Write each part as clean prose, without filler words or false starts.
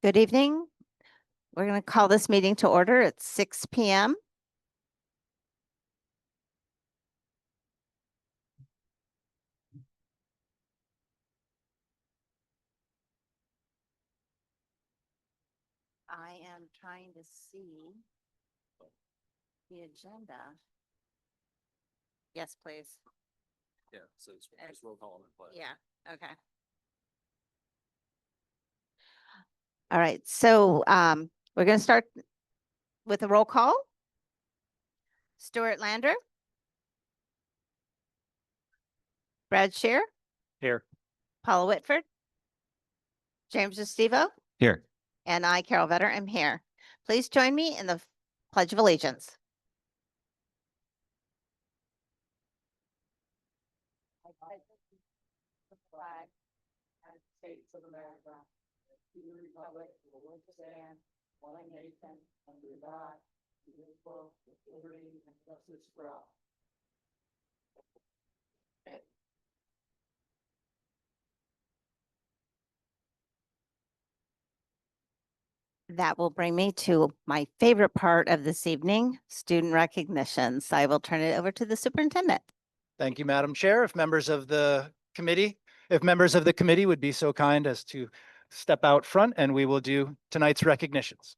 Good evening. We're going to call this meeting to order at 6 p.m. I am trying to see the agenda. Yes, please. Yeah, so it's roll call and play. Yeah, okay. All right, so we're going to start with a roll call. Stuart Lander. Brad Shear. Here. Paula Whitford. James Estevo. Here. And I, Carol Vetter, am here. Please join me in the Pledge of Allegiance. States of America, to the republic for which it stands, one nation, under God, indivisible, with liberty and justice for all. That will bring me to my favorite part of this evening, student recognitions. I will turn it over to the superintendent. Thank you, Madam Chair. If members of the committee would be so kind as to step out front, and we will do tonight's recognitions.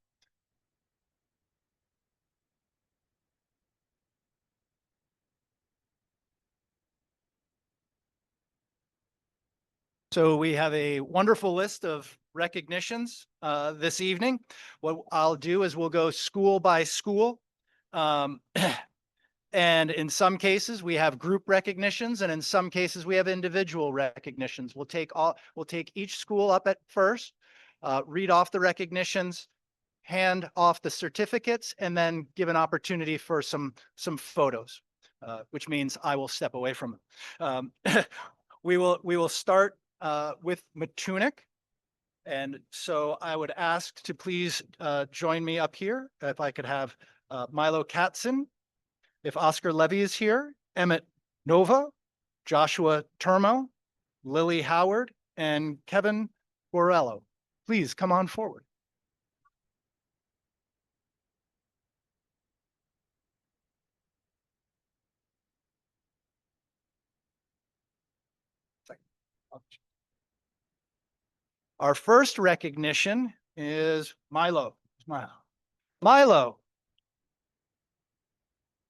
So we have a wonderful list of recognitions this evening. What I'll do is we'll go school by school. And in some cases, we have group recognitions, and in some cases, we have individual recognitions. We'll take each school up at first, read off the recognitions, hand off the certificates, and then give an opportunity for some photos, which means I will step away from them. We will start with Matunic. And so I would ask to please join me up here. If I could have Milo Katzen, if Oscar Levy is here, Emmett Nova, Joshua Termo, Lily Howard, and Kevin Borello. Please come on forward. Our first recognition is Milo. Milo.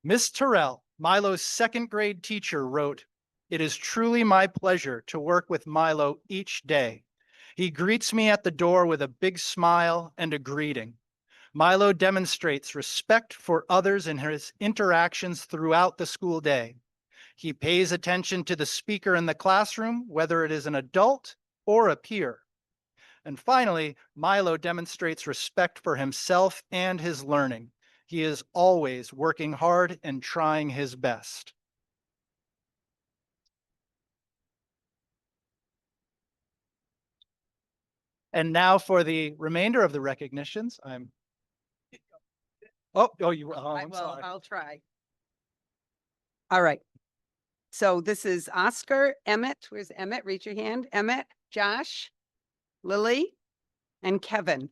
Miss Terrell, Milo's second grade teacher, wrote, "It is truly my pleasure to work with Milo each day. He greets me at the door with a big smile and a greeting. Milo demonstrates respect for others in his interactions throughout the school day. He pays attention to the speaker in the classroom, whether it is an adult or a peer. And finally, Milo demonstrates respect for himself and his learning. He is always working hard and trying his best." And now for the remainder of the recognitions, I'm sorry. I'll try. All right. So this is Oscar, Emmett. Where's Emmett? Raise your hand. Emmett, Josh, Lily, and Kevin.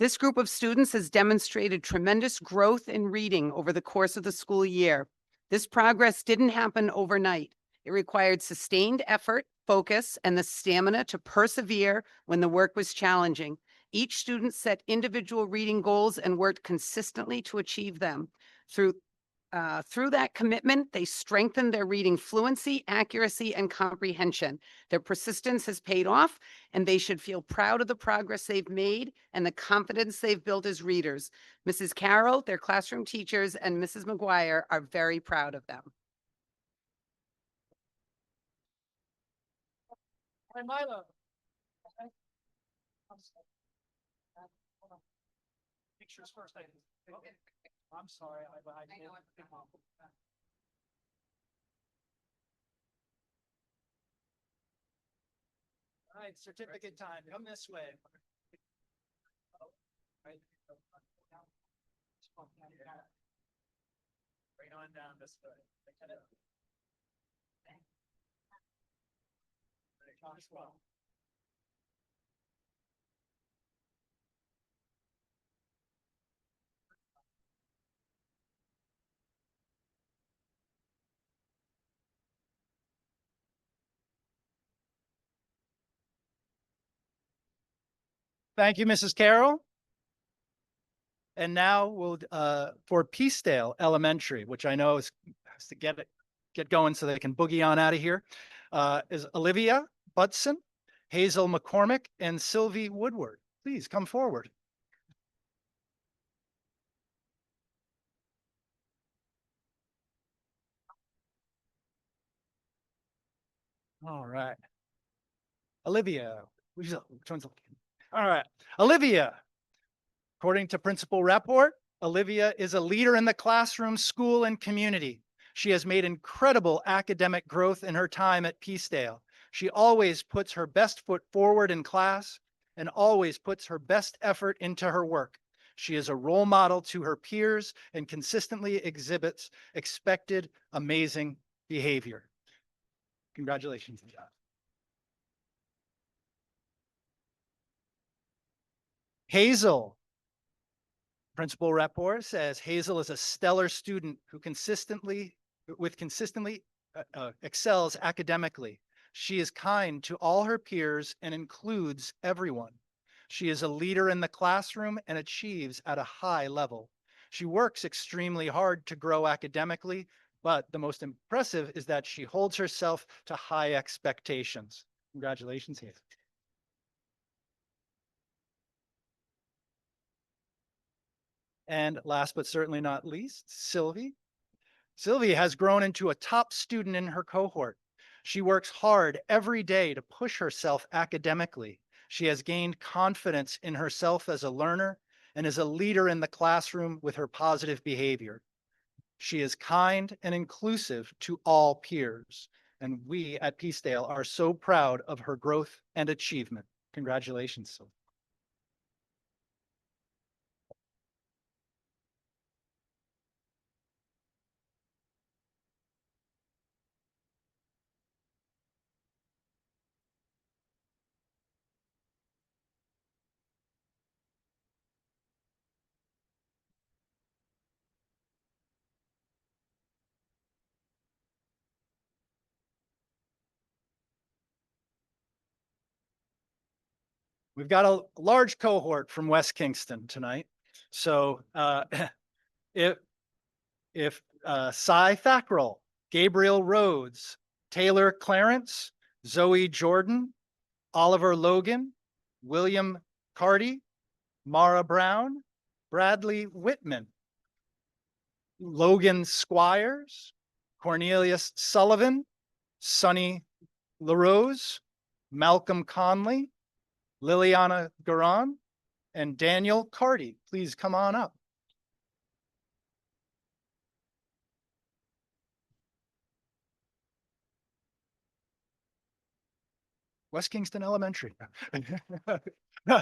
This group of students has demonstrated tremendous growth in reading over the course of the school year. This progress didn't happen overnight. It required sustained effort, focus, and the stamina to persevere when the work was challenging. Each student set individual reading goals and worked consistently to achieve them. Through that commitment, they strengthened their reading fluency, accuracy, and comprehension. Their persistence has paid off, and they should feel proud of the progress they've made and the confidence they've built as readers. Mrs. Carroll, their classroom teachers, and Mrs. McGuire are very proud of them. And Milo. Pictures first. Okay. I'm sorry. I know. All right, certificate time. Come this way. Bring on down this way. Thank you, Mrs. Carroll. And now we'll, for Peacedale Elementary, which I know has to get going so they can boogie on out of here, is Olivia Butson, Hazel McCormick, and Sylvie Woodward. Please come forward. All right. Olivia, which one's looking? All right. Olivia, according to Principal Rapport, Olivia is a leader in the classroom, school, and community. She has made incredible academic growth in her time at Peacedale. She always puts her best foot forward in class and always puts her best effort into her work. She is a role model to her peers and consistently exhibits expected amazing behavior. Congratulations, John. Hazel. Principal Rapport says Hazel is a stellar student who consistently excels academically. She is kind to all her peers and includes everyone. She is a leader in the classroom and achieves at a high level. She works extremely hard to grow academically, but the most impressive is that she holds herself to high expectations. Congratulations, Hazel. And last but certainly not least, Sylvie. Sylvie has grown into a top student in her cohort. She works hard every day to push herself academically. She has gained confidence in herself as a learner and is a leader in the classroom with her positive behavior. She is kind and inclusive to all peers. And we at Peacedale are so proud of her growth and achievement. Congratulations, Sylvie. We've got a large cohort from West Kingston tonight. So if Cy Thackrell, Gabriel Rhodes, Taylor Clarence, Zoe Jordan, Oliver Logan, William Carty, Mara Brown, Bradley Whitman, Logan Squires, Cornelius Sullivan, Sonny LaRose, Malcolm Conley, Liliana Garan, and Daniel Carty. Please come on up. West Kingston Elementary. All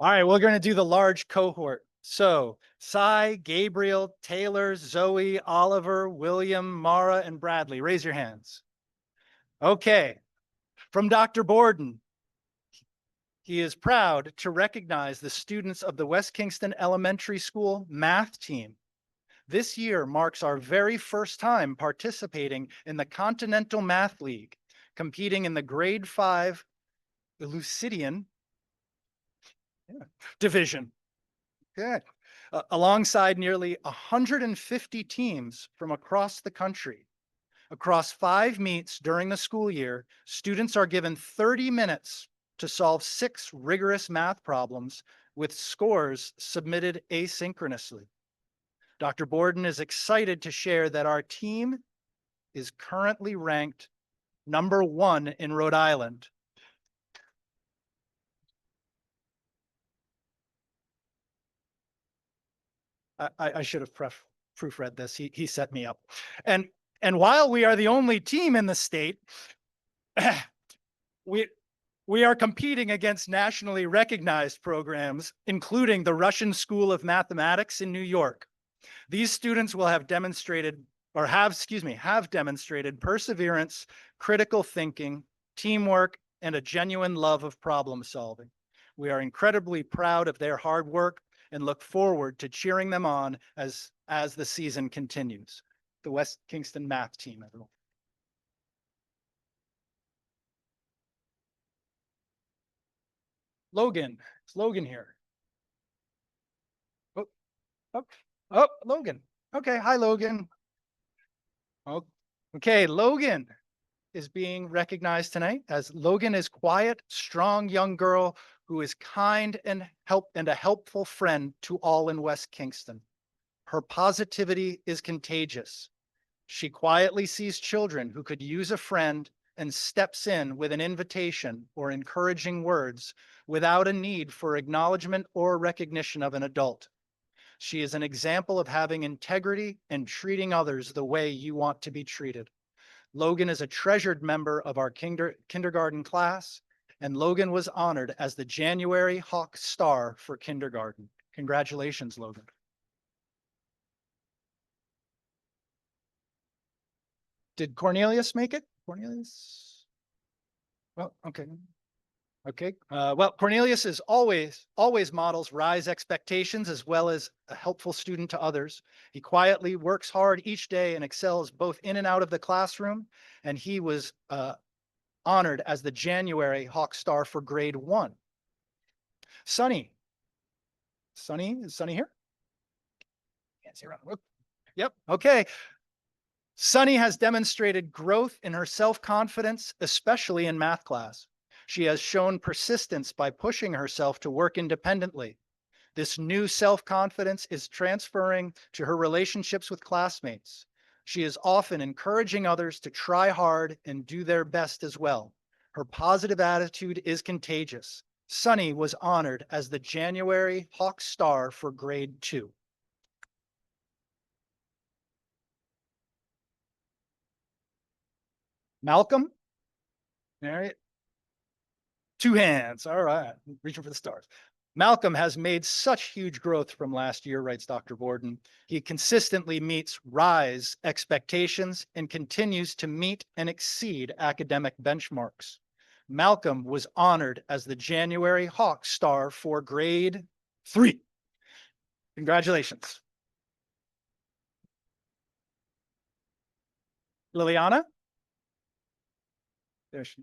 right, we're going to do the large cohort. So Cy, Gabriel, Taylor, Zoe, Oliver, William, Mara, and Bradley. Raise your hands. Okay. From Dr. Borden, he is proud to recognize the students of the West Kingston Elementary School math team. This year marks our very first time participating in the Continental Math League, competing in the grade 5 Lucidian division. Good. Alongside nearly 150 teams from across the country. Across 5 meets during the school year, students are given 30 minutes to solve 6 rigorous math problems with scores submitted asynchronously. Dr. Borden is excited to share that our team is currently ranked number 1 in Rhode Island. I should have proofread this. He set me up. And while we are the only team in the state, we are competing against nationally recognized programs, including the Russian School of Mathematics in New York. These students will have demonstrated perseverance, critical thinking, teamwork, and a genuine love of problem solving. We are incredibly proud of their hard work and look forward to cheering them on as the season continues. The West Kingston math team, everyone. Logan, is Logan here? Oh, oh, oh, Logan. Okay, hi, Logan. Oh, okay, Logan is being recognized tonight as Logan is quiet, strong young girl who is kind and a helpful friend to all in West Kingston. Her positivity is contagious. She quietly sees children who could use a friend and steps in with an invitation or encouraging words without a need for acknowledgement or recognition of an adult. She is an example of having integrity and treating others the way you want to be treated. Logan is a treasured member of our kindergarten class, and Logan was honored as the January Hawk Star for kindergarten. Congratulations, Logan. Did Cornelius make it? Cornelius? Well, okay. Okay. Well, Cornelius is always models rise expectations as well as a helpful student to others. He quietly works hard each day and excels both in and out of the classroom. And he was honored as the January Hawk Star for grade 1. Sunny. Is Sunny here? Can't see around. Whoop. Yep. Okay. Sunny has demonstrated growth in her self-confidence, especially in math class. She has shown persistence by pushing herself to work independently. This new self-confidence is transferring to her relationships with classmates. She is often encouraging others to try hard and do their best as well. Her positive attitude is contagious. Sunny was honored as the January Hawk Star for grade 2. Malcolm? All right. 2 hands. All right. Reaching for the stars. Malcolm has made such huge growth from last year, writes Dr. Borden. He consistently meets rise expectations and continues to meet and exceed academic benchmarks. Malcolm was honored as the January Hawk Star for grade 3. Congratulations. Liliana? There she.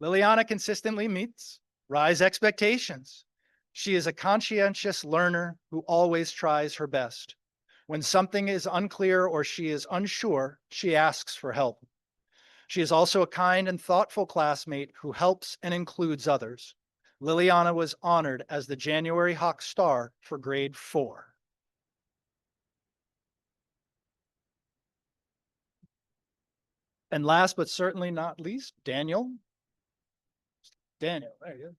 Liliana consistently meets rise expectations. She is a conscientious learner who always tries her best. When something is unclear or she is unsure, she asks for help. She is also a kind and thoughtful classmate who helps and includes others. Liliana was honored as the January Hawk Star for grade 4. And last but certainly not least, Daniel. Daniel, there you go.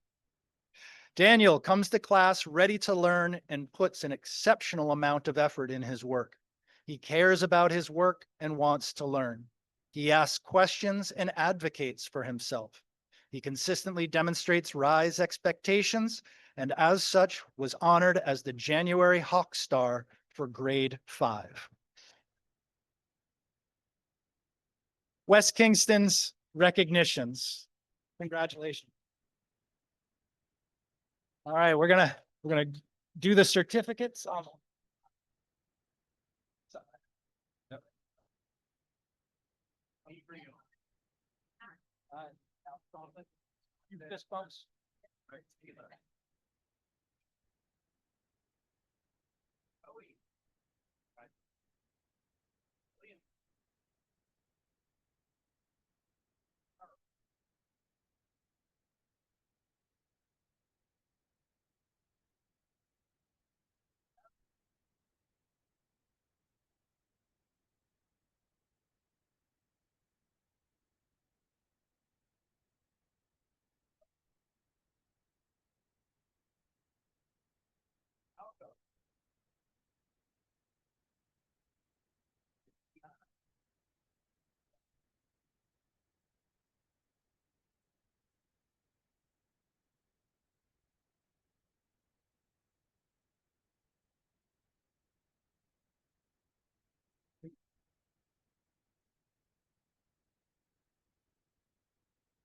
Daniel comes to class ready to learn and puts an exceptional amount of effort in his work. He cares about his work and wants to learn. He asks questions and advocates for himself. He consistently demonstrates rise expectations and as such was honored as the January Hawk Star for grade 5. West Kingston's recognitions. Congratulations. All right, we're gonna do the certificates. Fist bumps.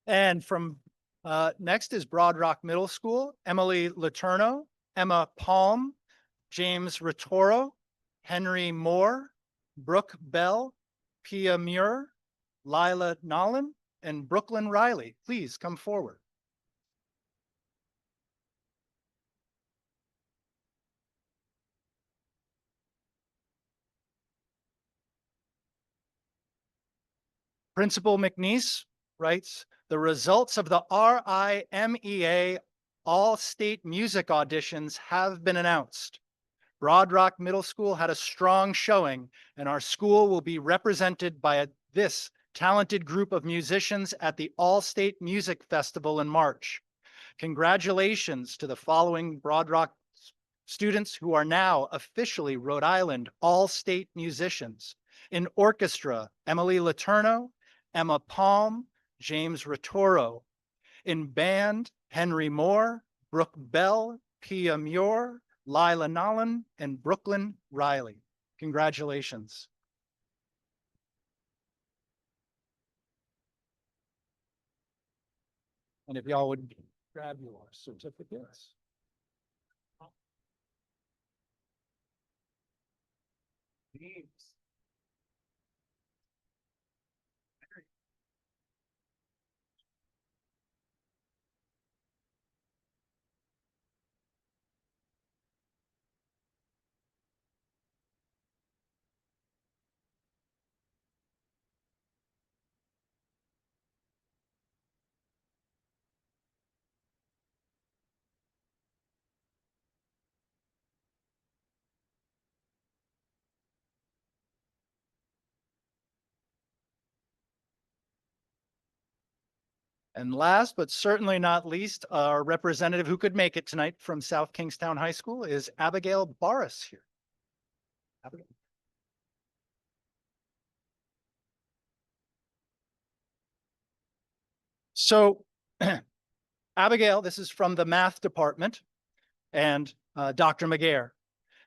And from next is Broad Rock Middle School, Emily Letourneau, Emma Palm, James Ritoro, Henry Moore, Brooke Bell, Pia Muir, Lila Nolan, and Brooklyn Riley. Please come forward. Principal McNeese writes, the results of the RIMEA All-State Music Auditions have been announced. Broad Rock Middle School had a strong showing, and our school will be represented by this talented group of musicians at the All-State Music Festival in March. Congratulations to the following Broad Rock students who are now officially Rhode Island All-State musicians. In orchestra, Emily Letourneau, Emma Palm, James Ritoro. In band, Henry Moore, Brooke Bell, Pia Muir, Lila Nolan, and Brooklyn Riley. Congratulations. And if y'all would grab your certificates. And last, but certainly not least, our representative who could make it tonight from South Kingstown High School is Abigail Barris here. Abigail. So Abigail, this is from the math department and Dr. McGare.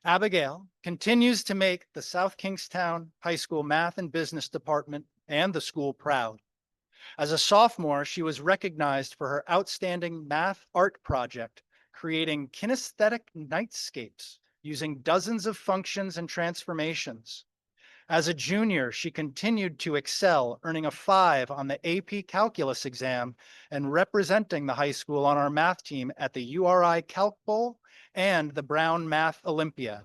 Abigail continues to make the South Kingstown High School Math and Business Department and the school proud. As a sophomore, she was recognized for her outstanding math art project, creating kinesthetic nightscapes using dozens of functions and transformations. As a junior, she continued to excel, earning a 5 on the AP Calculus exam and representing the high school on our math team at the URI Calc Bowl and the Brown Math Olympiad.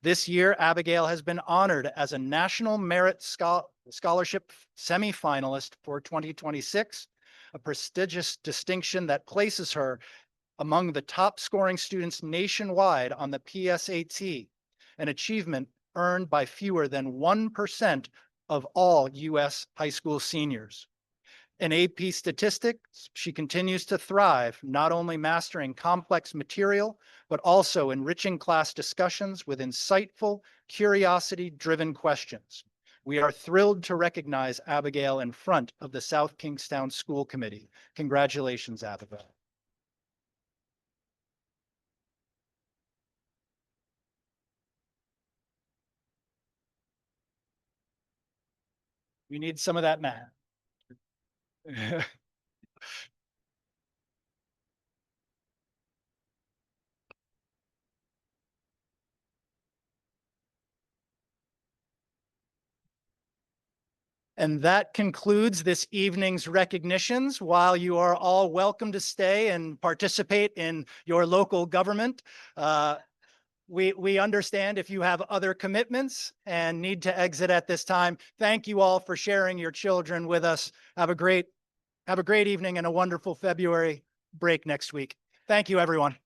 This year, Abigail has been honored as a National Merit Scholarship semifinalist for 2026, a prestigious distinction that places her among the top scoring students nationwide on the PSAT, an achievement earned by fewer than 1% of all U.S. high school seniors. In AP statistics, she continues to thrive, not only mastering complex material, but also enriching class discussions with insightful, curiosity-driven questions. We are thrilled to recognize Abigail in front of the South Kingstown School Committee. Congratulations, Abigail. We need some of that math. And that concludes this evening's recognitions. While you are all welcome to stay and participate in your local government, we understand if you have other commitments and need to exit at this time. Thank you all for sharing your children with us. Have a great evening and a wonderful February break next week. Thank you, everyone.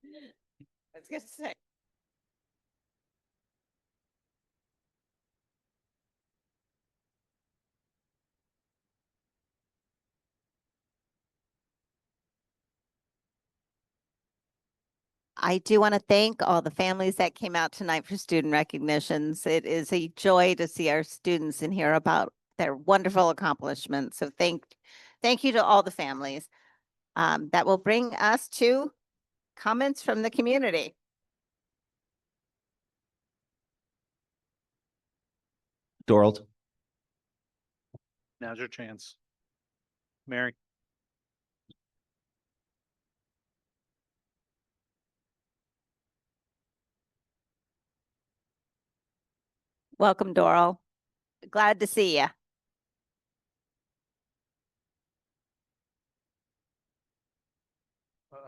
I was gonna say. I do want to thank all the families that came out tonight for student recognitions. It is a joy to see our students and hear about their wonderful accomplishments. So thank you to all the families. That will bring us to comments from the community. Dorald. Now's your chance. Mary. Welcome, Doral. Glad to see you.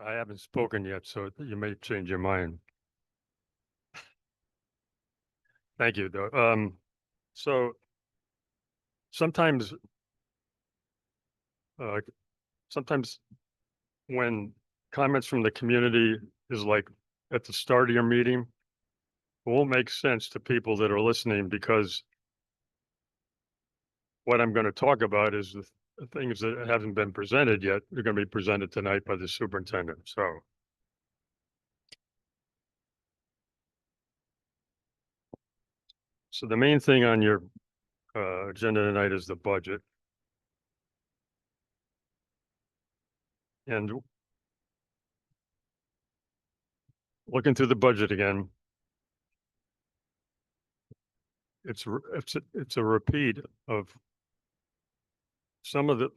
I haven't spoken yet, so you may change your mind. Thank you, though. So sometimes, uh, sometimes when comments from the community is like at the start of your meeting, it won't make sense to people that are listening because what I'm going to talk about is the things that haven't been presented yet. They're going to be presented tonight by the superintendent. So the main thing on your agenda tonight is the budget. And looking through the budget again, it's a repeat of some of the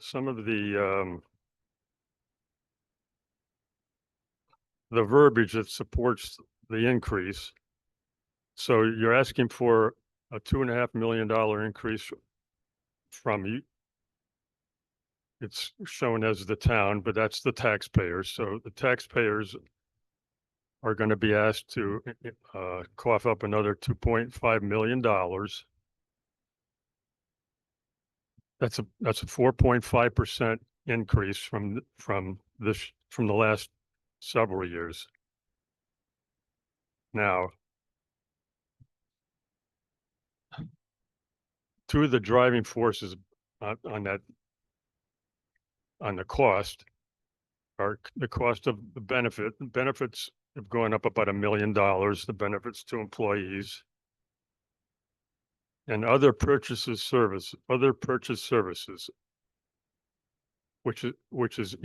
verbiage that supports the increase. So you're asking for a $2.5 million increase from you. It's shown as the town, but that's the taxpayers. So the taxpayers are going to be asked to cough up another $2.5 million. That's a 4.5% increase from the last several years. Now, two of the driving forces on the cost are the cost of the benefit. The benefits have gone up about $1 million, the benefits to employees. And other purchase services, which is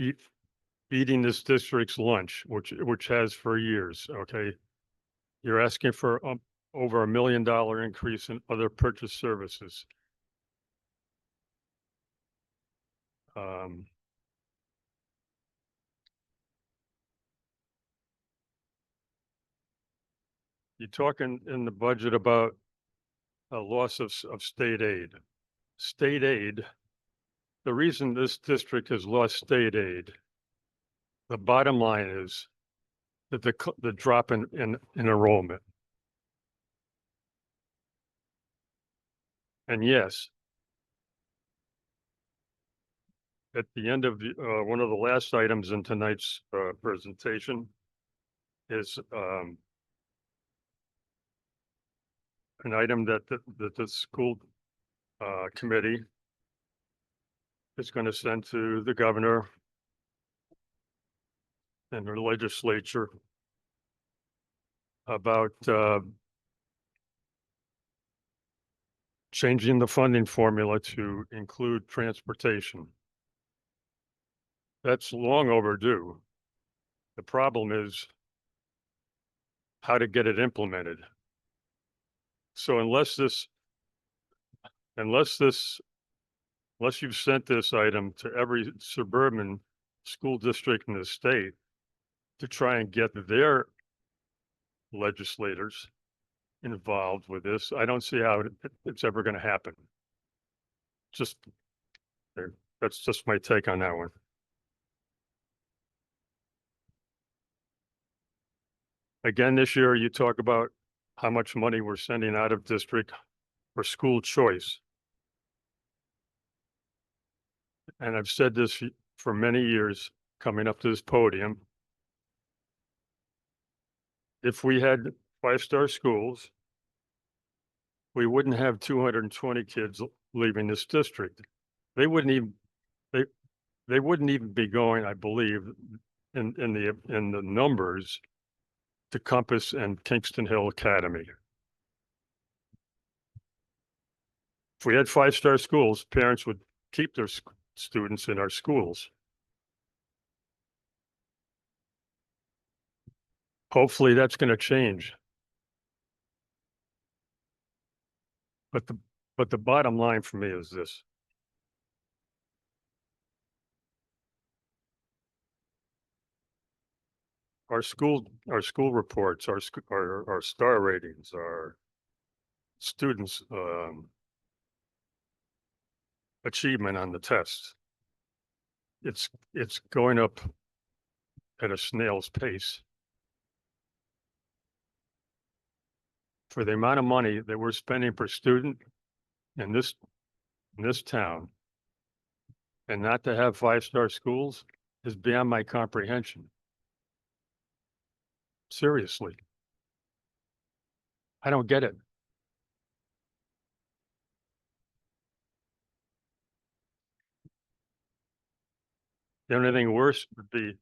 eating this district's lunch, which has for years. Okay, you're asking for over $1 million increase in other purchase services. You're talking in the budget about a loss of state aid. State aid, the reason this district has lost state aid, the bottom line is that the drop in enrollment. And yes, at the end of one of the last items in tonight's presentation is an item that the school committee is going to send to the governor and the legislature about changing the funding formula to include transportation. That's long overdue. The problem is how to get it implemented. So unless you've sent this item to every suburban school district in the state to try and get their legislators involved with this, I don't see how it's ever going to happen. That's just my take on that one. Again, this year you talk about how much money we're sending out of district for school choice. And I've said this for many years coming up to this podium. if we had five-star schools, we wouldn't have 220 kids leaving this district. They wouldn't even, they, they wouldn't even be going, I believe, in the numbers to Compass and Kingston Hill Academy. If we had five-star schools, parents would keep their students in our schools. Hopefully that's going to change. But the bottom line for me is this. Our school reports, our star ratings, our students' achievement on the tests. It's going up at a snail's pace. For the amount of money that we're spending per student in this town, and not to have five-star schools is beyond my comprehension. Seriously. I don't get it. The only thing worse would be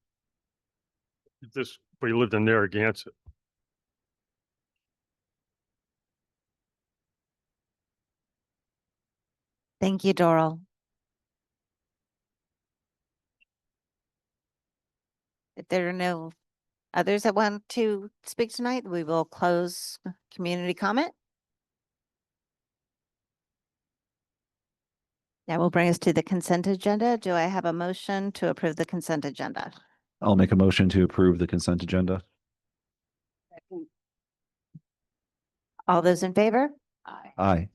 if we lived in Narragansett. Thank you, Doral. If there are no others that want to speak tonight, we will close community comment. That will bring us to the consent agenda. Do I have a motion to approve the consent agenda? I'll make a motion to approve the consent agenda. All those in favor? Aye. Aye.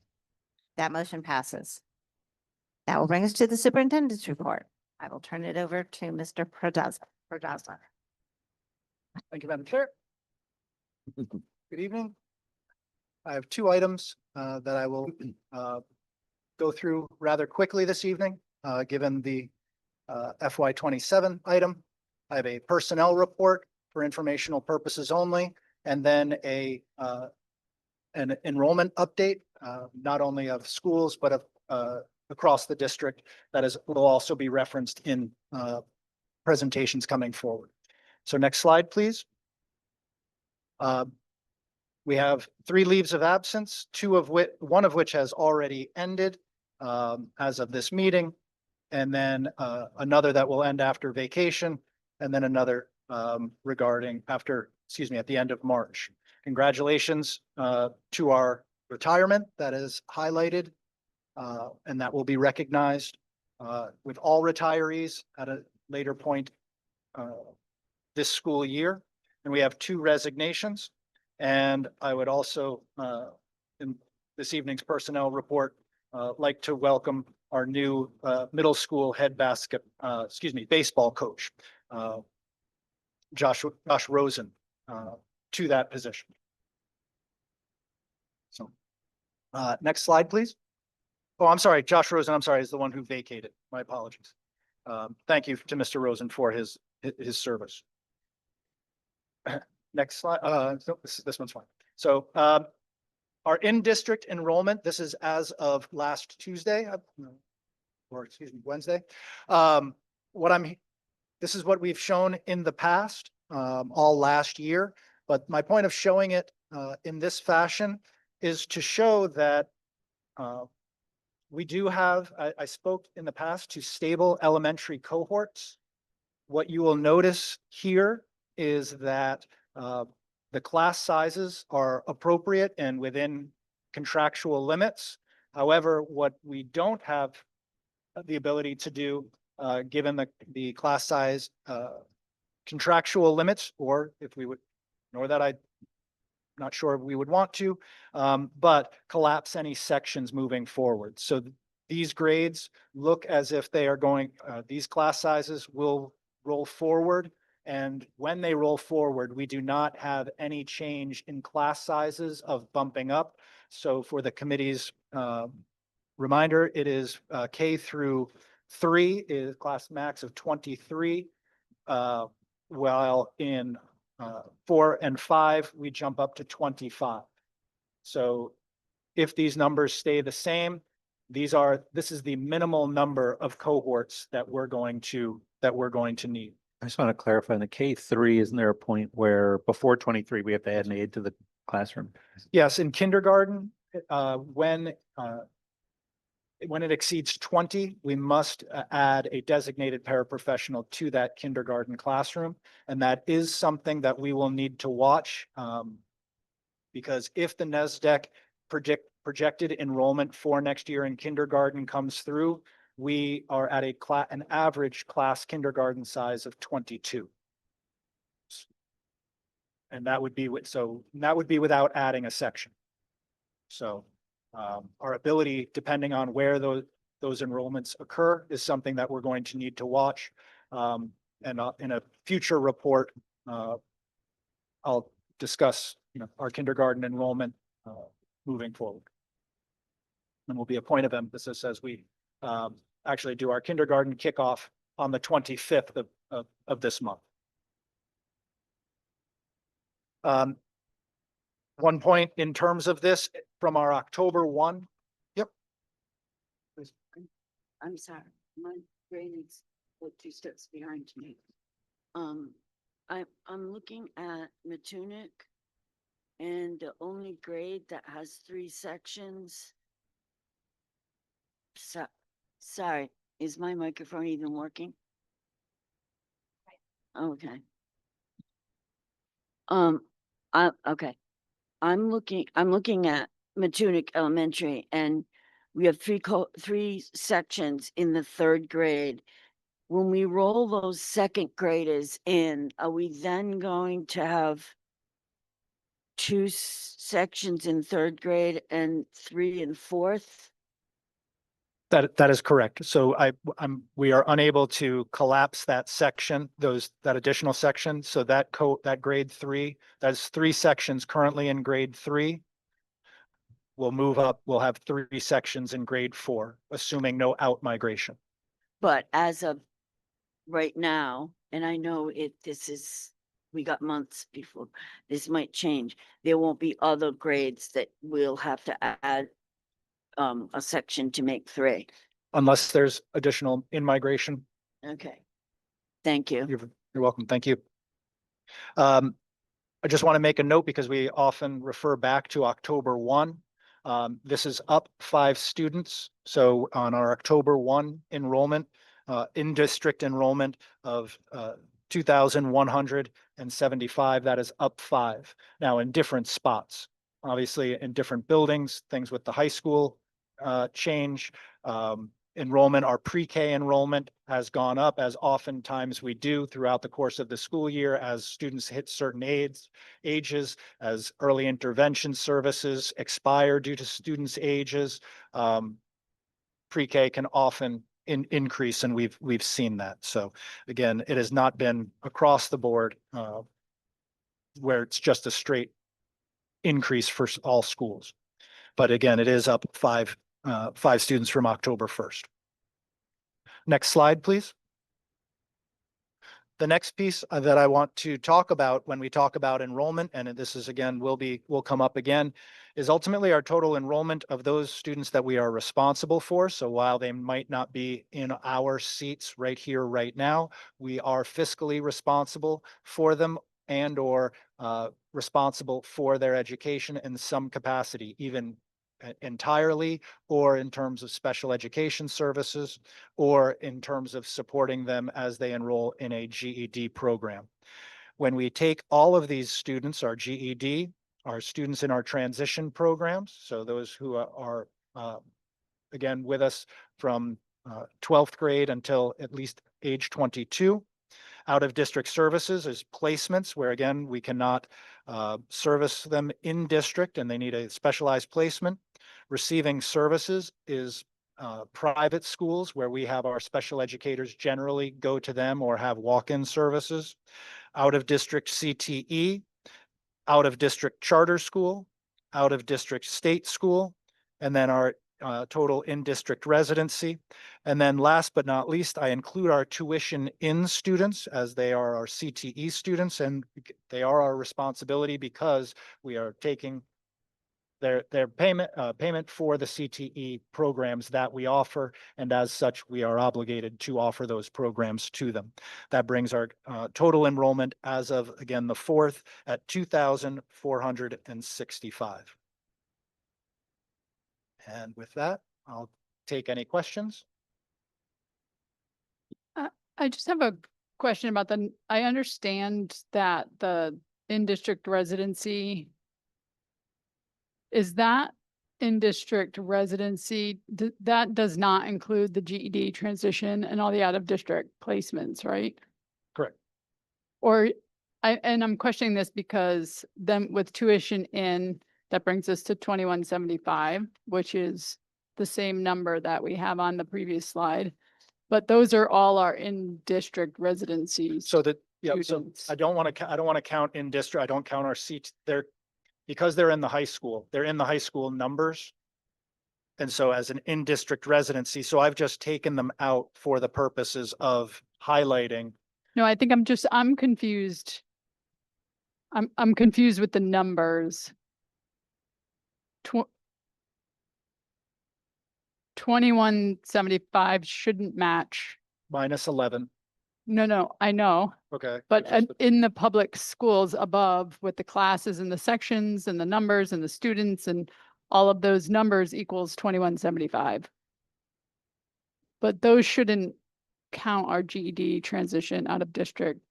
That motion passes. That will bring us to the superintendent's report. I will turn it over to Mr. Pradazza. Thank you, Madam Chair. Good evening. I have two items that I will go through rather quickly this evening, given the FY27 item. I have a personnel report for informational purposes only, and then an enrollment update, not only of schools, but of across the district will also be referenced in presentations coming forward. So next slide, please. We have 3 leaves of absence, one of which has already ended as of this meeting, and then another that will end after vacation, and then another at the end of March. Congratulations to our retirement that is highlighted, and that will be recognized with all retirees at a later point this school year. And we have 2 resignations. And I would also, in this evening's personnel report, like to welcome our new middle school head baseball coach, Josh Rosen, to that position. So next slide, please. Oh, I'm sorry, Josh Rosen, I'm sorry, is the one who vacated. My apologies. Thank you to Mr. Rosen for his service. Next slide. No, this one's fine. So our in-district enrollment, this is as of last Tuesday, Wednesday. This is what we've shown in the past, all last year. But my point of showing it in this fashion is to show that we do have, I spoke in the past to stable elementary cohorts. What you will notice here is that the class sizes are appropriate and within contractual limits. However, what we don't have the ability to do, given the class size contractual limits, or if we would, nor that I'm not sure we would want to, but collapse any sections moving forward. So these grades look as if they are going, these class sizes will roll forward. And when they roll forward, we do not have any change in class sizes of bumping up. So for the committee's reminder, it is K through 3 is class max of 23, while in 4 and 5, we jump up to 25. So if these numbers stay the same, this is the minimal number of cohorts that we're going to need. I just want to clarify, in the K3, isn't there a point where before 23, we have to add an aide to the classroom? Yes, in kindergarten, when it exceeds 20, we must add a designated paraprofessional to that kindergarten classroom. And that is something that we will need to watch. Because if the NESDEC projected enrollment for next year in kindergarten comes through, we are at an average class kindergarten size of 22. And that would be without adding a section. So our ability, depending on where those enrollments occur, is something that we're going to need to watch. And in a future report, I'll discuss, our kindergarten enrollment moving forward. And will be a point of emphasis as we actually do our kindergarten kickoff on the 25th of this month. One point in terms of this from our October 1. Yep. I'm sorry, my brain is 2 steps behind me. I'm looking at Matunic, and the only grade that has 3 sections. Sorry, is my microphone even working? Okay. Okay. I'm looking at Matunic Elementary, and we have 3 sections in the 3rd grade. When we roll those 2nd graders in, are we then going to have 2 sections in 3rd grade and 3 in 4th? That is correct. So we are unable to collapse that section, that additional section. So that grade 3, that's 3 sections currently in grade 3. We'll move up. We'll have 3 sections in grade 4, assuming no out migration. But as of right now, and I know we got months before this might change, there won't be other grades that we'll have to add a section to make 3. Unless there's additional in-migration. Okay. Thank you. You're welcome. Thank you. I just want to make a note because we often refer back to October 1. This is up 5 students. So on our October 1 enrollment, in-district enrollment of 2,175, that is up 5. Now in different spots, obviously in different buildings, things with the high school change. Enrollment, our pre-K enrollment has gone up, as oftentimes we do throughout the course of the school year as students hit certain ages, as early intervention services expire due to students' ages. Pre-K can often increase, and we've seen that. So again, it has not been across the board where it's just a straight increase for all schools. But again, it is up 5 students from October 1st. Next slide, please. The next piece that I want to talk about when we talk about enrollment, and this is again, will come up again, is ultimately our total enrollment of those students that we are responsible for. So while they might not be in our seats right here, right now, we are fiscally responsible for them and or responsible for their education in some capacity, even entirely, or in terms of special education services, or in terms of supporting them as they enroll in a GED program. When we take all of these students, our GED, our students in our transition programs, so those who are again with us from 12th grade until at least age 22, out of district services is placements, where again, we cannot service them in district and they need a specialized placement. Receiving services is private schools, where we have our special educators generally go to them or have walk-in services. Out of district CTE, out of district charter school, out of district state school, and then our total in-district residency. And then last but not least, I include our tuition in students as they are our CTE students, and they are our responsibility because we are taking their payment for the CTE programs that we offer, and as such, we are obligated to offer those programs to them. That brings our total enrollment as of, again, the 4th at 2,465. And with that, I'll take any questions. I just have a question about I understand that the in-district residency, is that in-district residency, that does not include the GED transition and all the out-of-district placements, right? Correct. Or and I'm questioning this because then with tuition in, that brings us to 2175, which is the same number that we have on the previous slide. But those are all our in-district residencies. So that, yeah, so Students. I don't want to count in district. I don't count our seats there because they're in the high school. They're in the high school numbers. And so as an in-district residency, so I've just taken them out for the purposes of highlighting. No, I think I'm confused. I'm confused with the numbers. 2175 shouldn't match. Minus 11. No, I know. Okay. But It's just the- in the public schools above with the classes and the sections and the numbers and the students and all of those numbers equals 2175. But those shouldn't count our GED transition out of district.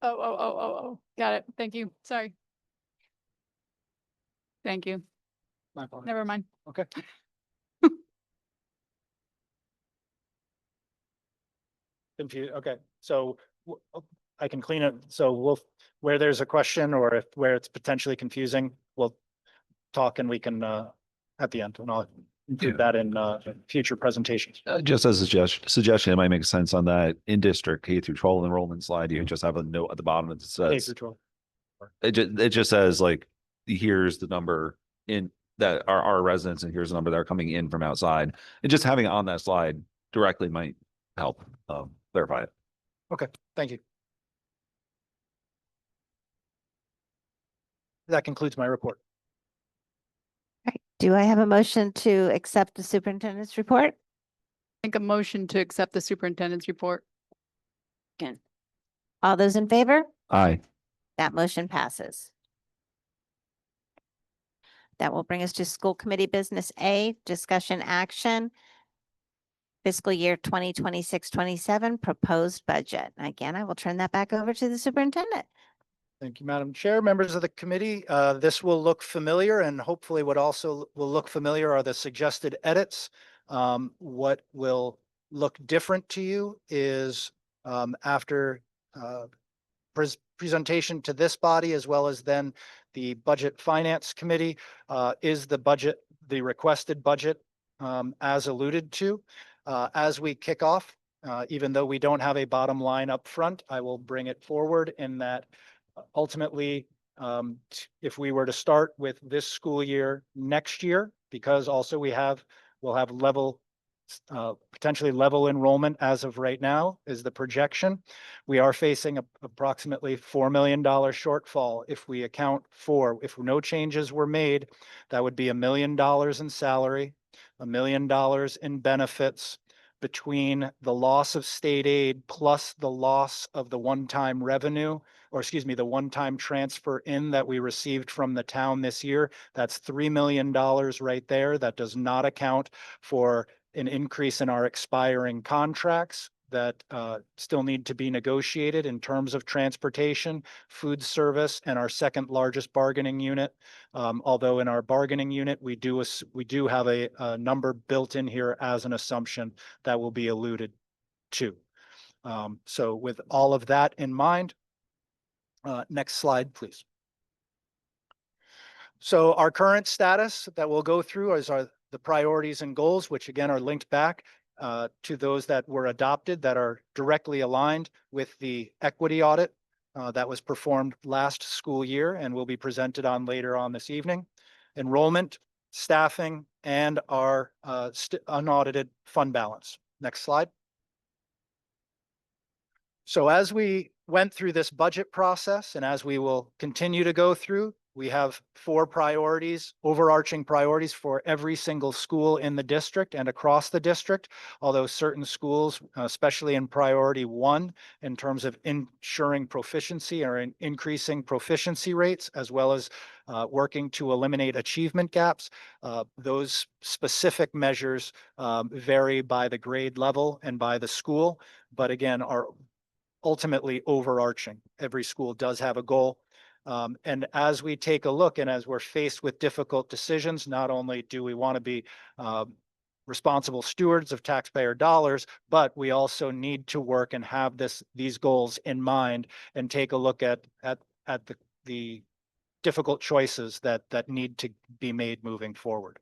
Oh, got it. Thank you. Sorry. Thank you. my apologies. Never mind. Okay. Confused. Okay, so I can clean it. So where there's a question or where it's potentially confusing, we'll talk and we can, at the end, and I'll include that in, future presentations. Just as a suggestion, it might make sense on that in-district K through 12 enrollment slide, you can just have a note at the bottom that K says, through 12. it just says like, here's the number in that are our residents and here's the number that are coming in from outside. And just having it on that slide directly might help clarify it. Okay, thank you. That concludes my report. Right. Do I have a motion to accept the superintendent's report? Make a motion to accept the superintendent's report. Again, All those in favor? Aye. That motion passes. That will bring us to school committee business A, discussion action. Fiscal year 2026-27 proposed budget. Again, I will turn that back over to the superintendent. Thank you, Madam Chair, members of the committee. This will look familiar, and hopefully what also will look familiar are the suggested edits. What will look different to you is after presentation to this body, as well as then the Budget Finance Committee, is the budget, the requested budget as alluded to. As we kick off, even though we don't have a bottom line up front, I will bring it forward in that ultimately, if we were to start with this school year next year, because also we'll have potentially level enrollment as of right now is the projection. We are facing approximately $4 million shortfall. If we account for, if no changes were made, that would be $1 million in salary, $1 million in benefits, between the loss of state aid plus the loss of the one-time revenue, or excuse me, the one-time transfer in that we received from the town this year. That's $3 million right there. That does not account for an increase in our expiring contracts that still need to be negotiated in terms of transportation, food service, and our second largest bargaining unit. Although in our bargaining unit, we do have a number built in here as an assumption that will be alluded to. So with all of that in mind, next slide, please. So our current status that we'll go through is the priorities and goals, which again are linked back. to those that were adopted that are directly aligned with the equity audit that was performed last school year and will be presented on later on this evening. Enrollment, staffing, and our unaudited fund balance. Next slide. So as we went through this budget process and as we will continue to go through, we have 4 priorities, overarching priorities for every single school in the district and across the district. Although certain schools, especially in priority 1, in terms of ensuring proficiency or increasing proficiency rates, as well as working to eliminate achievement gaps, those specific measures vary by the grade level and by the school, but again, are ultimately overarching. Every school does have a goal. And as we take a look and as we're faced with difficult decisions, not only do we want to be responsible stewards of taxpayer dollars, but we also need to work and have these goals in mind and take a look at the difficult choices that need to be made moving forward.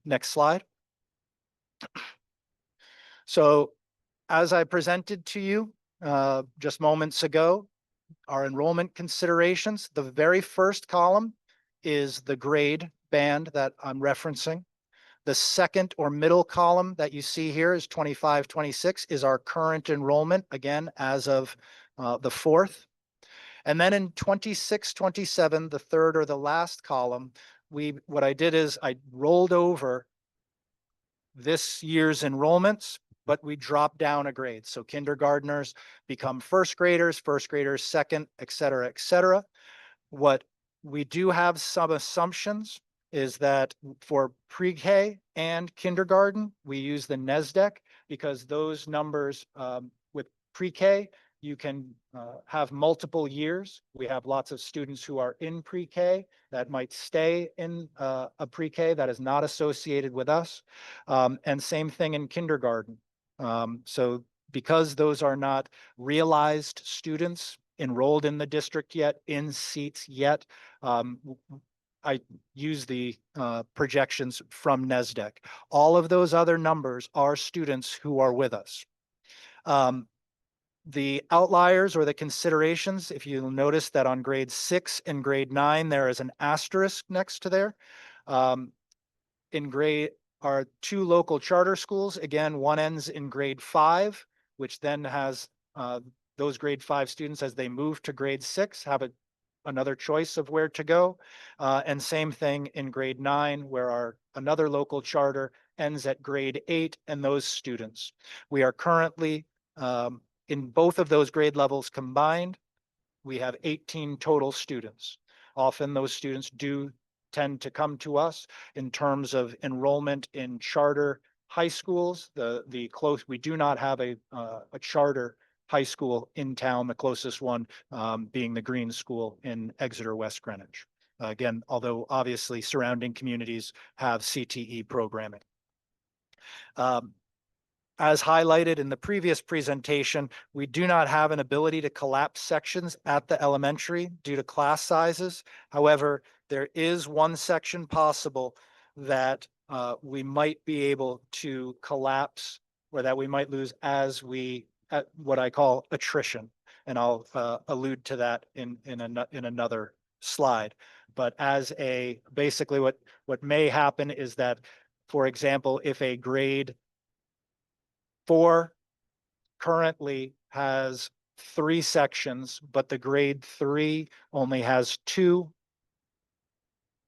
Next slide. So as I presented to you just moments ago, our enrollment considerations, the very first column is the grade band that I'm referencing. The second or middle column that you see here is 25-26 is our current enrollment, again, as of the 4th. And then in 26-27, the third or the last column, what I did is I rolled over this year's enrollments, but we drop down a grade. So kindergartners become first graders second, et cetera, et cetera. What we do have some assumptions is that for pre-K and kindergarten, we use the NESDEC because those numbers with pre-K, you can have multiple years. We have lots of students who are in pre-K that might stay in a pre-K that is not associated with us. And same thing in kindergarten. So because those are not realized students enrolled in the district yet, in seats yet, I use the projections from NESDEC. All of those other numbers are students who are with us. The outliers or the considerations, if you'll notice that on grade 6 and grade 9, there is an asterisk next to there. In grade are 2 local charter schools. Again, one ends in grade 5, which then has those grade 5 students as they move to grade 6 have another choice of where to go. And same thing in grade 9, where another local charter ends at grade 8 and those students. We are currently in both of those grade levels combined, we have 18 total students. Often those students do tend to come to us in terms of enrollment in charter high schools. We do not have a charter high school in town, the closest one being the Green School in Exeter, West Greenwich. Again, although obviously surrounding communities have CTE programming. As highlighted in the previous presentation, we do not have an ability to collapse sections at the elementary due to class sizes. However, there is one section possible that we might be able to collapse or that we might lose as what I call attrition. And I'll allude to that in another slide. But basically what may happen is that, for example, if a grade 4 currently has 3 sections, but the grade 3 only has 2,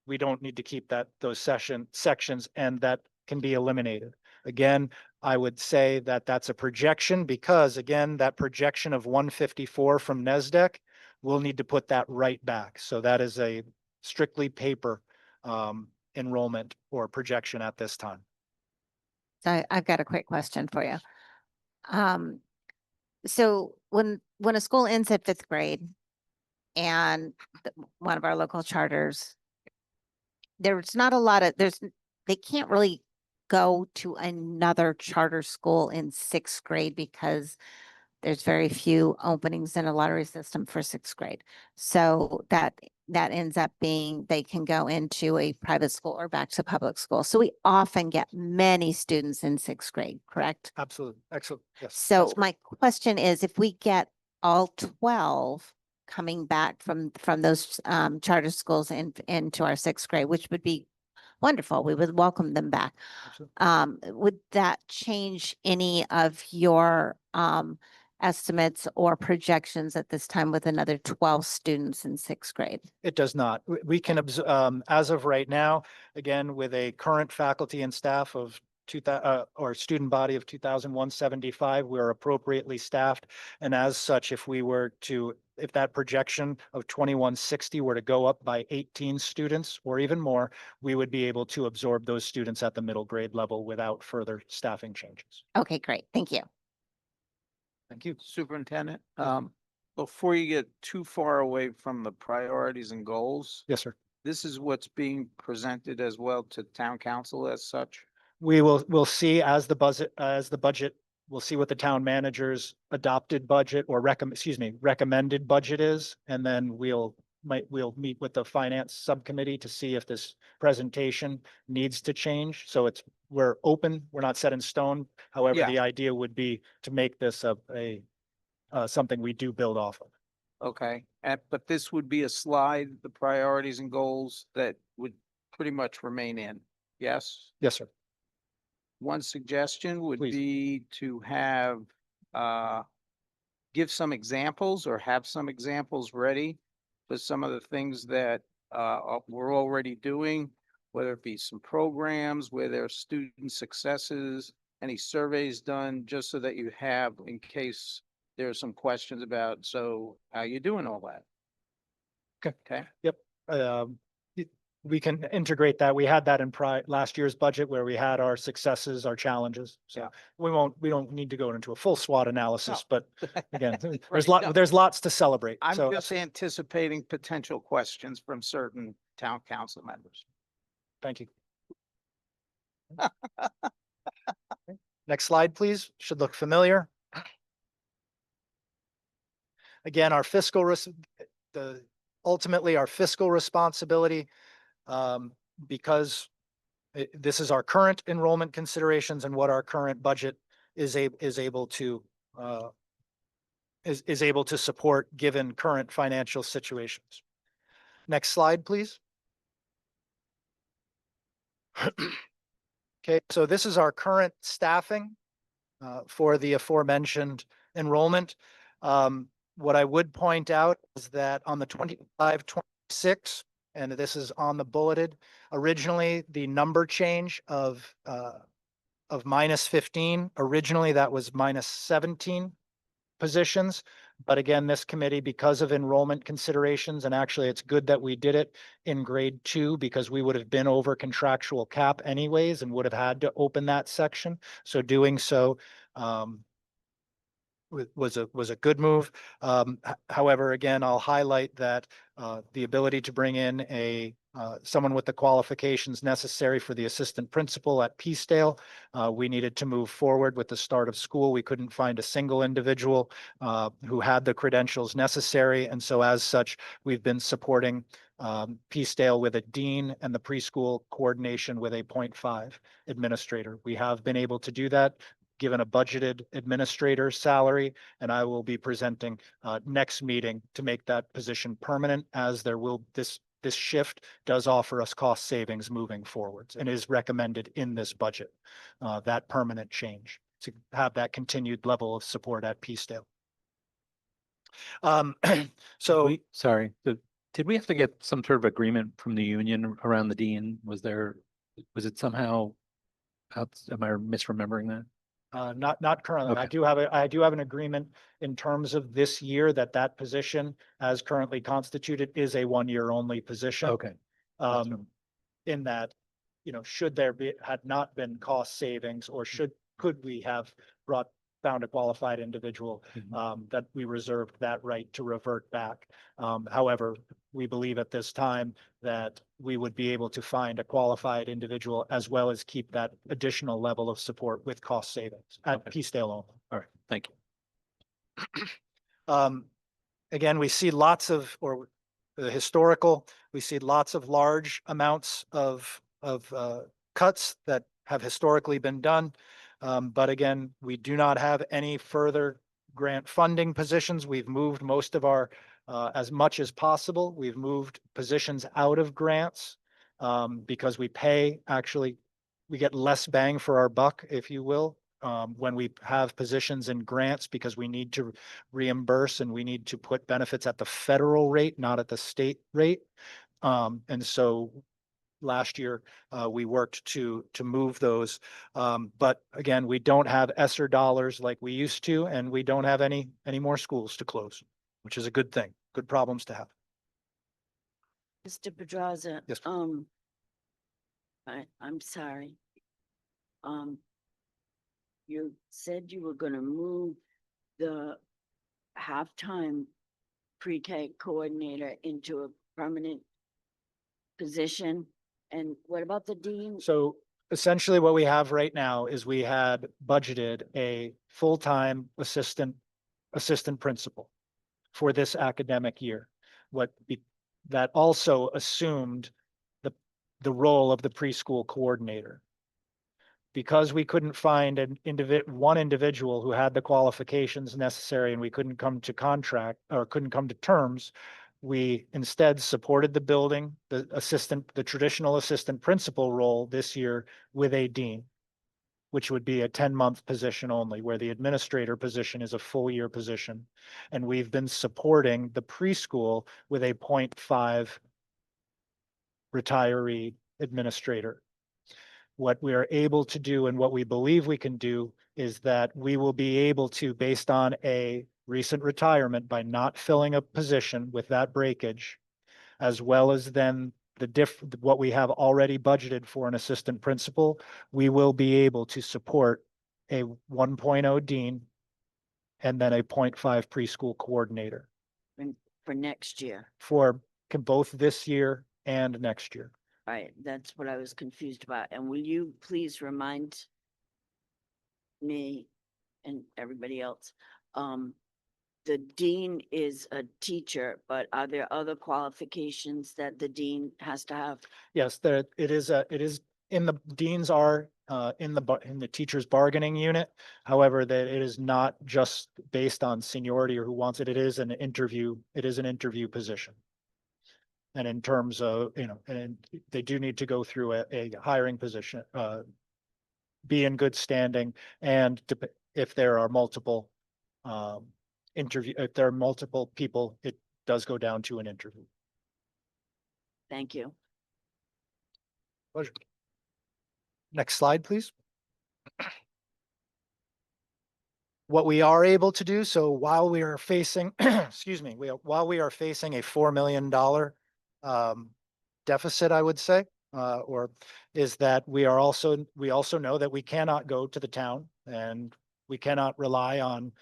we don't need to keep those sections, and that can be eliminated. Again, I would say that that's a projection because, again, that projection of 154 from NESDEC, we'll need to put that right back. So that is a strictly paper enrollment or projection at this time. So I've got a quick question for you. So when a school ends at 5th grade and one of our local charters, there's not a lot of, they can't really go to another charter school in 6th grade because there's very few openings in a lottery system for 6th grade. So that that ends up being they can go into a private school or back to public school. So we often get many students in sixth grade, correct? Absolutely. Excellent. Yes. So that's correct. my question is, if we get all 12 coming back from those charter schools into our sixth grade, which would be wonderful, we would welcome them back. Absolutely. Would that change any of your estimates or projections at this time with another 12 students in sixth grade? It does not. We can, as of right now, again, with a current faculty and staff of or student body of 2,175, we're appropriately staffed. And as such, if that projection of 2,160 were to go up by 18 students or even more, we would be able to absorb those students at the middle grade level without further staffing changes. Okay, great. Thank you. Thank you. Superintendent, Yes. before you get too far away from the priorities and goals, Yes, sir. this is what's being presented as well to town council as such. We'll see as the budget, we'll see what the town manager's adopted budget or recommended budget is. And then we'll meet with the finance subcommittee to see if this presentation needs to change. So we're open, we're not set in stone. However, Yeah. the idea would be to make this something we do build off of. Okay, but this would be a slide, the priorities and goals that would pretty much remain in. Yes? Yes, sir. One suggestion would Please. be to have, give some examples or have some examples ready for some of the things that, we're already doing, whether it be some programs, where there are student successes, any surveys done, just so that you have in case there are some questions about, so how you doing all that? Okay. Okay, We can integrate that. We had that in last year's budget where we had our successes, our challenges. So Yeah. we don't need to go into a full SWOT analysis, but again, Right, no. there's lots to celebrate. I'm So just anticipating potential questions from certain town council members. thank you. Next slide, please. Should look familiar. Again, ultimately our fiscal responsibility, because this is our current enrollment considerations and what our current budget is able to support given current financial situations. Next slide, please. Okay, so this is our current staffing for the aforementioned enrollment. What I would point out is that on the 25-26, and this is on the bulleted, originally the number change of -15, originally that was -17 positions. But again, this committee, because of enrollment considerations, and actually it's good that we did it in grade 2 because we would have been over contractual cap anyways and would have had to open that section. So doing so was a good move. However, again, I'll highlight that the ability to bring in someone with the qualifications necessary for the assistant principal at Peacedale. We needed to move forward with the start of school. We couldn't find a single individual who had the credentials necessary. And so as such, we've been supporting Peacedale with a dean and the preschool coordination with a 0.5 administrator. We have been able to do that given a budgeted administrator salary, and I will be presenting next meeting to make that position permanent, as this shift does offer us cost savings moving forwards and is recommended in this budget, that permanent change to have that continued level of support at Peacedale. So Sorry, did we have to get some sort of agreement from the union around the dean? Was it somehow am I misremembering that? not currently. Okay. I do have an agreement in terms of this year that position as currently constituted is a 1-year only position. Okay. In that, should there had not been cost savings or could we have found a qualified individual, that we reserved that right to revert back. However, we believe at this time that we would be able to find a qualified individual as well as keep that additional level of support with cost savings at Okay. Peacedale only. All right, thank you. Again, we see lots of, or the historical, we see lots of large amounts of cuts that have historically been done. But again, we do not have any further grant funding positions. We've moved most of our, as much as possible, we've moved positions out of grants because we pay, actually, we get less bang for our buck, if you will, when we have positions in grants because we need to reimburse and we need to put benefits at the federal rate, not at the state rate. And so last year, we worked to move those. But again, we don't have ESSER dollars like we used to, and we don't have any more schools to close, which is a good thing, good problems to have. Mr. Pedraza. Yes. I'm sorry. You said you were gonna move the halftime pre-K coordinator into a permanent position. And what about the dean? So essentially what we have right now is we had budgeted a full-time assistant principal for this academic year. That also assumed the role of the preschool coordinator. Because we couldn't find one individual who had the qualifications necessary and we couldn't come to contract or couldn't come to terms, we instead supported the building, the traditional assistant principal role this year with a dean, which would be a 10-month position only, where the administrator position is a full year position. And we've been supporting the preschool with a 0.5 retiree administrator. What we are able to do and what we believe we can do is that we will be able to, based on a recent retirement, by not filling a position with that breakage, as well as then what we have already budgeted for an assistant principal, we will be able to support a 1.0 dean and then a 0.5 preschool coordinator For next year. for both this year and next year. Right, that's what I was confused about. And will you please remind me and everybody else, the dean is a teacher, but are there other qualifications that the dean has to have? Yes, it is in the deans are in the teacher's bargaining unit. However, that it is not just based on seniority or who wants it. It is an interview position. And in terms of, and they do need to go through a hiring position, be in good standing, and if there are multiple if there are multiple people, it does go down to an interview. Thank you. Pleasure. Next slide, please. What we are able to do, so while we are facing, excuse me, while we are facing a $4 million deficit, I would say, or is that we also know that we cannot go to the town and we cannot rely on,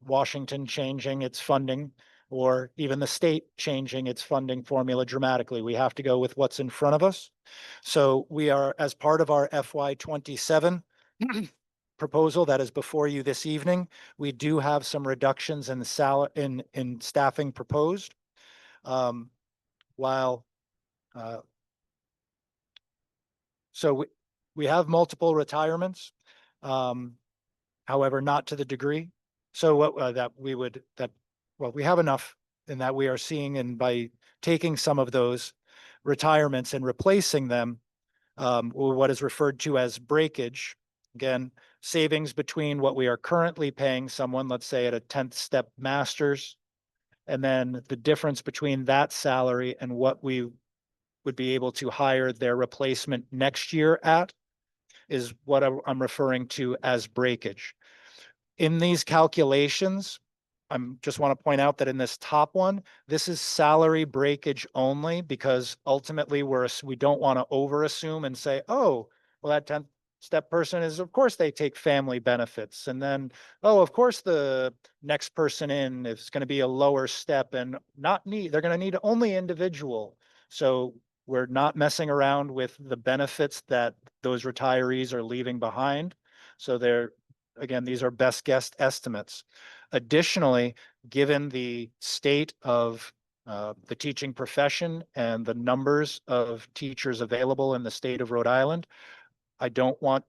Washington changing its funding or even the state changing its funding formula dramatically. We have to go with what's in front of us. So we are, as part of our FY27 proposal that is before you this evening, we do have some reductions in in staffing proposed. So we have multiple retirements, however, not to the degree. So we have enough in that we are seeing, and by taking some of those retirements and replacing them, or what is referred to as breakage, again, savings between what we are currently paying someone, let's say at a 10th step master's, and then the difference between that salary and what we would be able to hire their replacement next year at is what I'm referring to as breakage. In these calculations, just want to point out that in this top one, this is salary breakage only, because ultimately we don't want to over assume and say, oh, well, that 10th step person is, of course, they take family benefits. And then, oh, of course, the next person in is going to be a lower step and they're going to need only individual. So we're not messing around with the benefits that those retirees are leaving behind. So again, these are best guess estimates. Additionally, given the state of the teaching profession and the numbers of teachers available in the state of Rhode Island. We don't want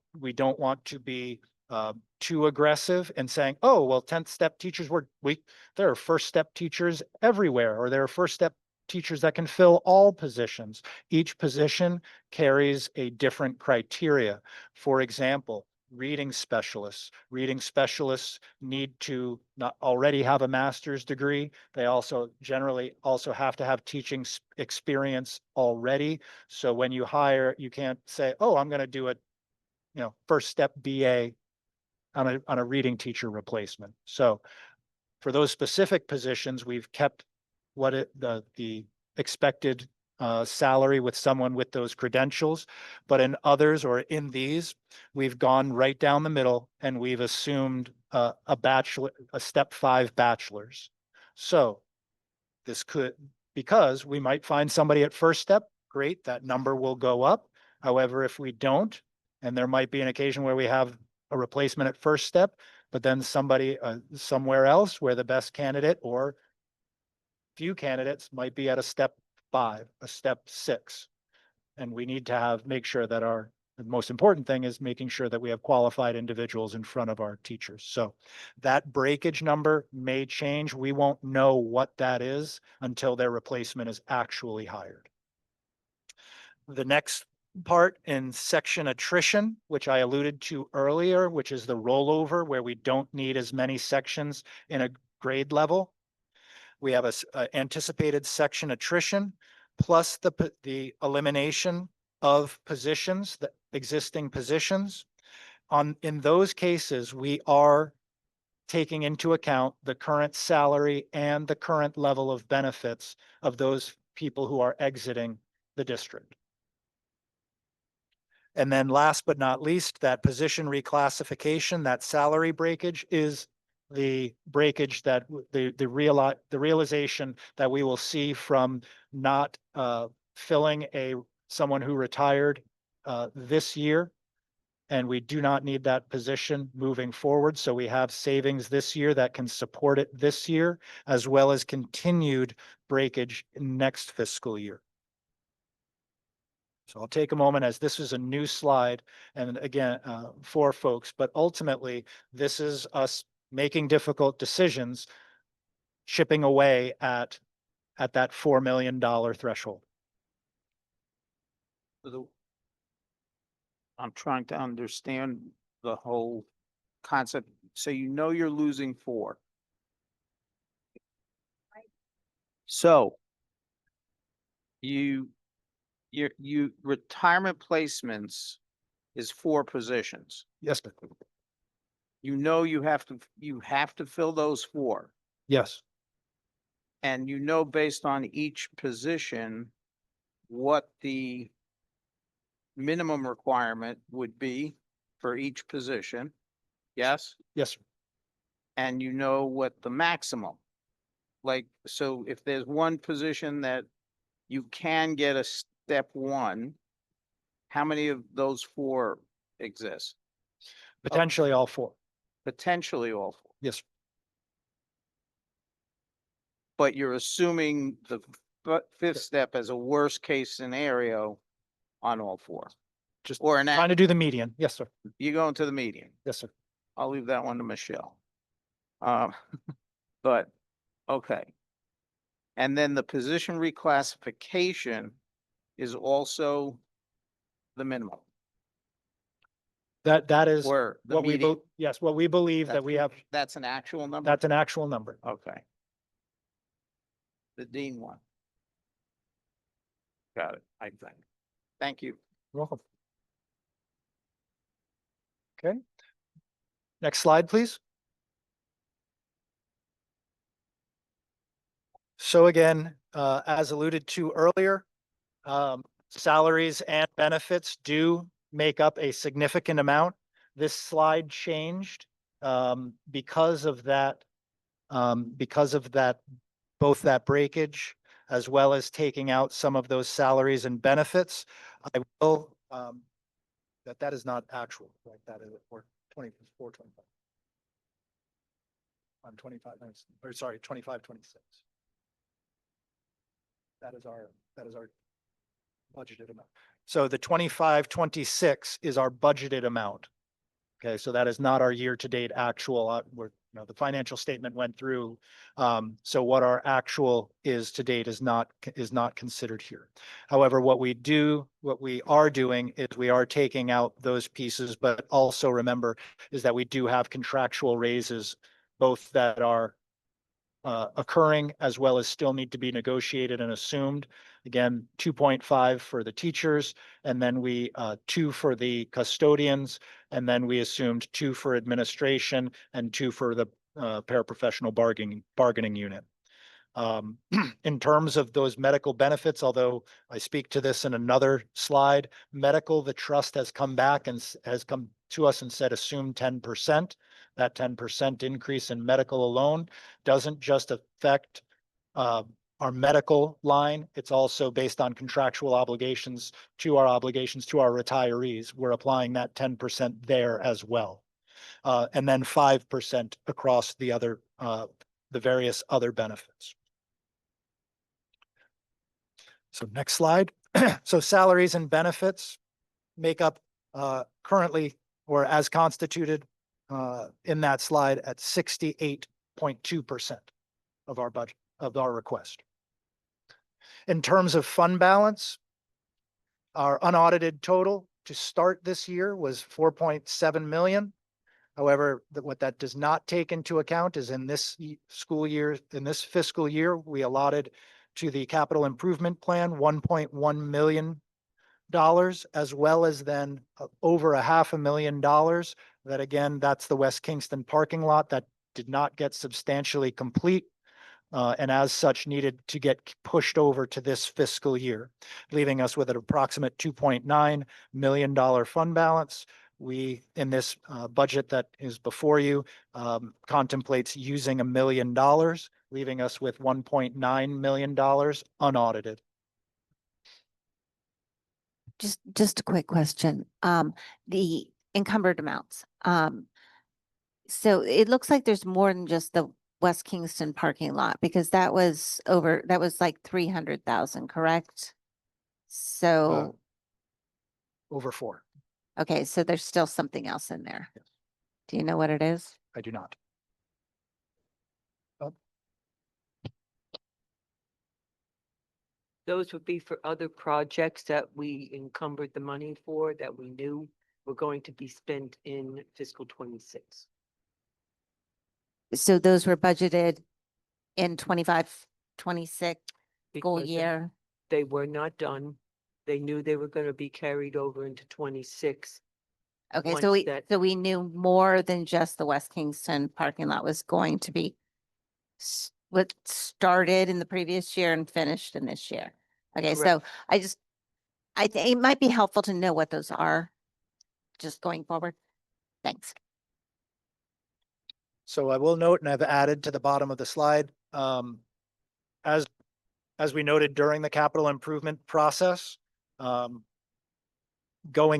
to be too aggressive and saying, oh, well, 10th step teachers there are first step teachers everywhere, or there are first step teachers that can fill all positions. Each position carries a different criteria. For example, reading specialists. Reading specialists need to not already have a master's degree. They also generally also have to have teaching experience already. So when you hire, you can't say, oh, I'm going to do a, first step BA on a reading teacher replacement. So for those specific positions, we've kept the expected salary with someone with those credentials. But in others, or in these, we've gone right down the middle and we've assumed a step 5 bachelor's. So this could, because we might find somebody at first step, great, that number will go up. However, if we don't, and there might be an occasion where we have a replacement at first step, but then somebody somewhere else where the best candidate or few candidates might be at a step 5, a step 6. And we need to make sure that the most important thing is making sure that we have qualified individuals in front of our teachers. So that breakage number may change. We won't know what that is until their replacement is actually hired. The next part in section attrition, which I alluded to earlier, which is the rollover where we don't need as many sections in a grade level. We have a anticipated section attrition plus the elimination of positions, the existing positions. In those cases, we are taking into account the current salary and the current level of benefits of those people who are exiting the district. And then last but not least, that position reclassification, that salary breakage is the breakage that the realization that we will see from not filling someone who retired this year. And we do not need that position moving forward. So we have savings this year that can support it this year, as well as continued breakage next fiscal year. So I'll take a moment, as this is a new slide, and again, for folks, but ultimately this is us making difficult decisions, chipping away at that $4 million threshold. I'm trying to understand the whole concept. So you're losing 4. So your retirement placements is 4 positions. Yes, sir. You have to fill those 4. Yes. And based on each position, what the minimum requirement would be for each position. Yes? Yes, sir. And what the maximum, so if there's one position that you can get a step 1, how many of those 4 exist? Potentially all 4. Potentially all 4. Yes, sir. But you're assuming the 5th step as a worst case scenario on all 4. Just or trying to do the median. Yes, sir. You go into the median. Yes, sir. I'll leave that one to Michelle. But, okay. And then the position reclassification is also the minimum. That is Or the what median. yes, what we believe that we have. That's an actual number? That's an actual number. Okay. The dean one. Got it, I think. Thank you. You're welcome. Okay. Next slide, please. So again, as alluded to earlier, salaries and benefits do make up a significant amount. This slide changed because of that, both that breakage as well as taking out some of those salaries and benefits. I will, that is not actual, right? That is, or 24, 25. I'm 25, or sorry, 25, 26. That is our budgeted amount. So the 25-26 is our budgeted amount. Okay, so that is not our year-to-date actual, the financial statement went through. So what our actual is to date is not considered here. However, what we are doing is we are taking out those pieces, but also remember is that we do have contractual raises, both that are occurring as well as still need to be negotiated and assumed. Again, 2.5 for the teachers, and then we 2 for the custodians, and then we assumed 2 for administration and 2 for the paraprofessional bargaining unit. In terms of those medical benefits, although I speak to this in another slide, the trust has come back and has come to us and said, assume 10%. That 10% increase in medical alone doesn't just affect our medical line. It's also based on contractual obligations to our retirees. We're applying that 10% there as well. And then 5% across the various other benefits. So next slide. So salaries and benefits make up currently or as constituted in that slide at 68.2% of our budget, of our request. In terms of fund balance, our unaudited total to start this year was 4.7 million. However, what that does not take into account is in this fiscal year, we allotted to the capital improvement plan $1.1 million, as well as then over $500,000. That again, that's the West Kingston parking lot that did not get substantially complete. And as such needed to get pushed over to this fiscal year, leaving us with an approximate $2.9 million fund balance. We, in this budget that is before you, contemplates using $1 million, leaving us with $1.9 million unaudited. Just a quick question. The encumbered amounts. So it looks like there's more than just the West Kingston parking lot, because that was like 300,000, correct? So, Over 4. okay, so there's still something else in there. Yes. Do you know what it is? I do not. Those would be for other projects that we encumbered the money for that we knew were going to be spent in fiscal 26. So those were budgeted in 25, 26 school Because year. they were not done. They knew they were going to be carried over into 26. Okay, once so that- we knew more than just the West Kingston parking lot was going to be what started in the previous year and finished in this year. Okay, so I think it might be helpful to know what those are just going forward. Thanks. So I will note, and I've added to the bottom of the slide, as we noted during the capital improvement process, going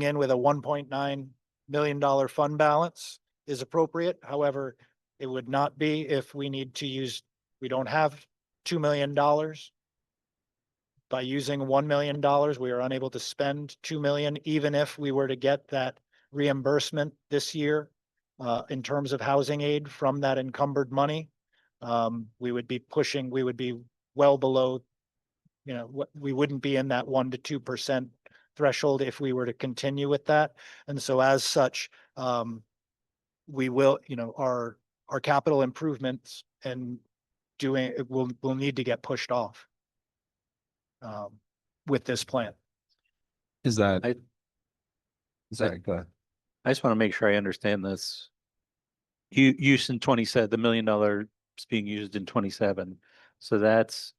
in with a $1.9 million fund balance is appropriate. However, it would not be if we don't have $2 million. By using $1 million, we are unable to spend $2 million, even if we were to get that reimbursement this year. In terms of housing aid from that encumbered money, we would be well below, we wouldn't be in that 1 to 2% threshold if we were to continue with that. And so as such, we will, our capital improvements and doing it will need to get pushed off with this plan. Is that? I- Sorry, go ahead. I just want to make sure I understand this. Use in 27, the $1 million is being used in 27. So that's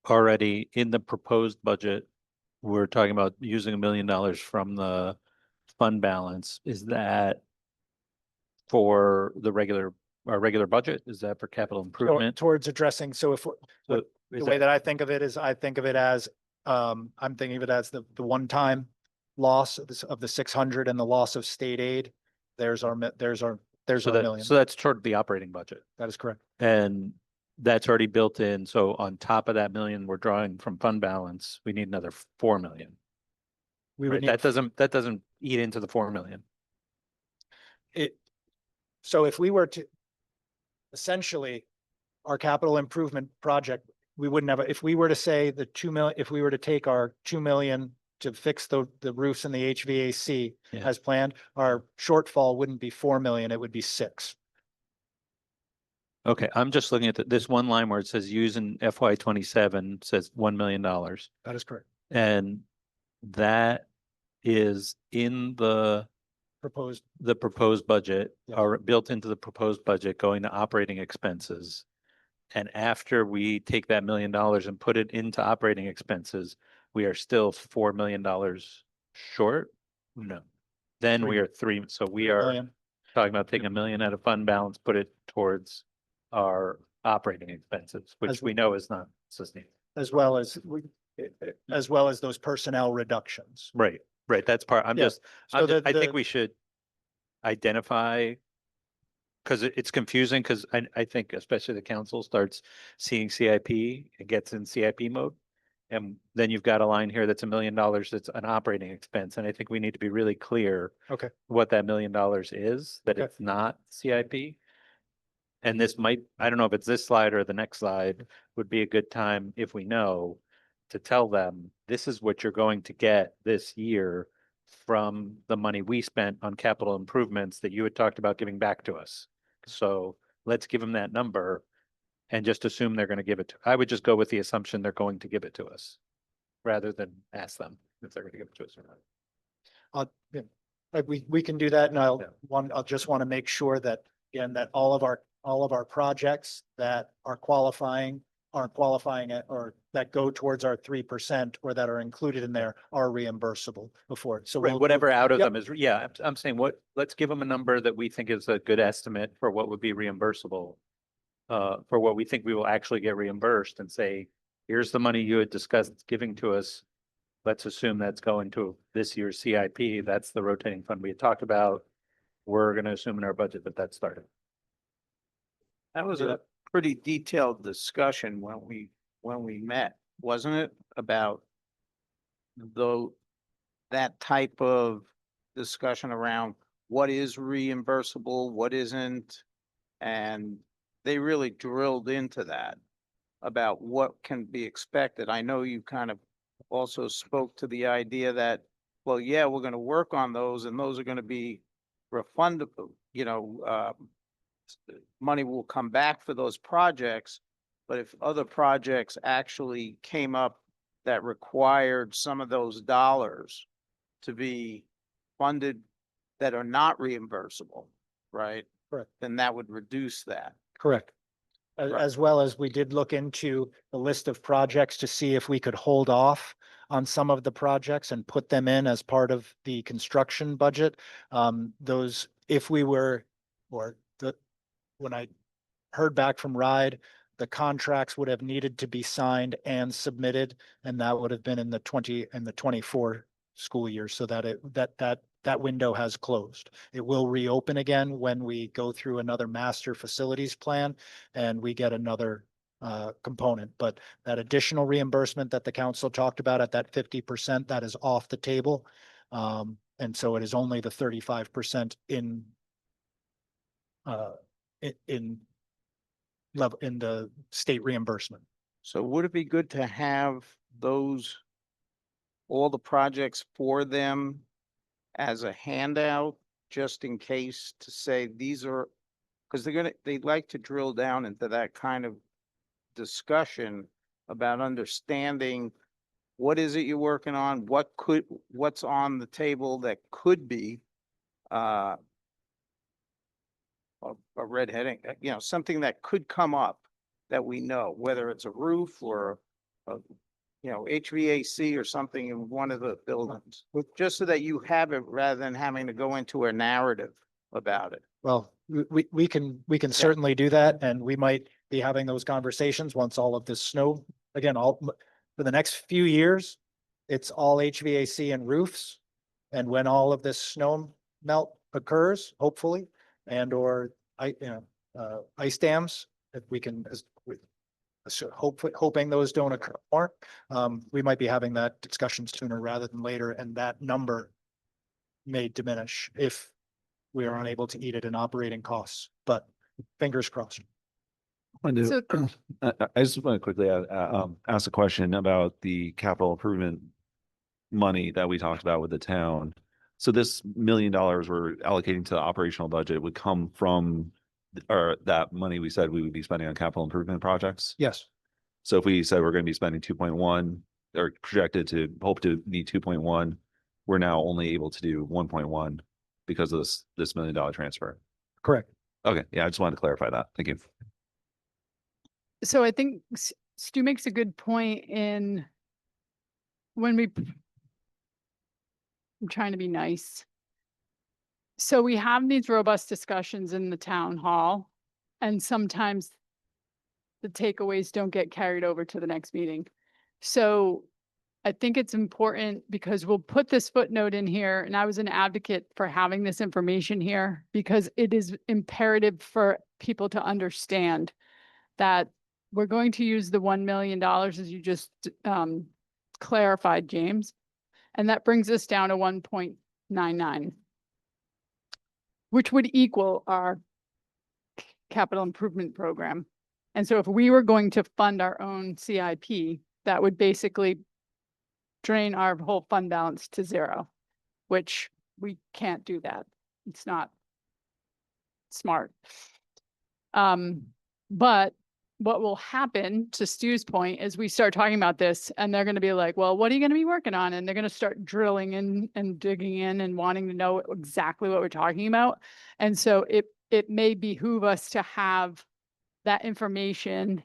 already in the proposed budget. We're talking about using $1 million from the fund balance. Is that for our regular budget? Is that for capital improvement? Towards addressing, so if, So the is way that I think of it is, I'm thinking of it as the one-time loss of the 600 and the loss of state aid. There's our so $1 million. so that's toward the operating budget. That is correct. And that's already built in. So on top of that million, we're drawing from fund balance. We need another 4 million. We Right? would need That doesn't eat into the 4 million. it. So if we were to essentially our capital improvement project, we wouldn't have, if we were to say the 2 million, if we were to take our 2 million to fix the roofs and the HVAC Yeah. as planned, our shortfall wouldn't be 4 million, it would be 6. Okay, I'm just looking at this one line where it says use in FY 27 says $1 million. That is correct. And that is in Proposed. the proposed budget, Yes. or built into the proposed budget going to operating expenses. And after we take that $1 million and put it into operating expenses, we are still $4 million short? No. Then we Three. are 3, so we are Million. talking about taking $1 million out of fund balance, put it towards our operating expenses, which As- we know is not sustainable. As well as as well as those personnel reductions. Right, right, that's part, Yeah, so I think the- we should identify, because it's confusing, because I think especially the council starts seeing CIP, it gets in CIP mode. And then you've got a line here that's $1 million, that's an operating expense, and I think we need to be really clear Okay. what that $1 million is, that Okay. it's not CIP. And this might, I don't know if it's this slide or the next slide, would be a good time, if we know, to tell them, this is what you're going to get this year from the money we spent on capital improvements that you had talked about giving back to us. So let's give them that number and just assume they're going to give it to, I would just go with the assumption they're going to give it to us, rather than ask them if they're going to give it to us or not. Yeah, like we can do that, and I'll Yeah. I'll just want to make sure that, again, that all of our projects that are qualifying it, or that go towards our 3% or that are included in there are reimbursable before. So Right, we'll- whatever out of Yep. them is, yeah, I'm saying let's give them a number that we think is a good estimate for what would be reimbursable. For what we think we will actually get reimbursed, and say, here's the money you had discussed giving to us. Let's assume that's going to this year's CIP. That's the rotating fund we had talked about. We're gonna assume in our budget that that started. That was a pretty detailed discussion when we met, wasn't it? About though that type of discussion around what is reimbursable, what isn't. And they really drilled into that about what can be expected. I know you kind of also spoke to the idea that, well, yeah, we're going to work on those and those are going to be refundable, money will come back for those projects. But if other projects actually came up that required some of those dollars to be funded that are not reimbursable, right? Correct. Then that would reduce that. Correct. Right. As well as we did look into the list of projects to see if we could hold off on some of the projects and put them in as part of the construction budget. Those, if we were, when I heard back from RIDE, the contracts would have needed to be signed and submitted, and that would have been in the 24 school year, so that that window has closed. It will reopen again when we go through another master facilities plan and we get another component. But that additional reimbursement that the council talked about at that 50%, that is off the table. And so it is only the 35% in level in the state reimbursement. So would it be good to have those, all the projects for them as a handout, just in case, to say these are, because they'd like to drill down into that kind of discussion about understanding what is it you're working on, what's on the table that could be a red heading, something that could come up that we know, whether it's a roof or HVAC or something in one of the buildings, just so that you have it rather than having to go into a narrative about it. Well, we can certainly do that, and we might be having those conversations once all of this snow, again, for the next few years, it's all HVAC and roofs. And when all of this snow melt occurs, hopefully, and or ice dams, if we can, So hoping those don't occur more, we might be having that discussion sooner rather than later, and that number may diminish if we are unable to eat it in operating costs, but fingers crossed. So- I just want to quickly ask a question about the capital improvement money that we talked about with the town. So this $1 million we're allocating to the operational budget would come from, or that money we said we would be spending on capital improvement projects? Yes, So if we said we're going to be spending 2.1 or projected to hope to need 2.1, we're now only able to do 1.1 because of this $1 million transfer. correct. Okay, yeah, I just wanted to clarify that. Thank you. So I think Stu makes a good point in when I'm trying to be nice. So we have these robust discussions in the town hall, and sometimes the takeaways don't get carried over to the next meeting. So I think it's important because we'll put this footnote in here, and I was an advocate for having this information here because it is imperative for people to understand that we're going to use the $1 million as you just clarified, James. And that brings us down to 1.99, which would equal our capital improvement program. And so if we were going to fund our own CIP, that would basically drain our whole fund balance to zero, which we can't do that. It's not smart. But what will happen, to Stu's point, is we start talking about this and they're going to be like, well, what are you going to be working on? And they're going to start drilling in and digging in and wanting to know exactly what we're talking about. And so it may behoove us to have that information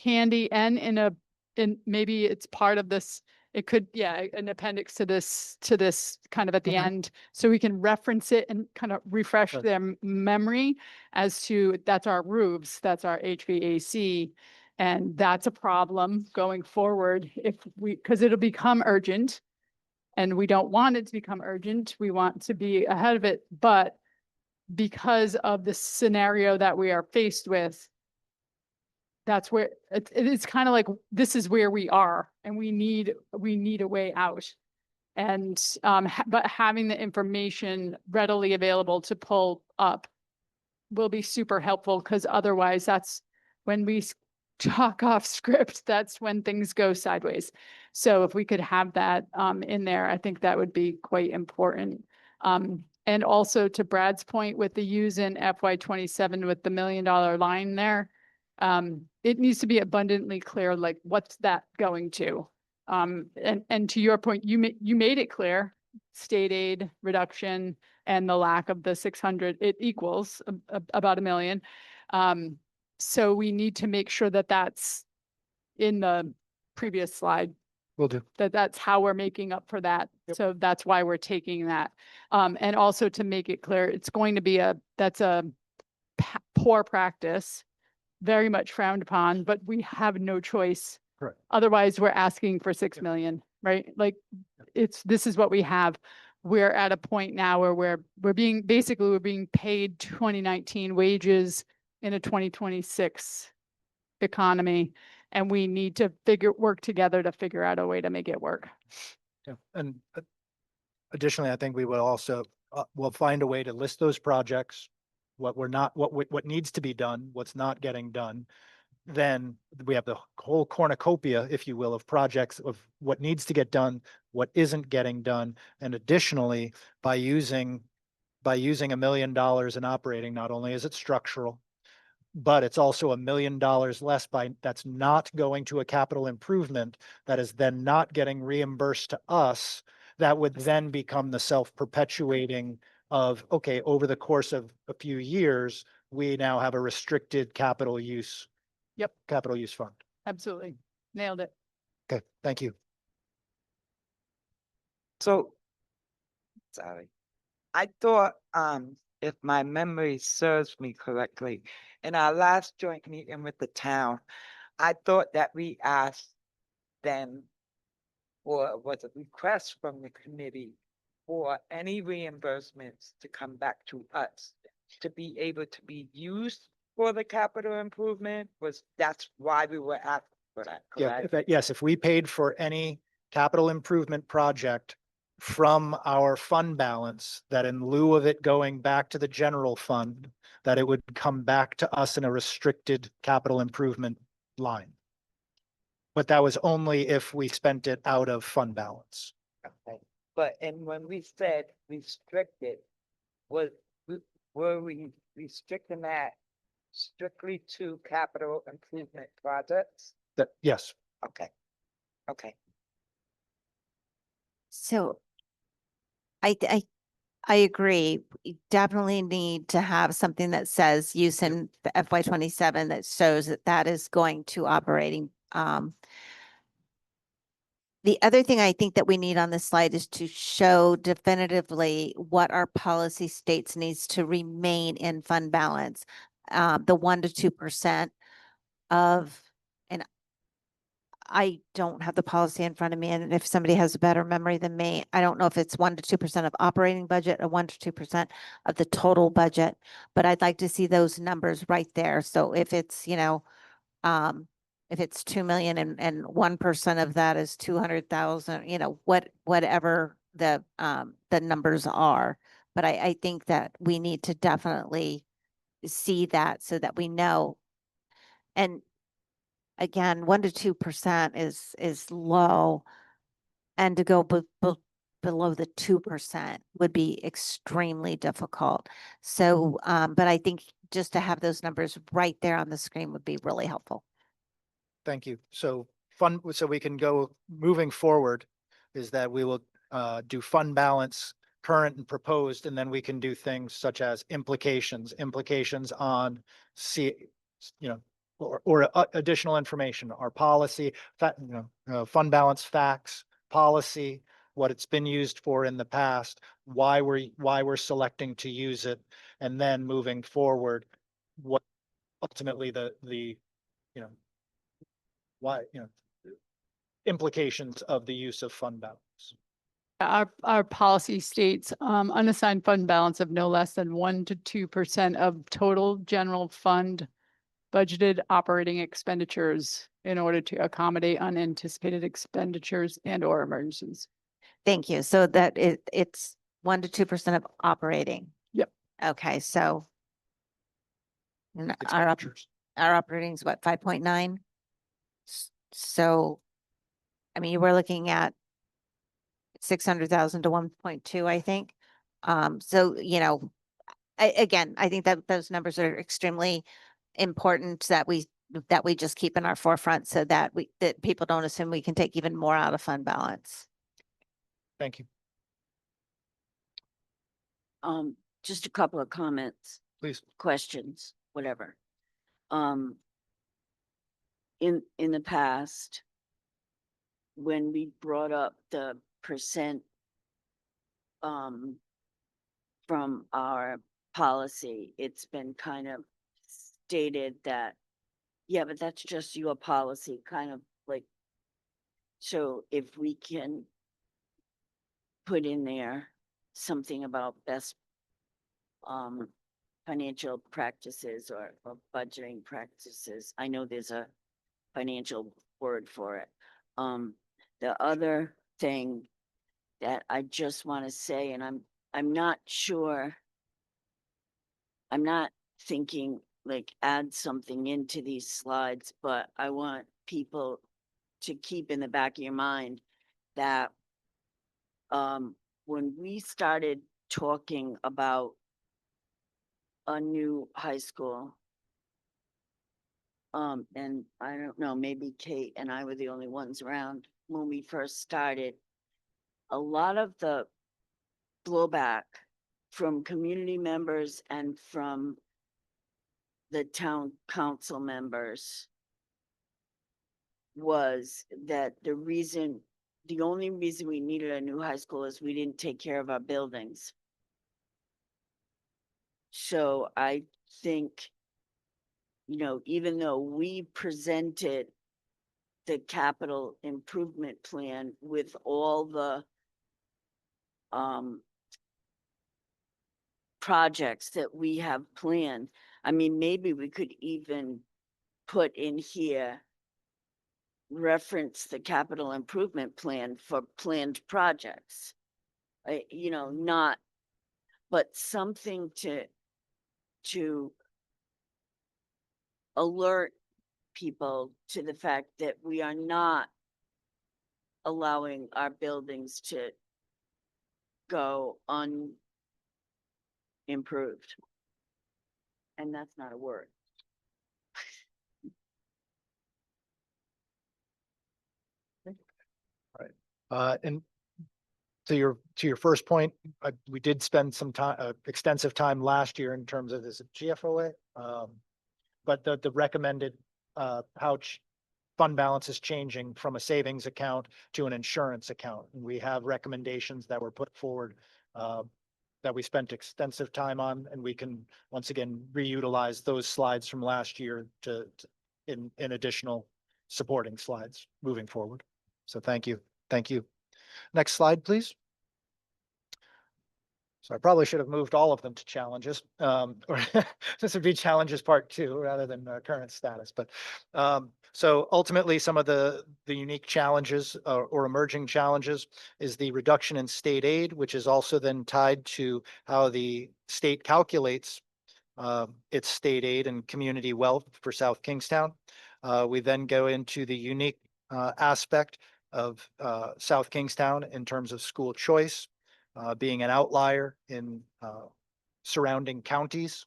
handy and in maybe it's part of this. It could, yeah, an appendix to this kind of at the end, so we can reference it and kind of refresh Sure. their memory as to that's our roofs, that's our HVAC, and that's a problem going forward if because it'll become urgent, and we don't want it to become urgent. We want to be ahead of it, but because of the scenario that we are faced with, that's where it's kind of like, this is where we are and we need a way out. And, but having the information readily available to pull up will be super helpful, because otherwise that's when we talk off script, that's when things go sideways. So if we could have that in there, I think that would be quite important. And also to Brad's point with the use in FY27 with the $1 million line there, it needs to be abundantly clear, like what's that going to? And to your point, you made it clear, state aid reduction and the lack of the 600, it equals about $1 million. So we need to make sure that that's in the previous slide, Will do. that's how we're making up for that. Yep. So that's why we're taking that. And also to make it clear, it's going to be that's a poor practice, very much frowned upon, but we have no choice. Correct. Otherwise, we're asking for 6 Yep. million, right? Like this is what we have. We're at a point now where we're being paid 2019 wages in a 2026 economy. And we need to work together to figure out a way to make it work. Yeah, and additionally, I think we will also, we'll find a way to list those projects, what needs to be done, what's not getting done. Then we have the whole cornucopia, if you will, of projects of what needs to get done, what isn't getting done. And additionally, by using $1 million in operating, not only is it structural, but it's also $1 million less that's not going to a capital improvement that is then not getting reimbursed to us. That would then become the self-perpetuating of, okay, over the course of a few years, we now have a restricted capital use. Yep. Capital use fund. Absolutely. Nailed it. Okay, thank you. So, sorry, I thought, if my memory serves me correctly, in our last joint meeting with the town, I thought that we asked them, or was a request from the committee for any reimbursements to come back to us, to be able to be used for the capital improvement? That's why we were asking for that, Yeah, correct? yes, if we paid for any capital improvement project from our fund balance, that in lieu of it going back to the general fund, that it would come back to us in a restricted capital improvement line. But that was only if we spent it out of fund balance. Okay. But, and when we said restricted, was, were we restricting that strictly to capital improvement projects? That, yes, Okay. Okay. So I agree. We definitely need to have something that says use in FY 27 that shows that that is going to operating. The other thing I think that we need on this slide is to show definitively what our policy states needs to remain in fund balance. The 1 to 2% of, and I don't have the policy in front of me, and if somebody has a better memory than me, I don't know if it's 1 to 2% of operating budget or 1 to 2% of the total budget, but I'd like to see those numbers right there. So if it's, if it's 2 million and 1% of that is 200,000, whatever the numbers are. But I think that we need to definitely see that so that we know. And again, 1 to 2% is low. And to go below the 2% would be extremely difficult. So, but I think just to have those numbers right there on the screen would be really helpful. thank you. So so we can go moving forward is that we will do fund balance, current and proposed, and then we can do things such as implications on or additional information, our policy, fund balance facts, policy, what it's been used for in the past, why we're selecting to use it, and then moving forward, what ultimately why, implications of the use of fund balance. Our policy states, unassigned fund balance of no less than 1 to 2% of total general fund budgeted operating expenditures in order to accommodate unanticipated expenditures and or emergencies. Thank you. So that it's 1 to 2% of operating. Yep. Okay, so and Expenditures. our operating is what, 5.9? So, I mean, you were looking at 600,000 to 1.2, I think. So, again, I think that those numbers are extremely important that we just keep in our forefront so that that people don't assume we can take even more out of fund balance. Thank you. Just a couple of comments, Please. questions, whatever. In the past, when we brought up the percent from our policy, it's been kind of stated that, yeah, but that's just your policy, kind of like, so if we can put in there something about best financial practices or budgeting practices. I know there's a financial word for it. The other thing that I just want to say, and I'm not sure, I'm not thinking like add something into these slides, but I want people to keep in the back of your mind that when we started talking about a new high school, and I don't know, maybe Kate and I were the only ones around when we first started, a lot of the blowback from community members and from the town council members was that the only reason we needed a new high school is we didn't take care of our buildings. So I think, even though we presented the capital improvement plan with all the projects that we have planned. I mean, maybe we could even put in here reference the capital improvement plan for planned projects. You know, not, but something to alert people to the fact that we are not allowing our buildings to go unimproved. And that's not a word. And to your first point, we did spend some time, extensive time last year in terms of this GFOA. But the recommended, pouch fund balance is changing from a savings account to an insurance account. And we have recommendations that were put forward, that we spent extensive time on, and we can once again reutilize those slides from last year in additional supporting slides moving forward. So thank you. Thank you. Next slide, please. So I probably should have moved all of them to challenges. Or this would be challenges part 2 rather than current status. But so ultimately, some of the unique challenges or emerging challenges is the reduction in state aid, which is also then tied to how the state calculates its state aid and community wealth for South Kingstown. We then go into the unique aspect of South Kingstown in terms of school choice, being an outlier in surrounding counties.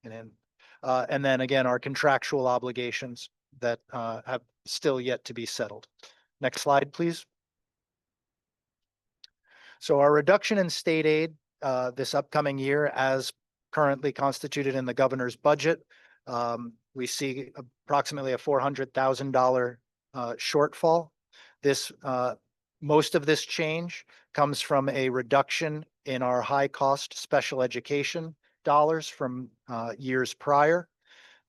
And then again, our contractual obligations that have still yet to be settled. Next slide, please. So our reduction in state aid this upcoming year, as currently constituted in the governor's budget, we see approximately a $400,000 shortfall. This most of this change comes from a reduction in our high-cost special education dollars from years prior.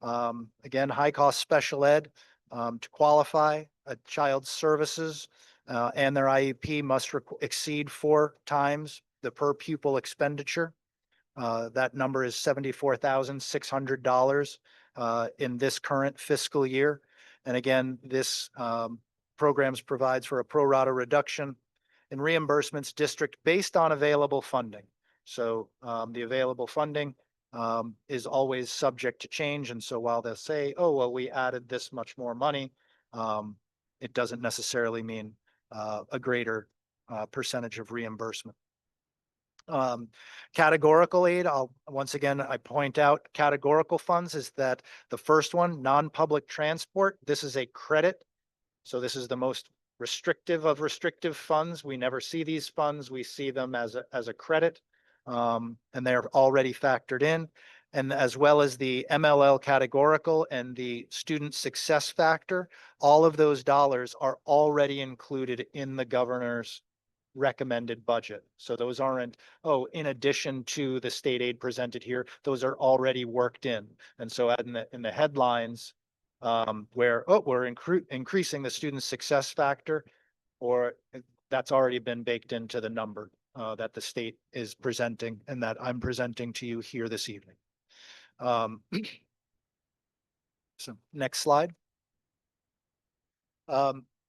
Again, high-cost special ed, to qualify, a child's services and their IEP must exceed 4 times the per pupil expenditure. That number is $74,600 in this current fiscal year. And again, this programs provides for a pro rata reduction in reimbursements district based on available funding. So the available funding is always subject to change. And so while they'll say, oh, well, we added this much more money, it doesn't necessarily mean a greater percentage of reimbursement. Categorical aid, once again, I point out categorical funds is that the first one, non-public transport, this is a credit. So this is the most restrictive of restrictive funds. We never see these funds. We see them as a credit, and they're already factored in. And as well as the MLL categorical and the student success factor, all of those dollars are already included in the governor's recommended budget. So those aren't, oh, in addition to the state aid presented here, those are already worked in. And so in the headlines, where, oh, we're increasing the student success factor, or that's already been baked into the number that the state is presenting and that I'm presenting to you here this evening. So next slide.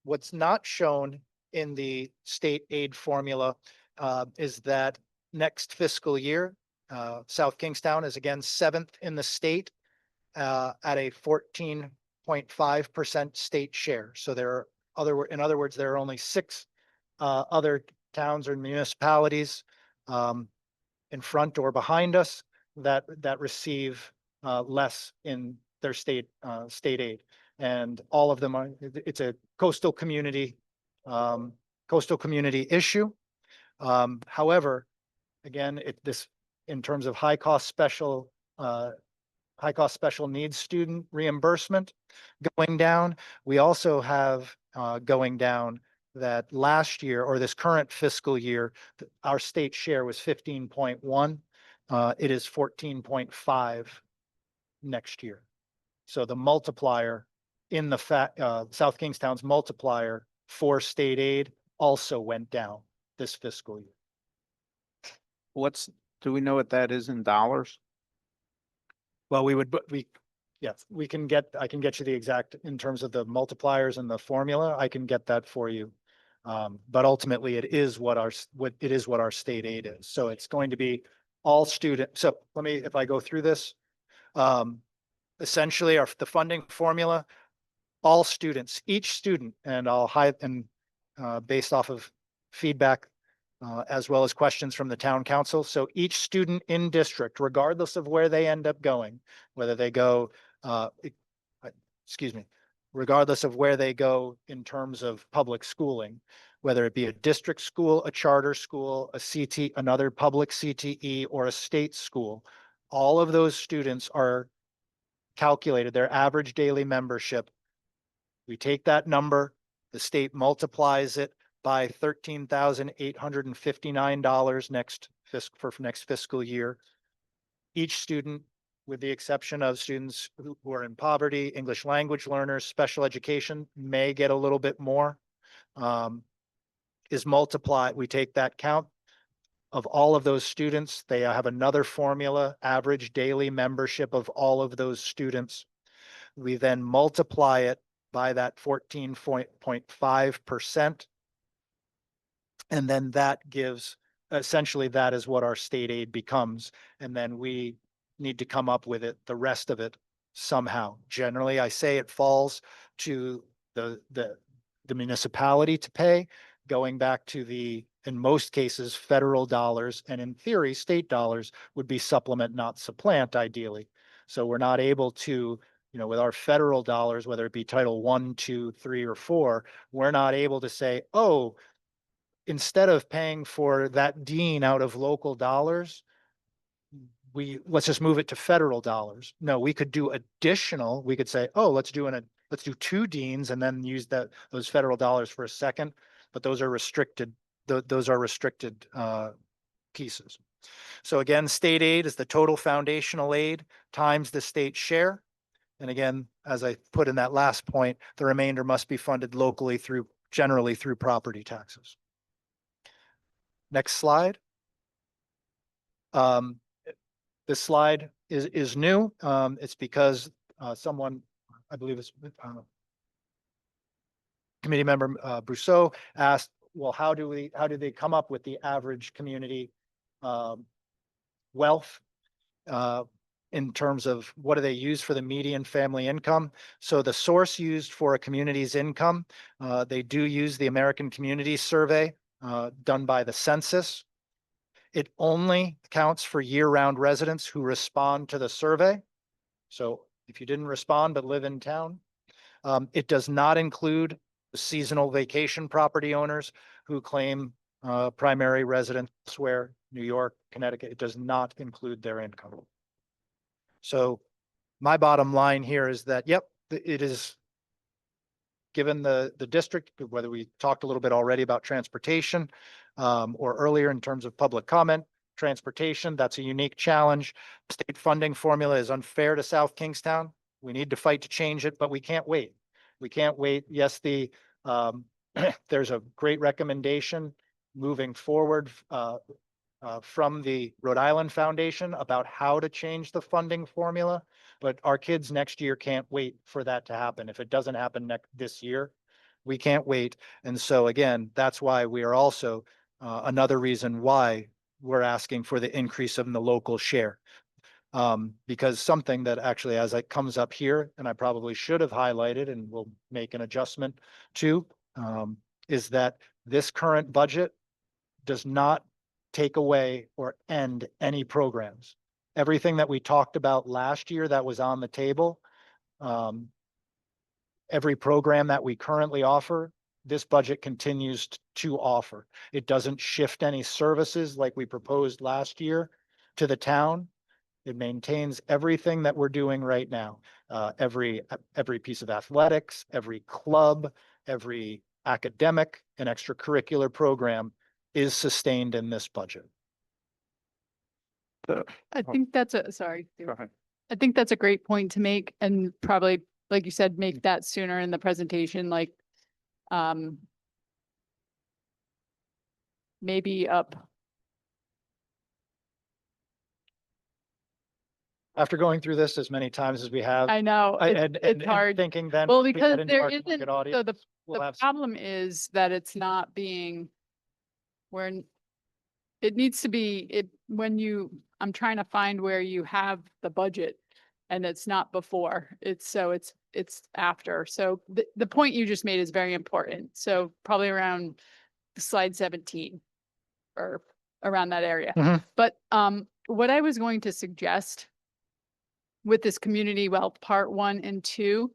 What's not shown in the state aid formula is that next fiscal year, South Kingstown is again 7th in the state at a 14.5% state share. So there are in other words, there are only 6 other towns or municipalities in front or behind us that receive less in their state aid. And all of them are, it's a coastal community issue. However, again, this in terms of high cost special needs student reimbursement going down, we also have going down that last year or this current fiscal year, our state share was 15.1. It is 14.5 next year. So the multiplier in the South Kingstown's multiplier for state aid also went down this fiscal year. What's Do we know what that is in dollars? Well, yes, I can get you the exact, in terms of the multipliers and the formula, I can get that for you. But ultimately it is what our state aid is. So it's going to be all student. So if I go through this, essentially the funding formula, all students, each student, and based off of feedback, as well as questions from the town council. So each student in district, regardless of where they end up going, whether they go, regardless of where they go in terms of public schooling, whether it be a district school, a charter school, another public CTE, or a state school, all of those students are calculated, their average daily membership. We take that number, the state multiplies it by $13,859 for next fiscal year. Each student, with the exception of students who are in poverty, English language learners, special education, may get a little bit more, is multiplied. We take that count of all of those students. They have another formula, average daily membership of all of those students. We then multiply it by that 14.5%. And then that gives, essentially that is what our state aid becomes. And then we need to come up with the rest of it somehow. Generally, I say it falls to the municipality to pay, going back to in most cases, federal dollars, and in theory, state dollars would be supplement, not supplant, ideally. So we're not able to, with our federal dollars, whether it be Title 1, 2, 3, or 4, we're not able to say, oh, instead of paying for that dean out of local dollars, let's just move it to federal dollars. No, we could do additional. We could say, oh, let's do 2 deans and then use those federal dollars for a second. But those are restricted. Those are restricted pieces. So again, state aid is the total foundational aid times the state share. And again, as I put in that last point, the remainder must be funded locally generally through property taxes. Next slide. This slide is new. It's because someone, I believe it's committee member Brousseau, asked, well, how do they come up with the average community wealth in terms of what do they use for the median family income? So the source used for a community's income, they do use the American Community Survey done by the census. It only counts for year-round residents who respond to the survey. So if you didn't respond but live in town, it does not include the seasonal vacation property owners who claim primary residence where New York, Connecticut. It does not include their income. So my bottom line here is that, yep, it is given the district, whether we talked a little bit already about transportation or earlier in terms of public comment, transportation, that's a unique challenge. State funding formula is unfair to South Kingstown. We need to fight to change it, but we can't wait. We can't wait. Yes, there's a great recommendation moving forward from the Rhode Island Foundation about how to change the funding formula, but our kids next year can't wait for that to happen. If it doesn't happen this year, we can't wait. And so again, that's why we are also another reason why we're asking for the increase in the local share. Because something that actually, as it comes up here, and I probably should have highlighted and we'll make an adjustment to, is that this current budget does not take away or end any programs. Everything that we talked about last year that was on the table, every program that we currently offer, this budget continues to offer. It doesn't shift any services like we proposed last year to the town. It maintains everything that we're doing right now. Every piece of athletics, every club, every academic and extracurricular program is sustained in this budget. I think that's sorry. Go ahead. I think that's a great point to make, and probably, like you said, make that sooner in the presentation, like maybe up After going through this as many times as we have. I know, it's hard. Thinking then. Well, we get because into there our isn't, target so audience, the we'll have problem is that it's not being, where it needs to be, I'm trying to find where you have the budget and it's not before, it's after. So the point you just made is very important. So probably around slide 17 or around that area. Mhm. But what I was going to suggest with this community wealth part 1 and 2,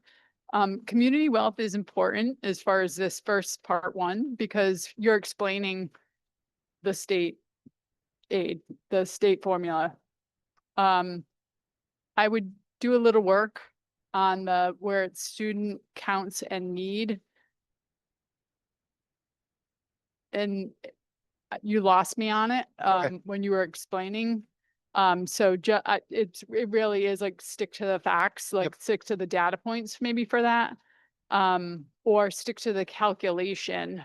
community wealth is important as far as this first part 1, because you're explaining the state aid, the state formula. I would do a little work on where it's student counts and need. And you lost me on it, when you were explaining. So it really is like stick to the facts, like stick to the data points maybe for that. Or stick to the calculation,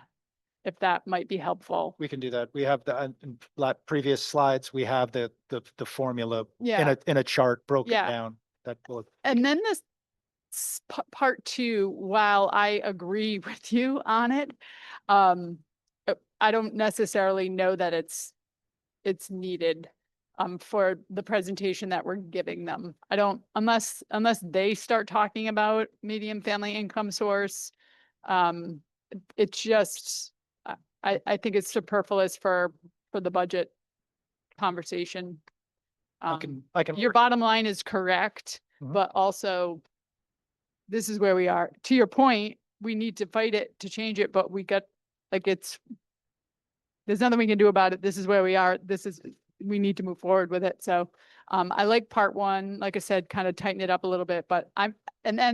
if that might be helpful. We can do that. We have previous slides, we have the formula Yeah. in a chart broken Yeah. down. That will. And then this part 2, while I agree with you on it, I don't necessarily know that it's needed for the presentation that we're giving them. I don't, unless they start talking about median family income source. It's just, I think it's superfluous for the budget conversation. I can. Your work- bottom line is correct, Mhm. but also this is where we are. To your point, we need to fight it to change it, but there's nothing we can do about it. This is where we are. We need to move forward with it. So I like part 1, like I said, kind of tighten it up a little bit, but and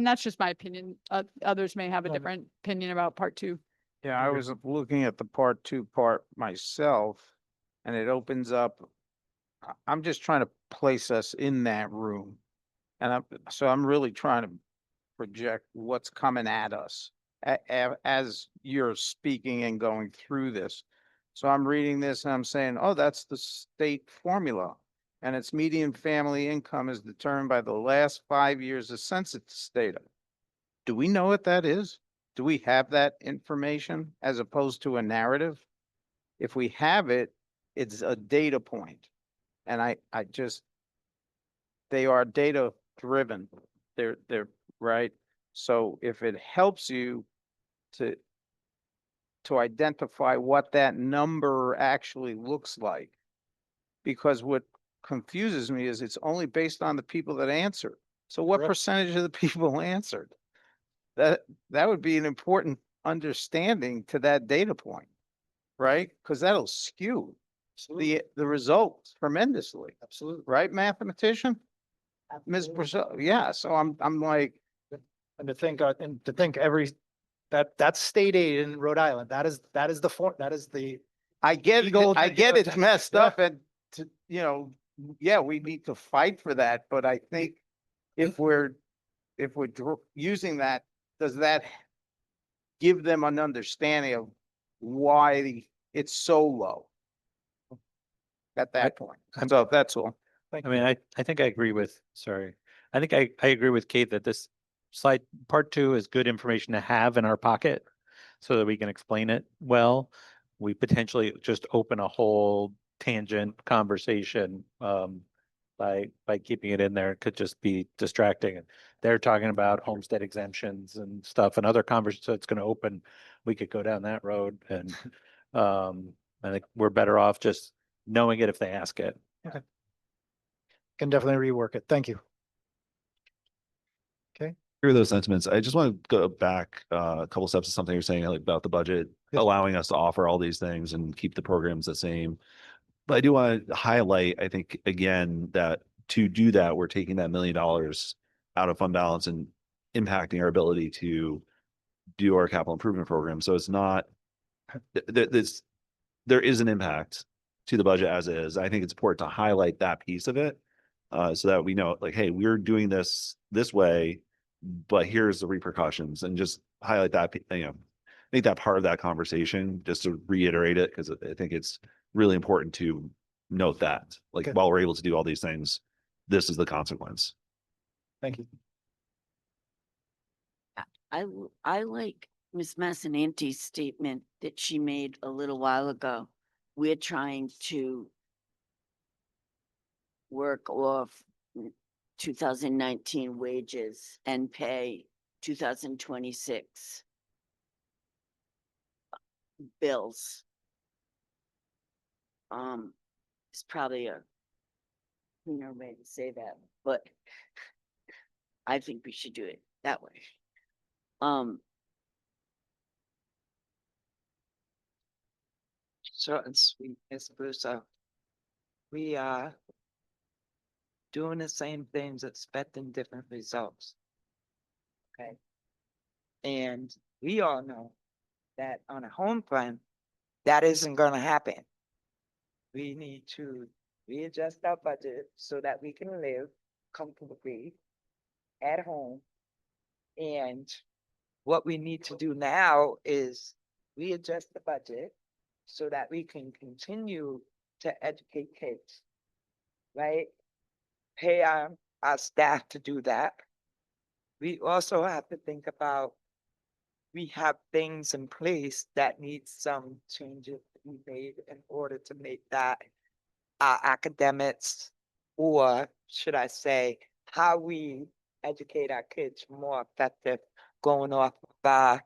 that's just my opinion. Others may have a No, different opinion about part 2. Yeah, I was looking at the part 2 part myself, and it opens up. I'm just trying to place us in that room. And I'm really trying to project what's coming at us as you're speaking and going through this. So I'm reading this and I'm saying, oh, that's the state formula. And its median family income is determined by the last 5 years of census data. Do we know what that is? Do we have that information as opposed to a narrative? If we have it, it's a data point. And I just, they are data driven. They're right. So if it helps you to identify what that number actually looks like, because what confuses me is it's only based on the people that answered. So what Correct. percentage of the people answered? That would be an important understanding to that data point, right? Because that'll skew the results tremendously, Absolutely. right, mathematician? Ms. Brazil, yeah, so I'm like, And to think, that's state aid in Rhode Island. That is the. I get, Legal I get it's protection. messed Yeah. up and yeah, we need to fight for that, but I think if we're using that, does that give them an understanding of why it's so low at that point? So that's all. Thank I you. mean, I think I agree with, sorry. I think I agree with Kate that this slide, part 2 is good information to have in our pocket so that we can explain it well. We potentially just open a whole tangent conversation by keeping it in there. It could just be distracting. And they're talking about homestead exemptions and stuff and other conversations. So it's going to open, we could go down that road. And I think we're better off just knowing it if they ask it. Can definitely rework it. Thank you. Hear those sentiments. I just want to go back a couple steps to something you're saying like, about the budget, Yes. allowing us to offer all these things and keep the programs the same. But I do want to highlight, I think, again, that to do that, we're taking that $1 million out of fund balance and impacting our ability to do our capital improvement program. So it's not, there is an impact to the budget as is. I think it's important to highlight that piece of it so that we know, like, hey, we're doing this way, but here's the repercussions, and just highlight that, make that part of that conversation just to reiterate it, because I think it's really important to note that, like, Okay. while we're able to do all these things, this is the consequence. Thank you. I like Ms. Massananti's statement that she made a little while ago. We're trying to work off 2019 wages and pay 2026 bills. It's probably a cleaner way to say that, but I think we should do it that way. Short and sweet, Ms. Russo. We are doing the same things, expecting different results. Okay. And we all know that on a home front, that isn't gonna happen. We need to readjust our budget so that we can live comfortably at home. And what we need to do now is readjust the budget so that we can continue to educate kids, right? Pay our staff to do that. We also have to think about, we have things in place that need some changes to be made in order to make that our academics, or should I say, how we educate our kids more effective, going off of our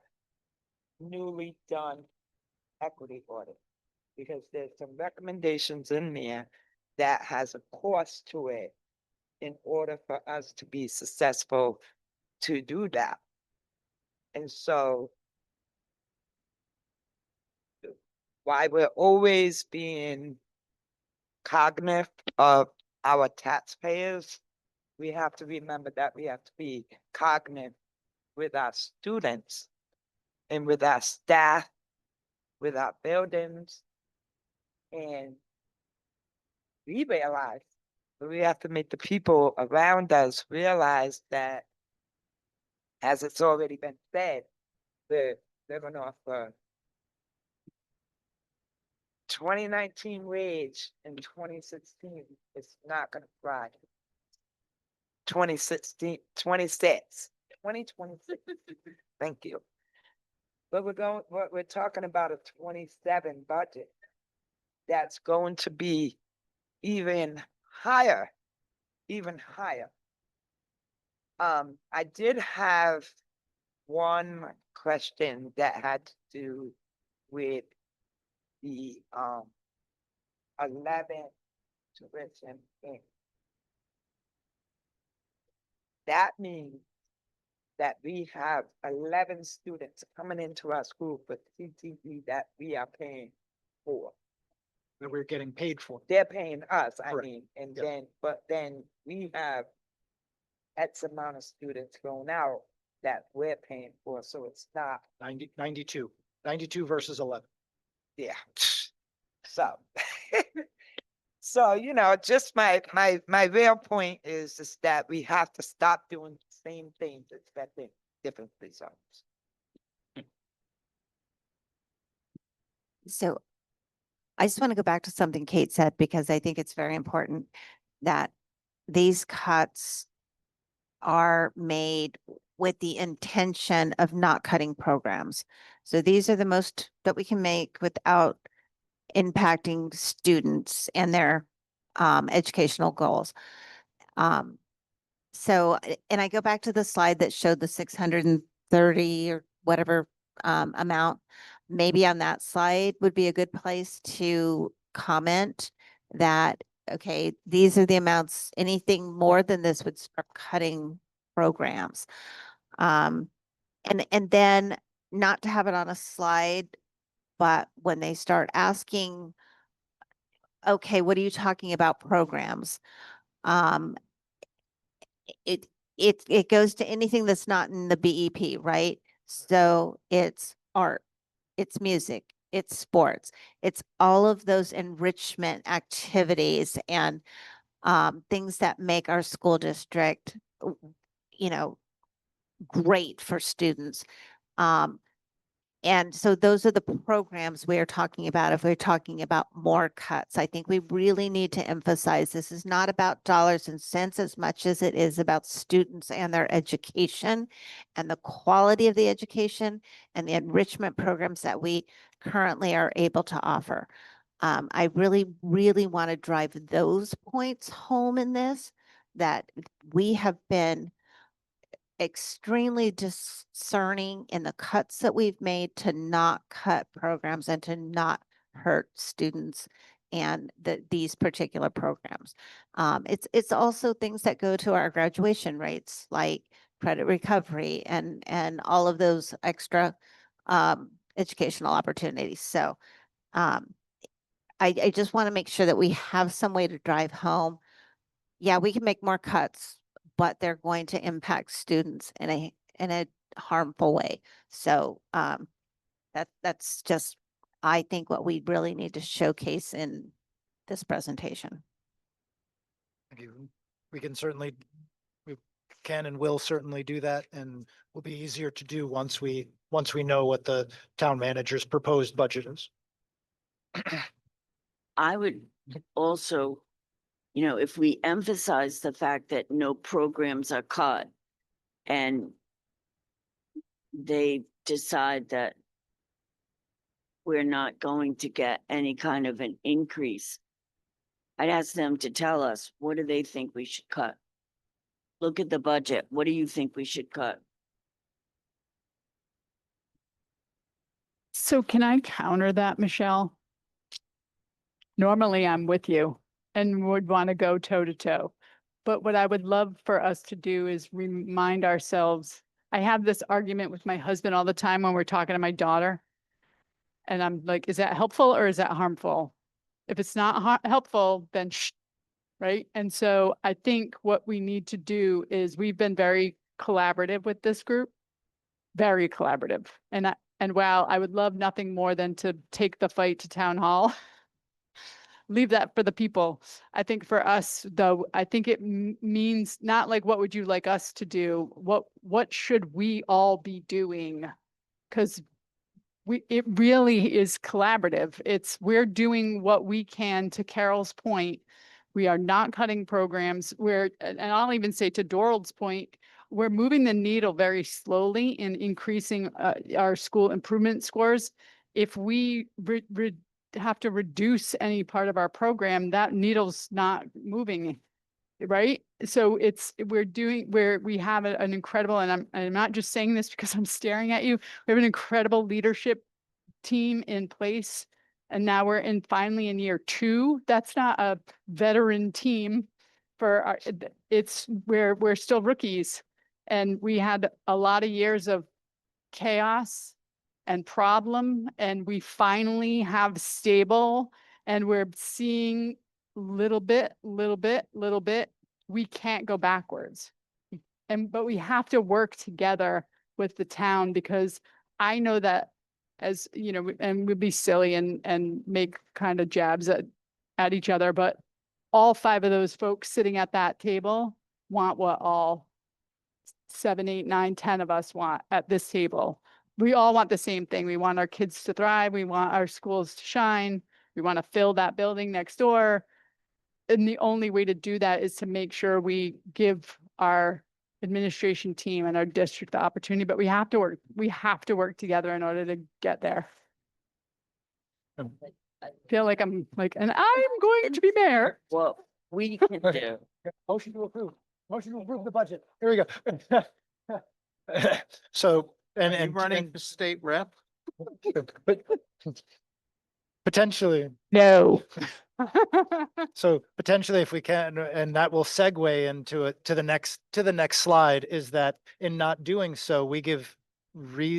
newly done equity audit. Because there's some recommendations in there that has a cost to it in order for us to be successful to do that. And so while we're always being cognizant of our taxpayers, we have to remember that we have to be cognizant with our students and with our staff, with our buildings. And we realize that we have to make the people around us realize that, as it's already been said, we're living off a 2019 wage in 2016. It's not gonna fly. 2016, 26, 2026. Thank you. But we're talking about a 27 budget that's going to be even higher, even higher. I did have one question that had to do with the 11 tuition thing. That means that we have 11 students coming into our school for TTE that we are paying for. That we're getting paid for. They're paying us, I Correct. mean, and Yep. then we have X amount of students going out that we're paying for, so it's not, 92 versus 11. yeah. So, so, you know, just my real point is that we have to stop doing the same things, expecting different results. So I just want to go back to something Kate said, because I think it's very important that these cuts are made with the intention of not cutting programs. So these are the most that we can make without impacting students and their educational goals. So, and I go back to the slide that showed the 630 or whatever amount. Maybe on that slide would be a good place to comment that, okay, these are the amounts, anything more than this would start cutting programs. And then not to have it on a slide, but when they start asking, okay, what are you talking about programs? It goes to anything that's not in the BEP, right? So it's art, it's music, it's sports, it's all of those enrichment activities and things that make our school district, you know, great for students. And so those are the programs we are talking about. If we're talking about more cuts, I think we really need to emphasize this is not about dollars and cents as much as it is about students and their education and the quality of the education and the enrichment programs that we currently are able to offer. I really, really want to drive those points home in this, that we have been extremely discerning in the cuts that we've made to not cut programs and to not hurt students and these particular programs. It's also things that go to our graduation rates, like credit recovery and all of those extra educational opportunities. So I just want to make sure that we have some way to drive home. Yeah, we can make more cuts, but they're going to impact students in a harmful way. So that's just, I think, what we really need to showcase in this presentation. Thank you. We can certainly, we can and will certainly do that, and will be easier to do once we know what the town manager's proposed budget is. I would also, you know, if we emphasize the fact that no programs are cut and they decide that we're not going to get any kind of an increase, I'd ask them to tell us, what do they think we should cut? Look at the budget. What do you think we should cut? So can I counter that, Michelle? Normally I'm with you and would want to go toe to toe. But what I would love for us to do is remind ourselves, I have this argument with my husband all the time when we're talking to my daughter. And I'm like, is that helpful or is that harmful? If it's not helpful, then shh, right? And so I think what we need to do is we've been very collaborative with this group, very collaborative. And while I would love nothing more than to take the fight to town hall, leave that for the people. I think for us, though, I think it means not like, what would you like us to do? What should we all be doing? Because it really is collaborative. We're doing what we can. To Carol's point, we are not cutting programs. And I'll even say, to Dorald's point, we're moving the needle very slowly in increasing our school improvement scores. If we have to reduce any part of our program, that needle's not moving, right? So we have an incredible, and I'm not just saying this because I'm staring at you, we have an incredible leadership team in place. And now we're finally in year 2. That's not a veteran team we're still rookies. And we had a lot of years of chaos and problem, and we finally have stable, and we're seeing little bit. We can't go backwards. But we have to work together with the town, because I know that, as you know, and we'd be silly and make kind of jabs at each other, but all 5 of those folks sitting at that table want what all 7, 8, 9, 10 of us want at this table. We all want the same thing. We want our kids to thrive. We want our schools to shine. We want to fill that building next door. And the only way to do that is to make sure we give our administration team and our district the opportunity, but we have to work together in order to get there. I feel like I'm like, and I'm going to be mayor. Well, we can do. Motion to approve the budget. Here we go. So, Are you and running for state rep? but potentially, No. so potentially, if we can, and that will segue into it to the next slide, is that in not doing so, we give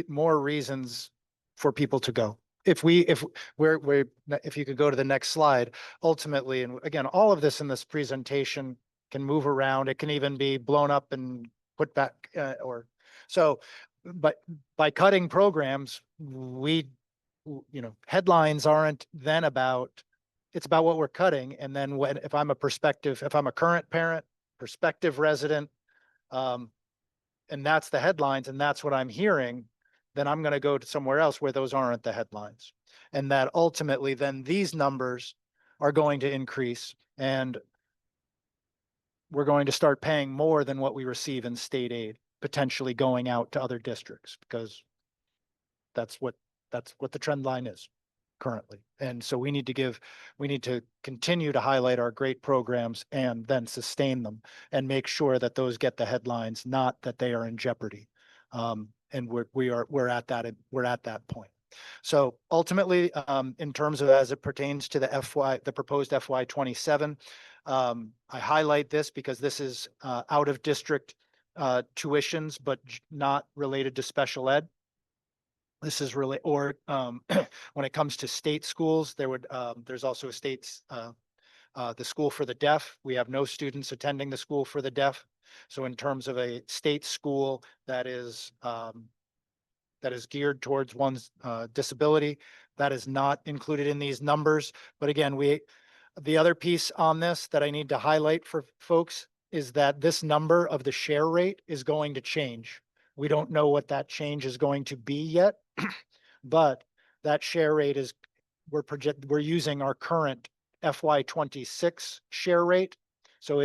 more reasons for people to go. If you could go to the next slide, ultimately, and again, all of this in this presentation can move around. It can even be blown up and put back, but by cutting programs, headlines aren't then it's about what we're cutting. And then if I'm a current parent, prospective resident, and that's the headlines, and that's what I'm hearing, then I'm going to go to somewhere else where those aren't the headlines. And that ultimately then these numbers are going to increase, and we're going to start paying more than what we receive in state aid, potentially going out to other districts, because that's what the trend line is currently. And so we need to continue to highlight our great programs and then sustain them and make sure that those get the headlines, not that they are in jeopardy. And we're at that point. So ultimately, in terms of as it pertains to the proposed FY 27, I highlight this because this is out of district tuitions, but not related to special ed. This is really, or when it comes to state schools, there's also a the School for the Deaf. We have no students attending the School for the Deaf. So in terms of a state school that is geared towards one's disability, that is not included in these numbers. But again, the other piece on this that I need to highlight for folks is that this number of the share rate is going to change. We don't know what that change is going to be yet, but that share rate is, we're using our current FY 26 share rate. So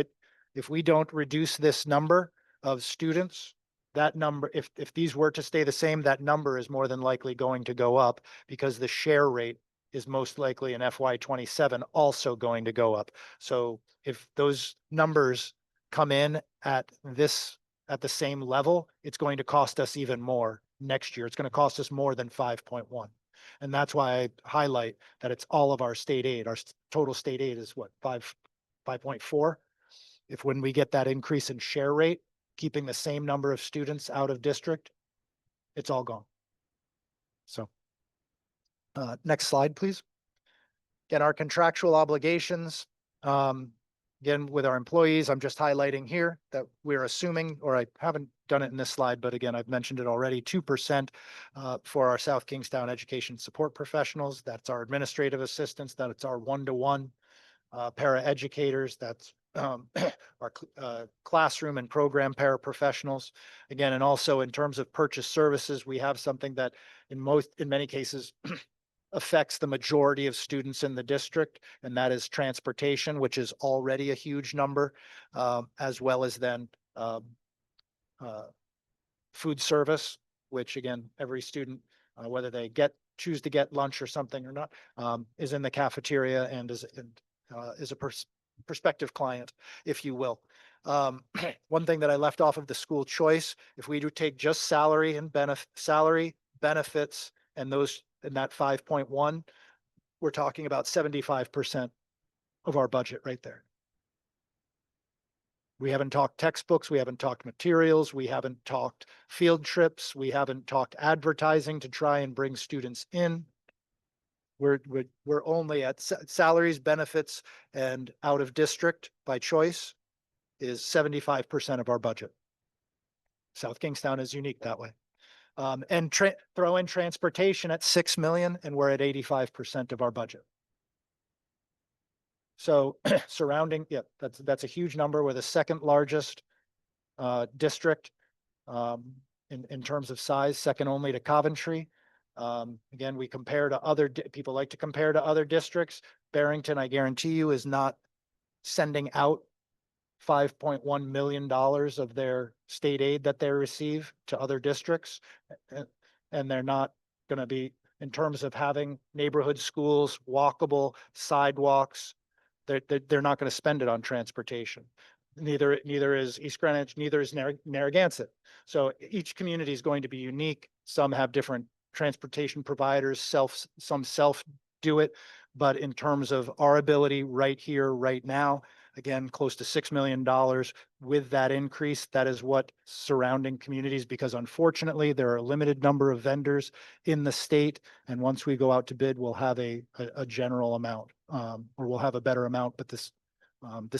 if we don't reduce this number of students, that number, if these were to stay the same, that number is more than likely going to go up, because the share rate is most likely in FY 27 also going to go up. So if those numbers come in at the same level, it's going to cost us even more next year. It's going to cost us more than 5.1. And that's why I highlight that it's all of our state aid. Our total state aid is what, 5.4? If when we get that increase in share rate, keeping the same number of students out of district, it's all gone. So next slide, please. Again, our contractual obligations. Again, with our employees, I'm just highlighting here that we're assuming, or I haven't done it in this slide, but again, I've mentioned it already, 2% for our South Kingstown education support professionals. That's our administrative assistants, that's our one-to-one para-educators, that's our classroom and program paraprofessionals. Again, and also in terms of purchase services, we have something that in many cases affects the majority of students in the district, and that is transportation, which is already a huge number, as well as then food service, which again, every student, whether they choose to get lunch or something or not, is in the cafeteria and is a prospective client, if you will. One thing that I left off of the school choice, if we do take just salary and benefits and those in that 5.1, we're talking about 75% of our budget right there. We haven't talked textbooks, we haven't talked materials, we haven't talked field trips, we haven't talked advertising to try and bring students in. We're only at salaries, benefits, and out of district by choice is 75% of our budget. South Kingstown is unique that way. And throw in transportation at 6 million, and we're at 85% of our budget. So surrounding, yeah, that's a huge number. We're the second largest district in terms of size, second only to Coventry. Again, we compare to people like to compare to other districts. Barrington, I guarantee you, is not sending out $5.1 million of their state aid that they receive to other districts. And they're not going to be, in terms of having neighborhood schools, walkable sidewalks, they're not going to spend it on transportation. Neither is East Greenwich, neither is Narragansett. So each community is going to be unique. Some have different transportation providers, some self do it. But in terms of our ability right here, right now, again, close to $6 million with that increase. That is what surrounding communities, because unfortunately there are a limited number of vendors in the state. And once we go out to bid, we'll have a general amount, or we'll have a better amount, but this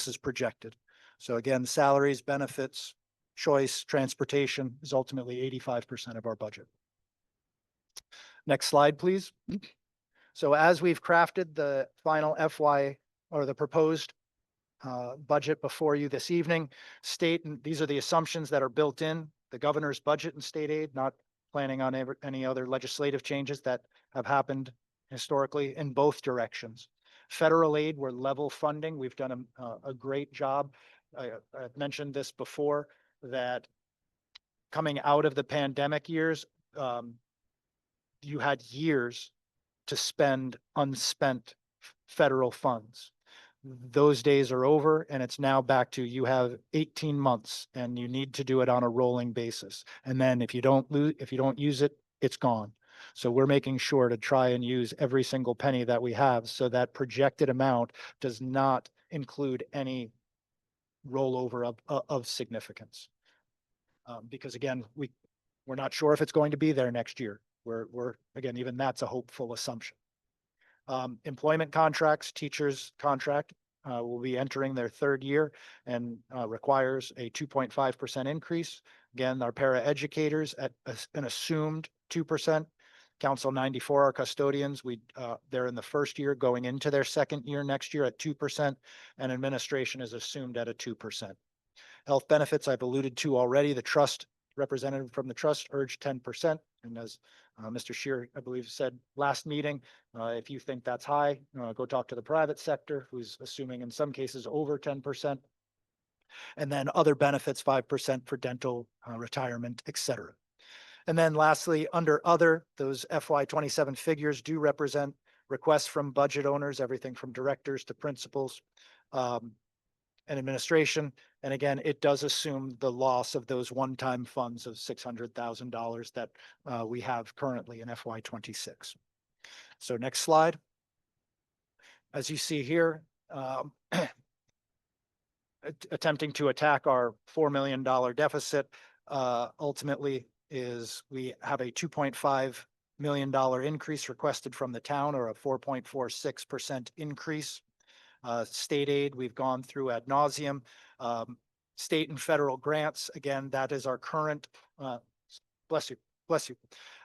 is projected. So again, salaries, benefits, choice, transportation is ultimately 85% of our budget. Next slide, please. So as we've crafted the final FY, or the proposed budget before you this evening, and these are the assumptions that are built in the governor's budget and state aid, not planning on any other legislative changes that have happened historically in both directions. Federal aid, we're level funding. We've done a great job. I've mentioned this before, that coming out of the pandemic years, you had years to spend unspent federal funds. Those days are over, and it's now back to, you have 18 months and you need to do it on a rolling basis. And then if you don't use it, it's gone. So we're making sure to try and use every single penny that we have, so that projected amount does not include any rollover of significance. Because again, we're not sure if it's going to be there next year. We're again, even that's a hopeful assumption. Employment contracts, teachers contract will be entering their third year and requires a 2.5% increase. Again, our para educators at an assumed 2%. Council 94, our custodians, they're in the first year going into their second year next year at 2%, and administration is assumed at a 2%. Health benefits I've alluded to already. The trust representative from the trust urged 10%. And as Mr. Shear, I believe, said last meeting, if you think that's high, go talk to the private sector, who's assuming in some cases over 10%. And then other benefits, 5% for dental, retirement, et cetera. And then lastly, under other, those FY27 figures do represent requests from budget owners, everything from directors to principals, and administration. And again, it does assume the loss of those one-time funds of $600,000 that we have currently in FY26. So next slide. As you see here, attempting to attack our $4 million deficit ultimately is, we have a $2.5 million increase requested from the town, or a 4.46% increase. State aid, we've gone through ad nauseum. State and federal grants, again, that is our current, bless you.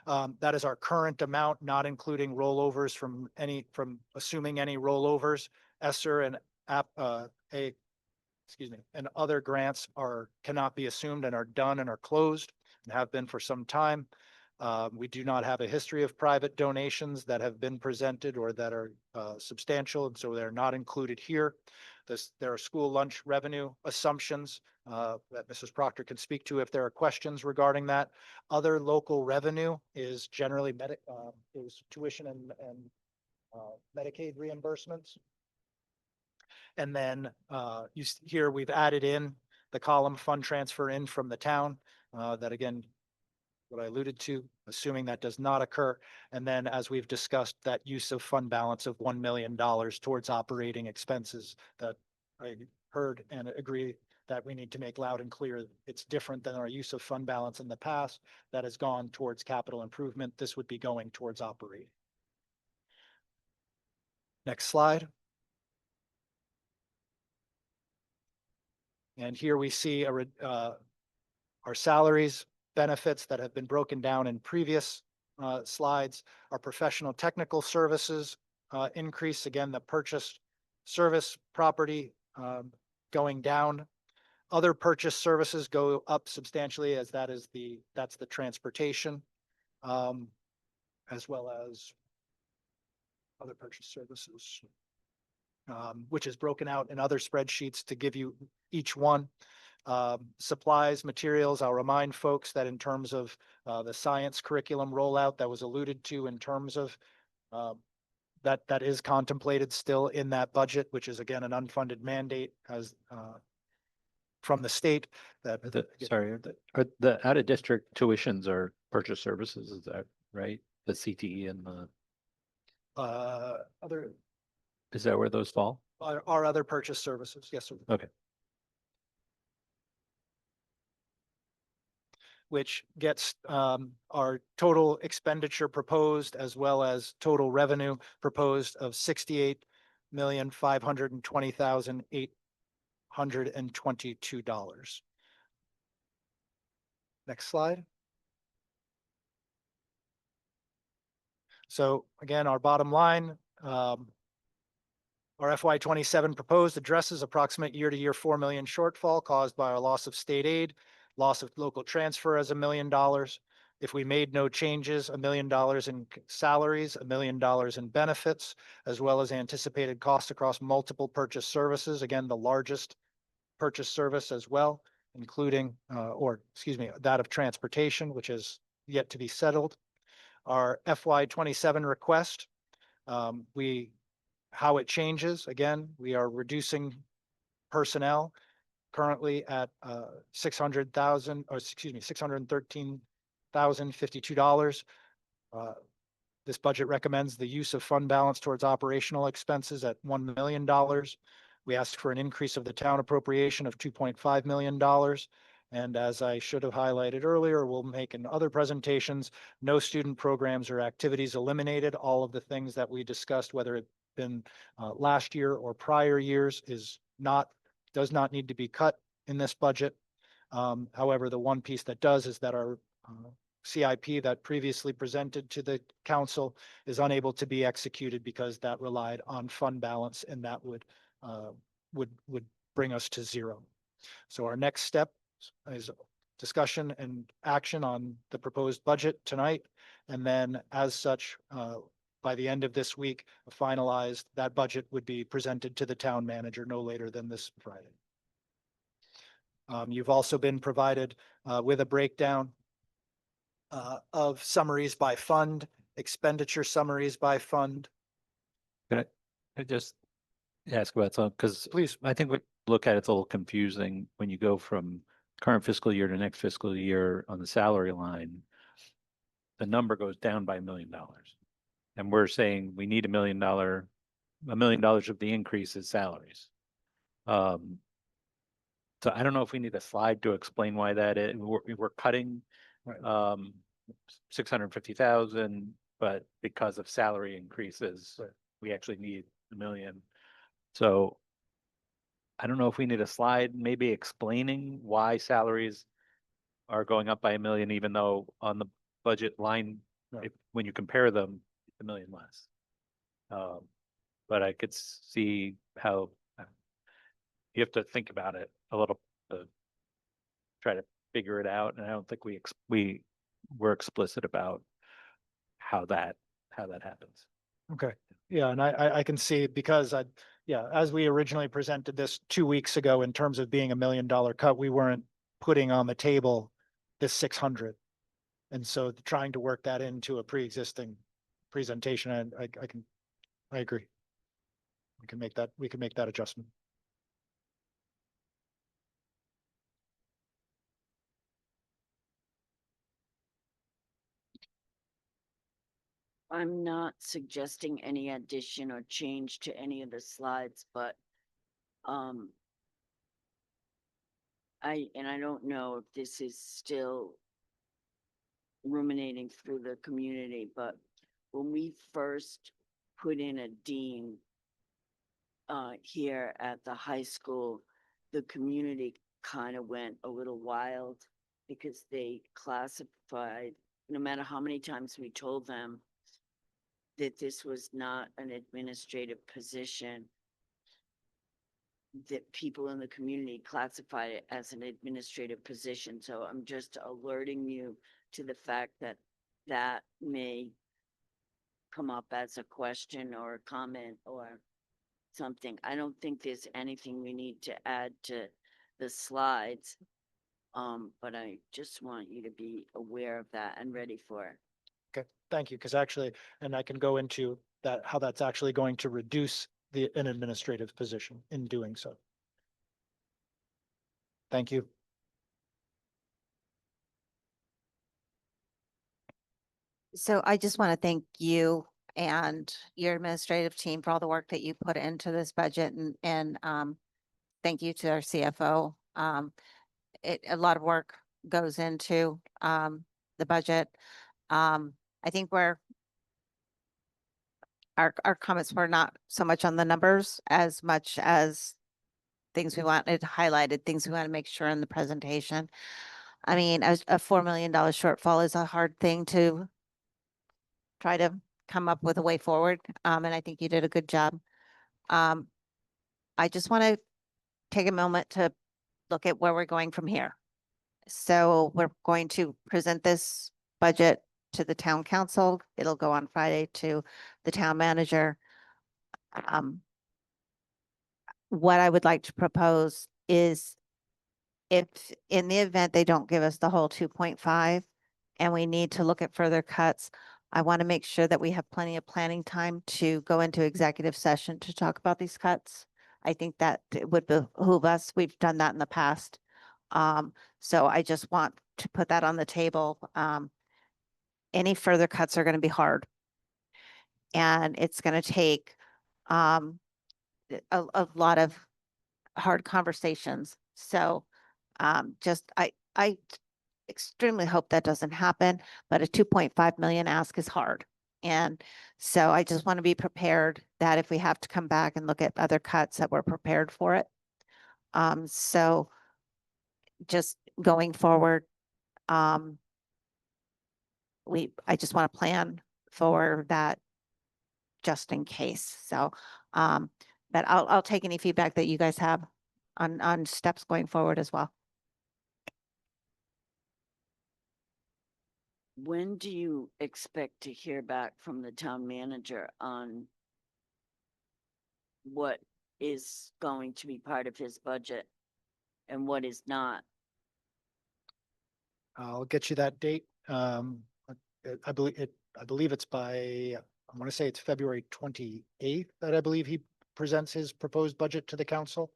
That is our current amount, not including rollovers from assuming any rollovers. ESSER and and other grants cannot be assumed and are done and are closed and have been for some time. We do not have a history of private donations that have been presented or that are substantial, and so they're not included here. There are school lunch revenue assumptions that Mrs. Proctor can speak to if there are questions regarding that. Other local revenue is generally is tuition and Medicaid reimbursements. And then here we've added in the column fund transfer in from the town, that again, what I alluded to, assuming that does not occur. And then, as we've discussed, that use of fund balance of $1 million towards operating expenses that I heard and agree that we need to make loud and clear. It's different than our use of fund balance in the past that has gone towards capital improvement. This would be going towards operating. Next slide. And here we see our salaries, benefits that have been broken down in previous slides. Our professional technical services increase, again, the purchased service property going down. Other purchase services go up substantially, as that's the transportation, as well as other purchase services, which is broken out in other spreadsheets to give you each one. Supplies, materials, I'll remind folks that in terms of the science curriculum rollout that was alluded to, in terms of that is contemplated still in that budget, which is again an unfunded mandate as from the state. The out of district tuitions are purchase services, is that right? The CTE and the other, is that where those fall? are other purchase services, yes, sir. Okay. Which gets our total expenditure proposed as well as total revenue proposed of $68,520,822. Next slide. So again, our bottom line, our FY27 proposed addresses approximate year-to-year 4 million shortfall caused by our loss of state aid, loss of local transfer as $1 million, if we made no changes, $1 million in salaries, $1 million in benefits, as well as anticipated costs across multiple purchase services. Again, the largest purchase service as well, including, that of transportation, which is yet to be settled. Our FY 27 request, how it changes, again, we are reducing personnel currently at $613,052. This budget recommends the use of fund balance towards operational expenses at $1 million. We asked for an increase of the town appropriation of $2.5 million. And as I should have highlighted earlier, we'll make in other presentations, no student programs or activities eliminated. All of the things that we discussed, whether it been last year or prior years, does not need to be cut in this budget. However, the one piece that does is that our CIP that previously presented to the council is unable to be executed because that relied on fund balance, and that would bring us to zero. So our next step is discussion and action on the proposed budget tonight. And then as such, by the end of this week, finalized, that budget would be presented to the town manager no later than this Friday. You've also been provided with a breakdown of summaries by fund, expenditure summaries by fund. Can I just ask about something? Because Please. I think we look at it's a little confusing when you go from current fiscal year to next fiscal year on the salary line. The number goes down by $1 million. And we're saying we need $1 million of the increase is salaries. So I don't know if we need a slide to explain why that is. We're cutting 650,000, but because of salary increases, we actually need $1 million. So I don't know if we need a slide maybe explaining why salaries are going up by $1 million, even though on the budget line, when you compare them, it's $1 million less. But I could see how you have to think about it a little to try to figure it out. And I don't think we were explicit about how that happens. Okay. Yeah, and I can see because as we originally presented this 2 weeks ago in terms of being $1 million cut, we weren't putting on the table this 600. And so trying to work that into a pre-existing presentation, and I agree. We can make that adjustment. I'm not suggesting any addition or change to any of the slides, but I don't know if this is still ruminating through the community, but when we first put in a dean here at the high school, the community kind of went a little wild because they classified, no matter how many times we told them that this was not an administrative position, that people in the community classified it as an administrative position. So I'm just alerting you to the fact that that may come up as a question or a comment or something. I don't think there's anything we need to add to the slides. But I just want you to be aware of that and ready for it. Okay, thank you. Because actually, and I can go into that, how that's actually going to reduce an administrative position in doing so. Thank you. So I just want to thank you and your administrative team for all the work that you put into this budget, and thank you to our CFO. A lot of work goes into the budget. I think our comments were not so much on the numbers as much as things we wanted highlighted, things we want to make sure in the presentation. I mean, a $4 million shortfall is a hard thing to try to come up with a way forward. And I think you did a good job. I just want to take a moment to look at where we're going from here. So we're going to present this budget to the town council. It'll go on Friday to the town manager. What I would like to propose is if in the event they don't give us the whole 2.5 and we need to look at further cuts, I want to make sure that we have plenty of planning time to go into executive session to talk about these cuts. I think that it would behoove us. We've done that in the past. So I just want to put that on the table. Any further cuts are going to be hard. And it's going to take a lot of hard conversations. So I extremely hope that doesn't happen, but a 2.5 million ask is hard. And so I just want to be prepared that if we have to come back and look at other cuts, that we're prepared for it. So just going forward, I just want to plan for that just in case. So, but I'll take any feedback that you guys have on steps going forward as well. When do you expect to hear back from the town manager on what is going to be part of his budget and what is not? I'll get you that date. I believe it's by, I want to say it's February 28th that I believe he presents his proposed budget to the council.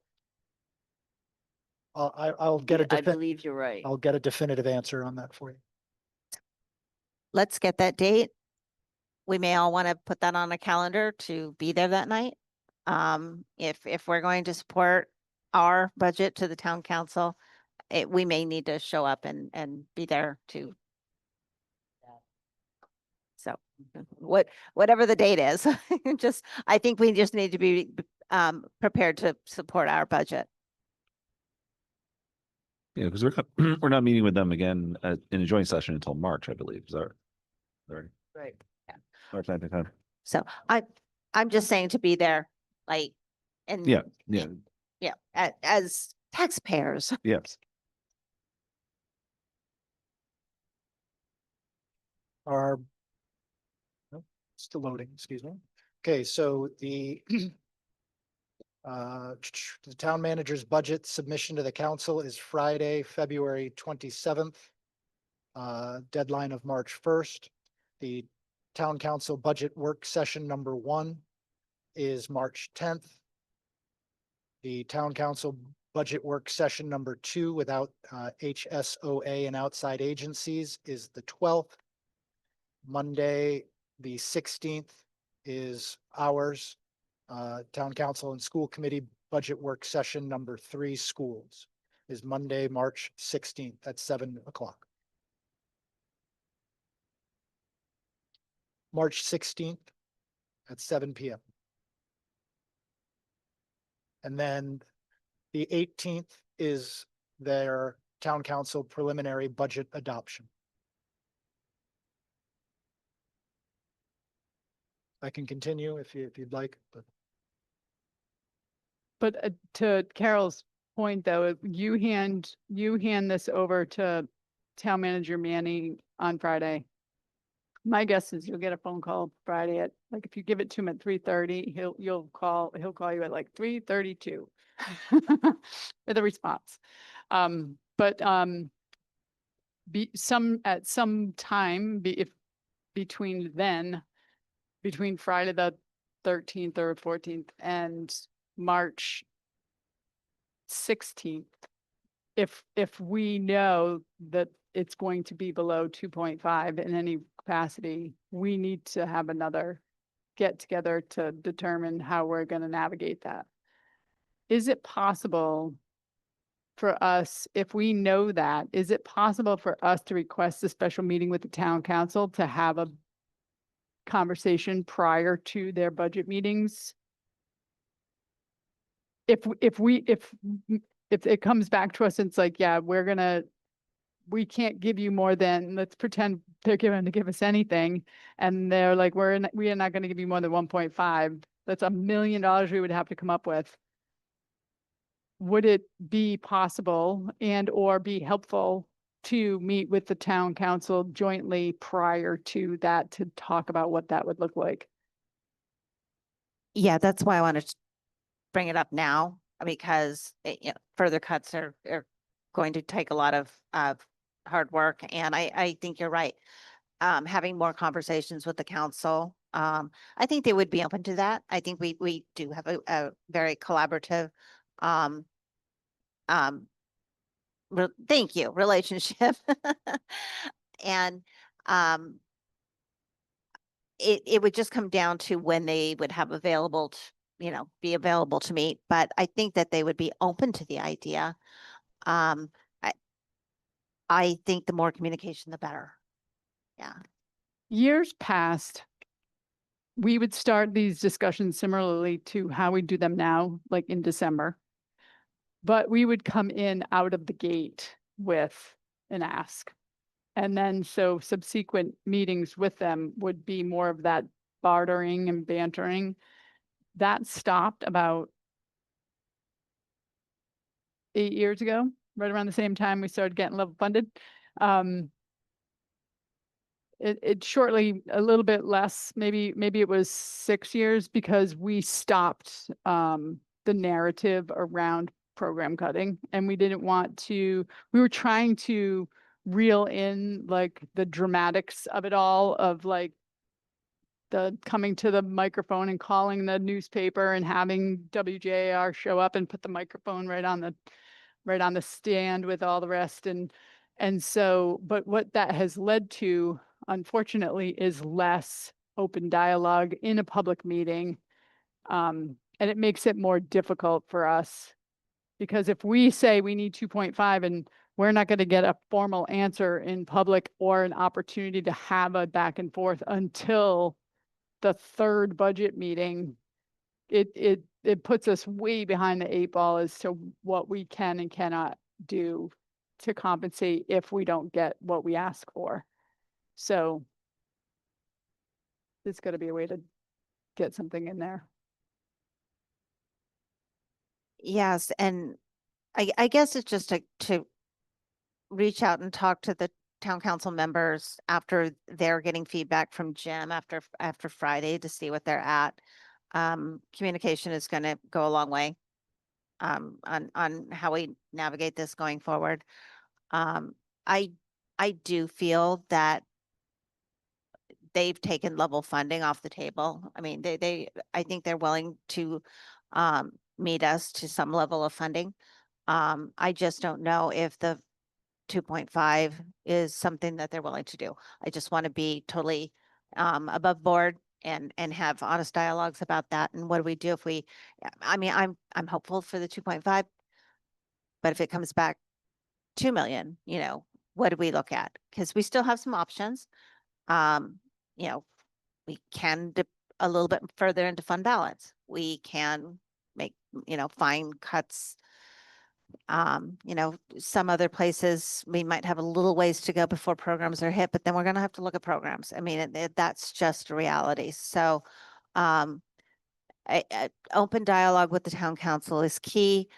I'll get I believe you're right. I'll get a definitive answer on that for you. Let's get that date. We may all want to put that on a calendar to be there that night. If we're going to support our budget to the town council, we may need to show up and be there too. So whatever the date is, I think we just need to be prepared to support our budget. Yeah, because we're not meeting with them again in a joint session until March, I believe. Is that right? Right. March 9th and 10th. So I'm just saying to be there, like, and Yeah, as taxpayers. yes. Are oh, still loading, excuse me. Okay, so the the town manager's budget submission to the council is Friday, February 27th. Deadline of March 1st. The town council budget work session number 1 is March 10th. The town council budget work session number 2 without HSOA and outside agencies is the 12th. Monday, the 16th is ours. Town council and school committee budget work session number 3 schools is Monday, March 16th at 7 o'clock. March 16th at 7 p.m. And then the 18th is their town council preliminary budget adoption. I can continue if you'd like, but. But to Carol's point, though, you hand this over to town manager Manny on Friday. My guess is you'll get a phone call Friday at, like, if you give it to him at 3:30, he'll call you at like 3:32 with a response. But at some time between Friday the 13th or 14th and March 16th, if we know that it's going to be below 2.5 in any capacity, we need to have another get together to determine how we're going to navigate that. Is it possible for us, if we know that, is it possible for us to request a special meeting with the town council to have a conversation prior to their budget meetings? If it comes back to us and it's like, yeah, we can't give you more than, let's pretend they're going to give us anything. And they're like, we are not going to give you more than 1.5. That's $1 million we would have to come up with. Would it be possible and or be helpful to meet with the town council jointly prior to that to talk about what that would look like. Yeah, that's why I wanted to bring it up now, because further cuts are going to take a lot of hard work. And I think you're right. Having more conversations with the council, I think they would be open to that. I think we do have a very collaborative, um, thank you, relationship. And, it would just come down to when they would have available to, be available to meet, but I think that they would be open to the idea. Um, I, I think the more communication, the better. Yeah. Years past, we would start these discussions similarly to how we do them now, like in December. But we would come in out of the gate with an ask. And then so subsequent meetings with them would be more of that bartering and bantering. That stopped about 8 years ago, right around the same time we started getting level funded. It shortly, a little bit less, maybe it was 6 years, because we stopped the narrative around program cutting, and we didn't want to, we were trying to reel in like the dramatics of it all, of like the coming to the microphone and calling the newspaper and having WJR show up and put the microphone right on the stand with all the rest. And so, but what that has led to, unfortunately, is less open dialogue in a public meeting. And it makes it more difficult for us, because if we say we need 2.5 and we're not going to get a formal answer in public or an opportunity to have a back and forth until the third budget meeting, it puts us way behind the 8 ball as to what we can and cannot do to compensate if we don't get what we ask for. So there's got to be a way to get something in there. Yes, and I guess it's just to reach out and talk to the town council members after they're getting feedback from Jim after Friday to see what they're at. Communication is going to go a long way on how we navigate this going forward. I do feel that they've taken level funding off the table. I mean, I think they're willing to meet us to some level of funding. I just don't know if the 2.5 is something that they're willing to do. I just want to be totally above board and have honest dialogues about that. And what do we do if we, I mean, I'm hopeful for the 2.5, but if it comes back 2 million, what do we look at? Because we still have some options. We can dip a little bit further into fund balance. We can make, find cuts. Some other places, we might have a little ways to go before programs are hit, but then we're going to have to look at programs. I mean, that's just a reality. So, open dialogue with the town council is key.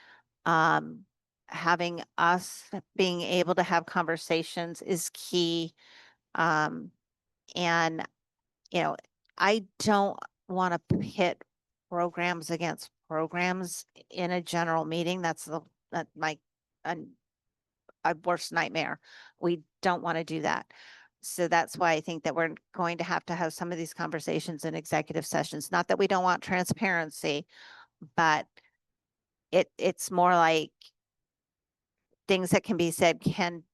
Having us being able to have conversations is key. And, I don't want to pit programs against programs in a general meeting. That's my worst nightmare. We don't want to do that. So that's why I think that we're going to have some of these conversations in executive sessions. Not that we don't want transparency, but it's more like things that can be said can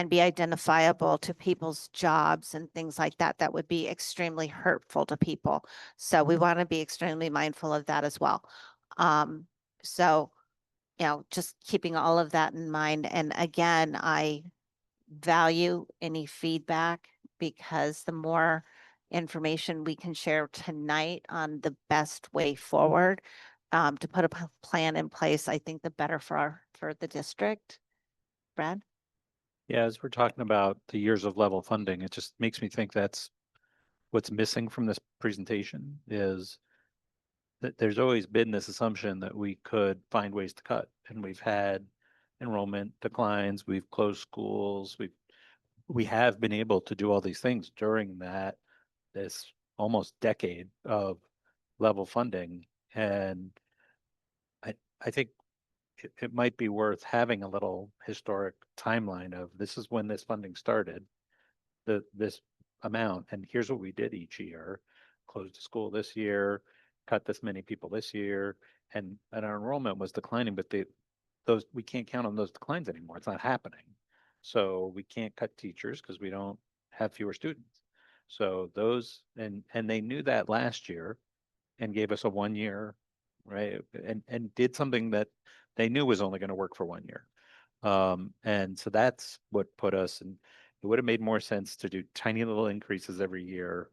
be identifiable to people's jobs and things like that, that would be extremely hurtful to people. So we want to be extremely mindful of that as well. So, just keeping all of that in mind. And again, I value any feedback, because the more information we can share tonight on the best way forward, to put a plan in place, I think the better for the district. Brad? Yeah, as we're talking about the years of level funding, it just makes me think that's what's missing from this presentation, is that there's always been this assumption that we could find ways to cut. And we've had enrollment declines, we've closed schools, we have been able to do all these things during this almost decade of level funding. And I think it might be worth having a little historic timeline of this is when this funding started, this amount, and here's what we did each year. Closed a school this year, cut this many people this year, and our enrollment was declining, but those we can't count on those declines anymore. It's not happening. So we can't cut teachers because we don't have fewer students. So those and they knew that last year and gave us a 1 year, right? And did something that they knew was only going to work for 1 year. And so that's what put us in. It would have made more sense to do tiny little increases every year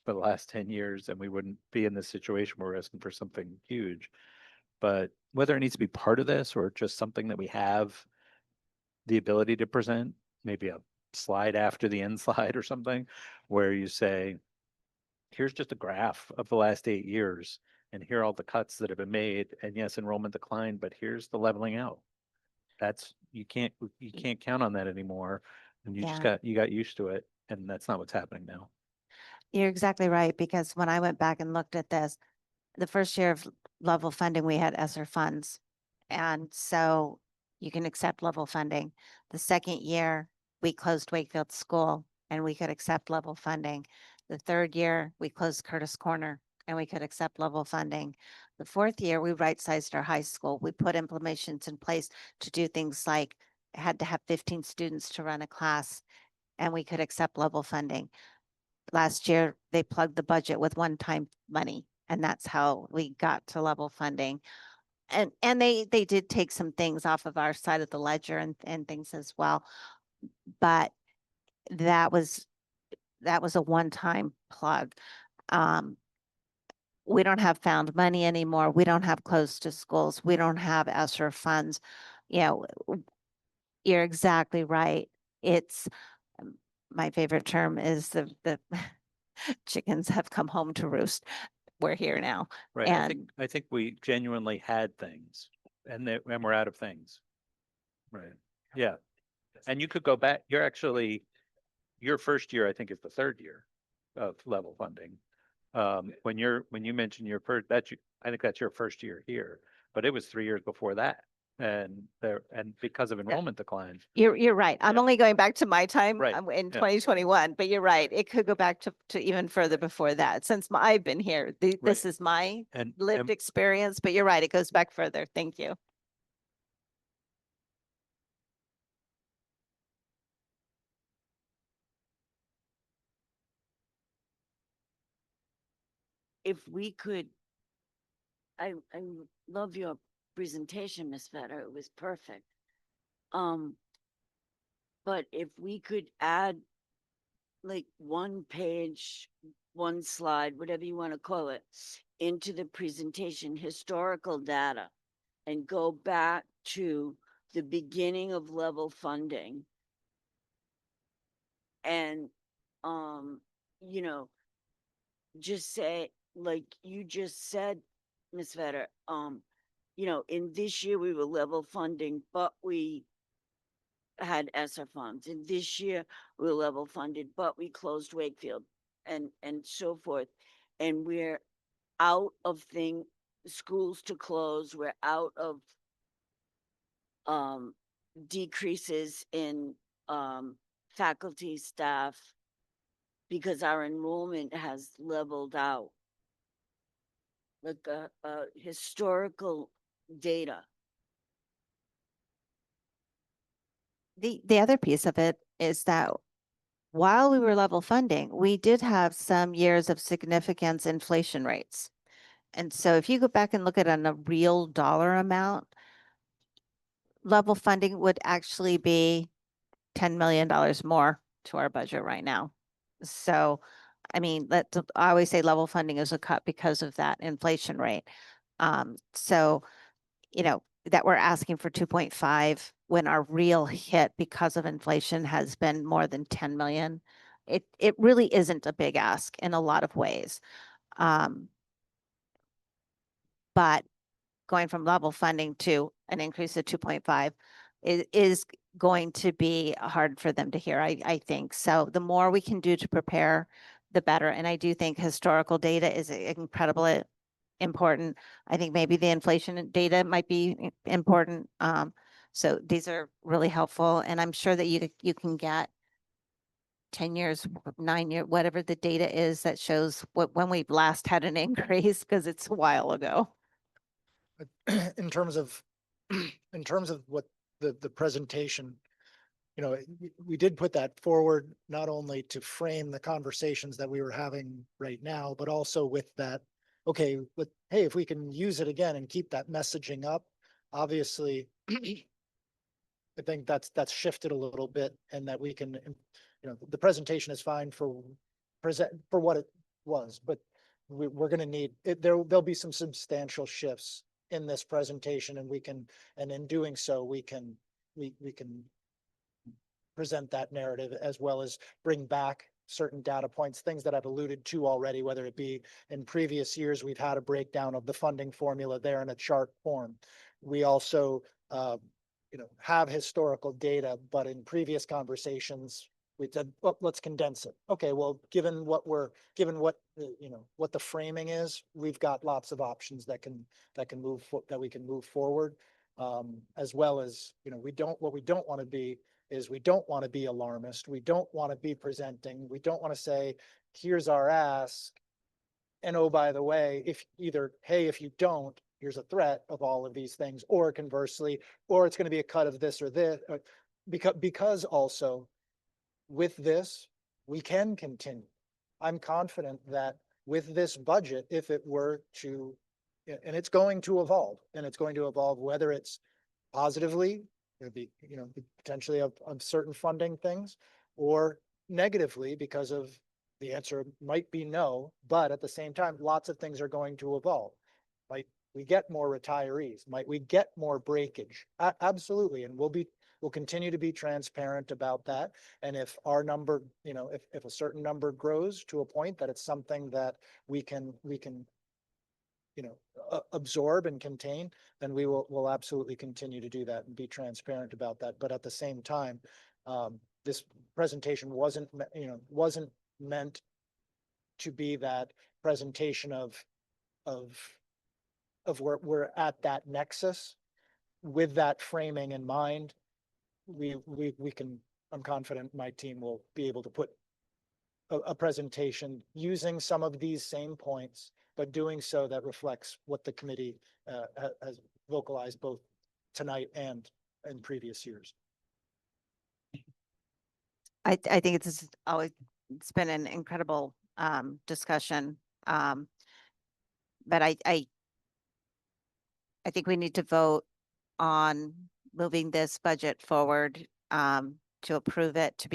for the last 10 years, and we wouldn't be in this situation where we're asking for something huge. But whether it needs to be part of this or just something that we have the ability to present, maybe a slide after the end slide or something, where you say, here's just a graph of the last 8 years, and here are all the cuts that have been made. And yes, enrollment declined, but here's the leveling out. That's you can't count on that anymore. And you just Yeah. got used to it. And that's not what's happening now. You're exactly right, because when I went back and looked at this, the first year of level funding, we had ESSER funds. And so you can accept level funding. The second year, we closed Wakefield School and we could accept level funding. The third year, we closed Curtis Corner and we could accept level funding. The fourth year, we right-sized our high school. We put implementations in place to do things like had to have 15 students to run a class, and we could accept level funding. Last year, they plugged the budget with one-time money, and that's how we got to level funding. And they did take some things off of our side of the ledger and things as well. But that was a one-time plug. We don't have found money anymore. We don't have close to schools. We don't have ESSER funds. You know, you're exactly right. It's my favorite term is the chickens have come home to roost. We're here now. Right. And I think we genuinely had things and we're out of things. Right. Yeah. And you could go back. Your first year, I think, is the third year of level funding. When you mentioned your first, I think that's your first year here, but it was 3 years before that. And because of enrollment declines. you're right. I'm Yeah. only going back to my time Right. in Yeah. 2021, but you're right. It could go back to even further before that. Since I've been here, this Right. is my And lived experience, but you're right. It goes back further. Thank you. If we could, I love your presentation, Miss Vetter. It was perfect. But if we could add like one page, one slide, whatever you want to call it, into the presentation, historical data, and go back to the beginning of level funding. And, you know, just say, like you just said, Ms. Vetter, you know, in this year we were level funding, but we had ESSER funds. And this year we were level funded, but we closed Wakefield and so forth. And we're out of schools to close. We're out of decreases in faculty, staff, because our enrollment has leveled out. Like historical data. The other piece of it is that while we were level funding, we did have some years of significant inflation rates. And so if you go back and look at a real dollar amount, level funding would actually be $10 million more to our budget right now. So, I mean, I always say level funding is a cut because of that inflation rate. So, you know, that we're asking for 2.5 when our real hit because of inflation has been more than 10 million. It really isn't a big ask in a lot of ways. But going from level funding to an increase of 2.5, is going to be hard for them to hear, I think. So the more we can do to prepare, the better. And I do think historical data is incredibly important. I think maybe the inflation data might be important. So these are really helpful, and I'm sure that you can get 10 years, 9 year, whatever the data is that shows when we last had an increase, because it's a while ago. In terms of, in terms of what the presentation, you know, we did put that forward not only to frame the conversations that we were having right now, but also with that, okay, with, hey, if we can use it again and keep that messaging up, obviously, I think that's shifted a little bit, and that we can, you know, the presentation is fine for what it was, but we're going to need it. There'll be some substantial shifts in this presentation, and and in doing so, we can present that narrative, as well as bring back certain data points, things that I've alluded to already, whether it be in previous years, we've had a breakdown of the funding formula there in a chart form. We also, you know, have historical data, but in previous conversations, we said, well, let's condense it. Okay, well, given what you know, what the framing is, we've got lots of options that we can move forward. As well as, you know, what we don't want to be is, we don't want to be alarmist. We don't want to be presenting. We don't want to say, here's our ask. And oh, by the way, if you don't, here's a threat of all of these things, or conversely, or it's going to be a cut of this or this, because also with this, we can continue. I'm confident that with this budget, if it were to, and it's going to evolve, whether it's positively, it'll be, you know, potentially of certain funding things, or negatively, because of the answer might be no, but at the same time, lots of things are going to evolve. Might we get more retirees? Might we get more breakage? Absolutely. And we'll continue to be transparent about that. And if our number, you know, if a certain number grows to a point that it's something that we can, you know, absorb and contain, then we'll absolutely continue to do that and be transparent about that. But at the same time, this presentation wasn't meant to be that presentation of where we're at that nexus. With that framing in mind, I'm confident my team will be able to put a presentation using some of these same points, but doing so that reflects what the committee has vocalized both tonight and in previous years. I think it's been an incredible discussion. But I think we need to vote on moving this budget forward, to approve it to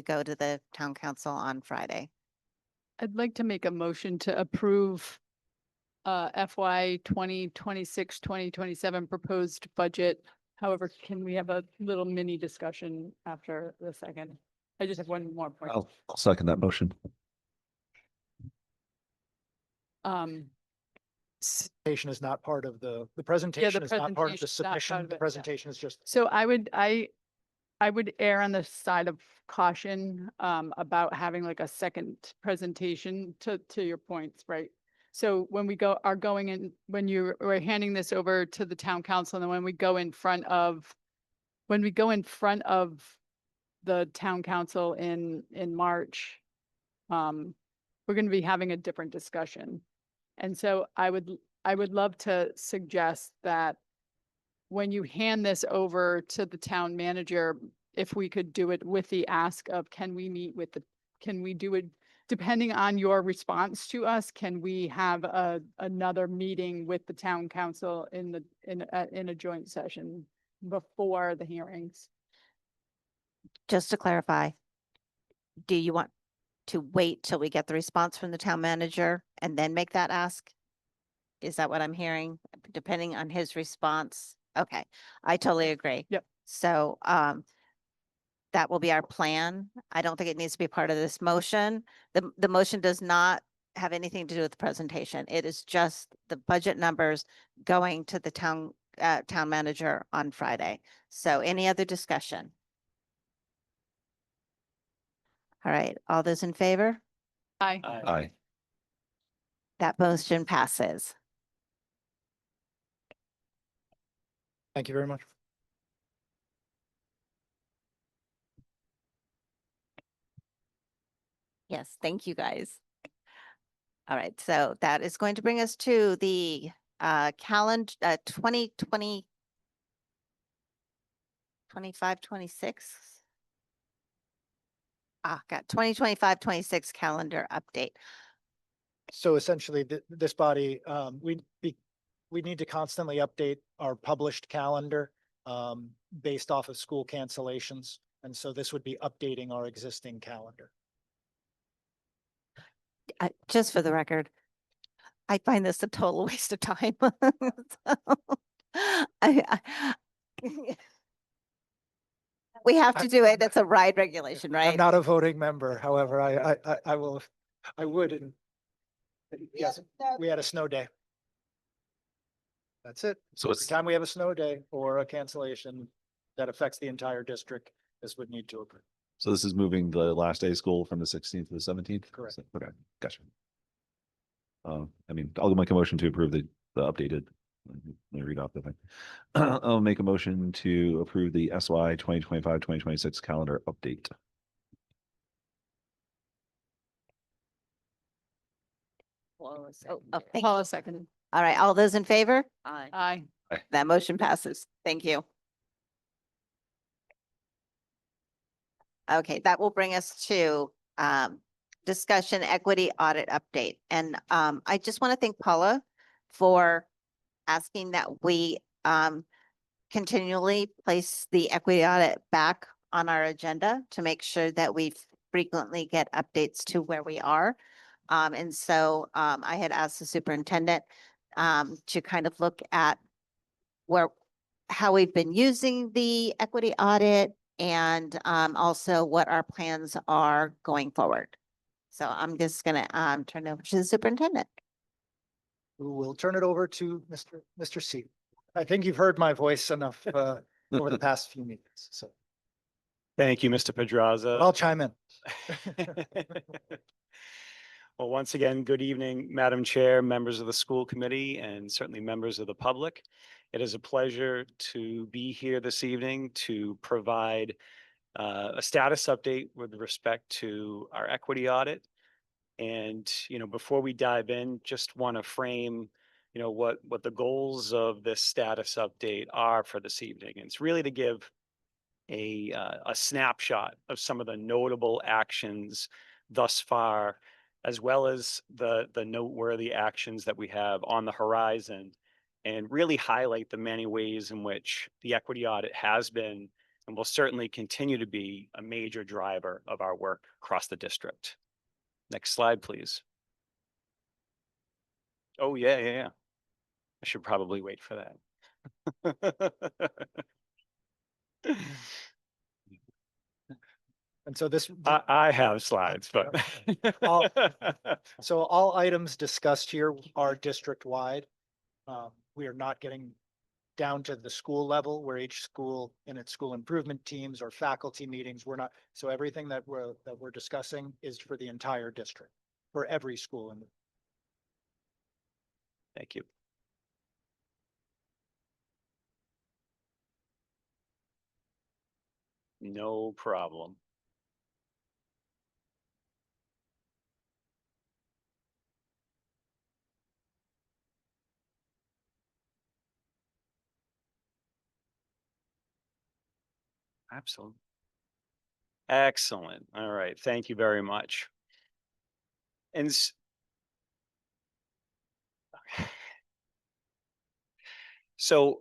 go to the town council on Friday. I'd like to make a motion to approve FY 2026-2027 proposed budget. However, can we have a little mini discussion after the second? I just have one more point. I'll second that motion. Presentation is not part of the presentation is not part of the presentation's not part submission. of The it, yeah. presentation is just. So I would err on the side of caution about having like a second presentation to your points, right? So when we are going in, when we're handing this over to the town council, and then when we go in front of the town council in March, we're going to be having a different discussion. And so I would love to suggest that when you hand this over to the town manager, if we could do it with the ask of, can we do it, depending on your response to us, can we have another meeting with the town council in a joint session before the hearings? Just to clarify, do you want to wait till we get the response from the town manager and then make that ask? Is that what I'm hearing? Depending on his response? Okay, I totally agree. Yep. So, that will be our plan. I don't think it needs to be part of this motion. The motion does not have anything to do with the presentation. It is just the budget numbers going to the town town manager on Friday. So any other discussion? All right, all those in favor? Aye. Aye. That motion passes. Thank you very much. Yes, thank you, guys. All right, so that is going to bring us to the calendar 2020 25, 26. Got 2025, 26 calendar update. So essentially, this body, we need to constantly update our published calendar based off of school cancellations. And so this would be updating our existing calendar. Just for the record, I find this a total waste of time. So, we have to do it. It's a ride regulation, I'm right? not a voting member, however, I will, I would. Yes, we had a snow day. That's it. So Every it's, time we have a snow day or a cancellation that affects the entire district, this would need to occur. so this is moving the last day of school from the 16th to the 17th? Correct. Okay, gotcha. I mean, I'll make a motion to approve the updated. Let me read off the thing. I'll make a motion to approve the SY 2025-2026 calendar update. Oh, thank Paula you. seconded. All right, all those in favor? Aye. Aye. That motion passes. Thank you. Okay, that will bring us to discussion equity audit update. And I just want to thank Paula for asking that we continually place the equity audit back on our agenda to make sure that we frequently get updates to where we are. And so I had asked the superintendent to kind of look at how we've been using the equity audit and also what our plans are going forward. So I'm just gonna turn it over to the superintendent. We'll turn it over to Mr. C. I think you've heard my voice enough over the past few meetings, so Thank you, Mr. Pedraza. I'll chime in. Well, once again, good evening, Madam Chair, members of the school committee, and certainly members of the public. It is a pleasure to be here this evening to provide a status update with respect to our equity audit. And, before we dive in, just want to frame, what the goals of this status update are for this evening. And it's really to give a snapshot of some of the notable actions thus far, as well as the noteworthy actions that we have on the horizon, and really highlight the many ways in which the equity audit has been and will certainly continue to be a major driver of our work across the district. Next slide, please. Oh, yeah. I should probably wait for that. And so this, I have slides, but. so all items discussed here are district-wide. We are not getting down to the school level where each school in its school improvement teams or faculty meetings, we're not, so everything that we're discussing is for the entire district, for every school in the. Thank you. No problem. Absolutely. Excellent. All right. Thank you very much. And so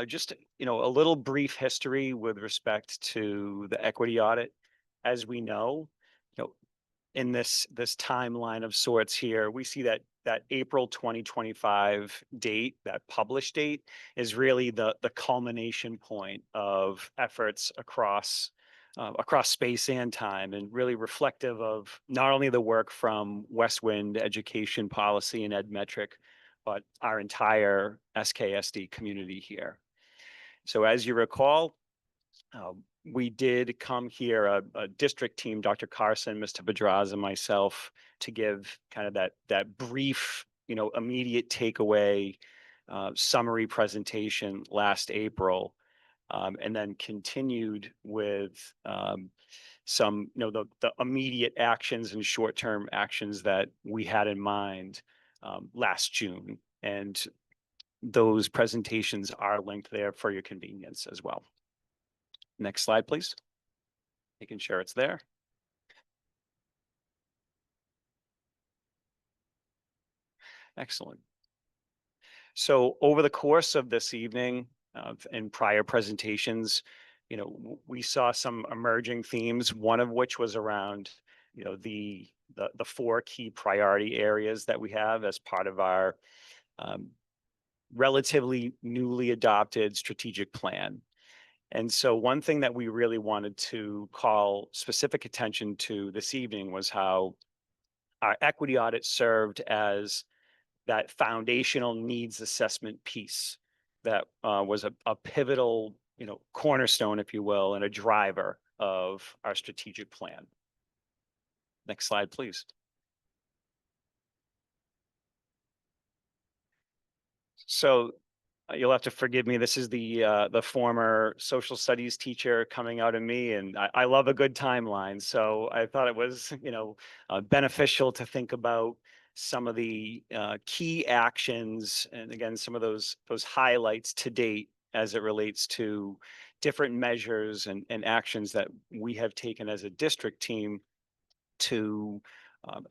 just, a little brief history with respect to the equity audit. As we know, in this timeline of sorts here, we see that April 2025 date, that published date, is really the culmination point of efforts across space and time, and really reflective of not only the work from West Wind Education Policy and EdMetric, but our entire SKSD community here. So as you recall, we did come here, a district team, Dr. Carson, Mr. Badraz, and myself, to give kind of that brief, immediate takeaway summary presentation last April, and then continued with some, the immediate actions and short-term actions that we had in mind last June. And those presentations are linked there for your convenience as well. Next slide, please. Making sure it's there. Excellent. So over the course of this evening and prior presentations, we saw some emerging themes, one of which was around, the 4 key priority areas that we have as part of our relatively newly adopted strategic plan. And so one thing that we really wanted to call specific attention to this evening was how our equity audit served as that foundational needs assessment piece that was a pivotal, cornerstone, if you will, and a driver of our strategic plan. Next slide, please. So you'll have to forgive me. This is the former social studies teacher coming out of me, and I love a good timeline. So I thought it was, beneficial to think about some of the key actions, and again, some of those highlights to date as it relates to different measures and actions that we have taken as a district team to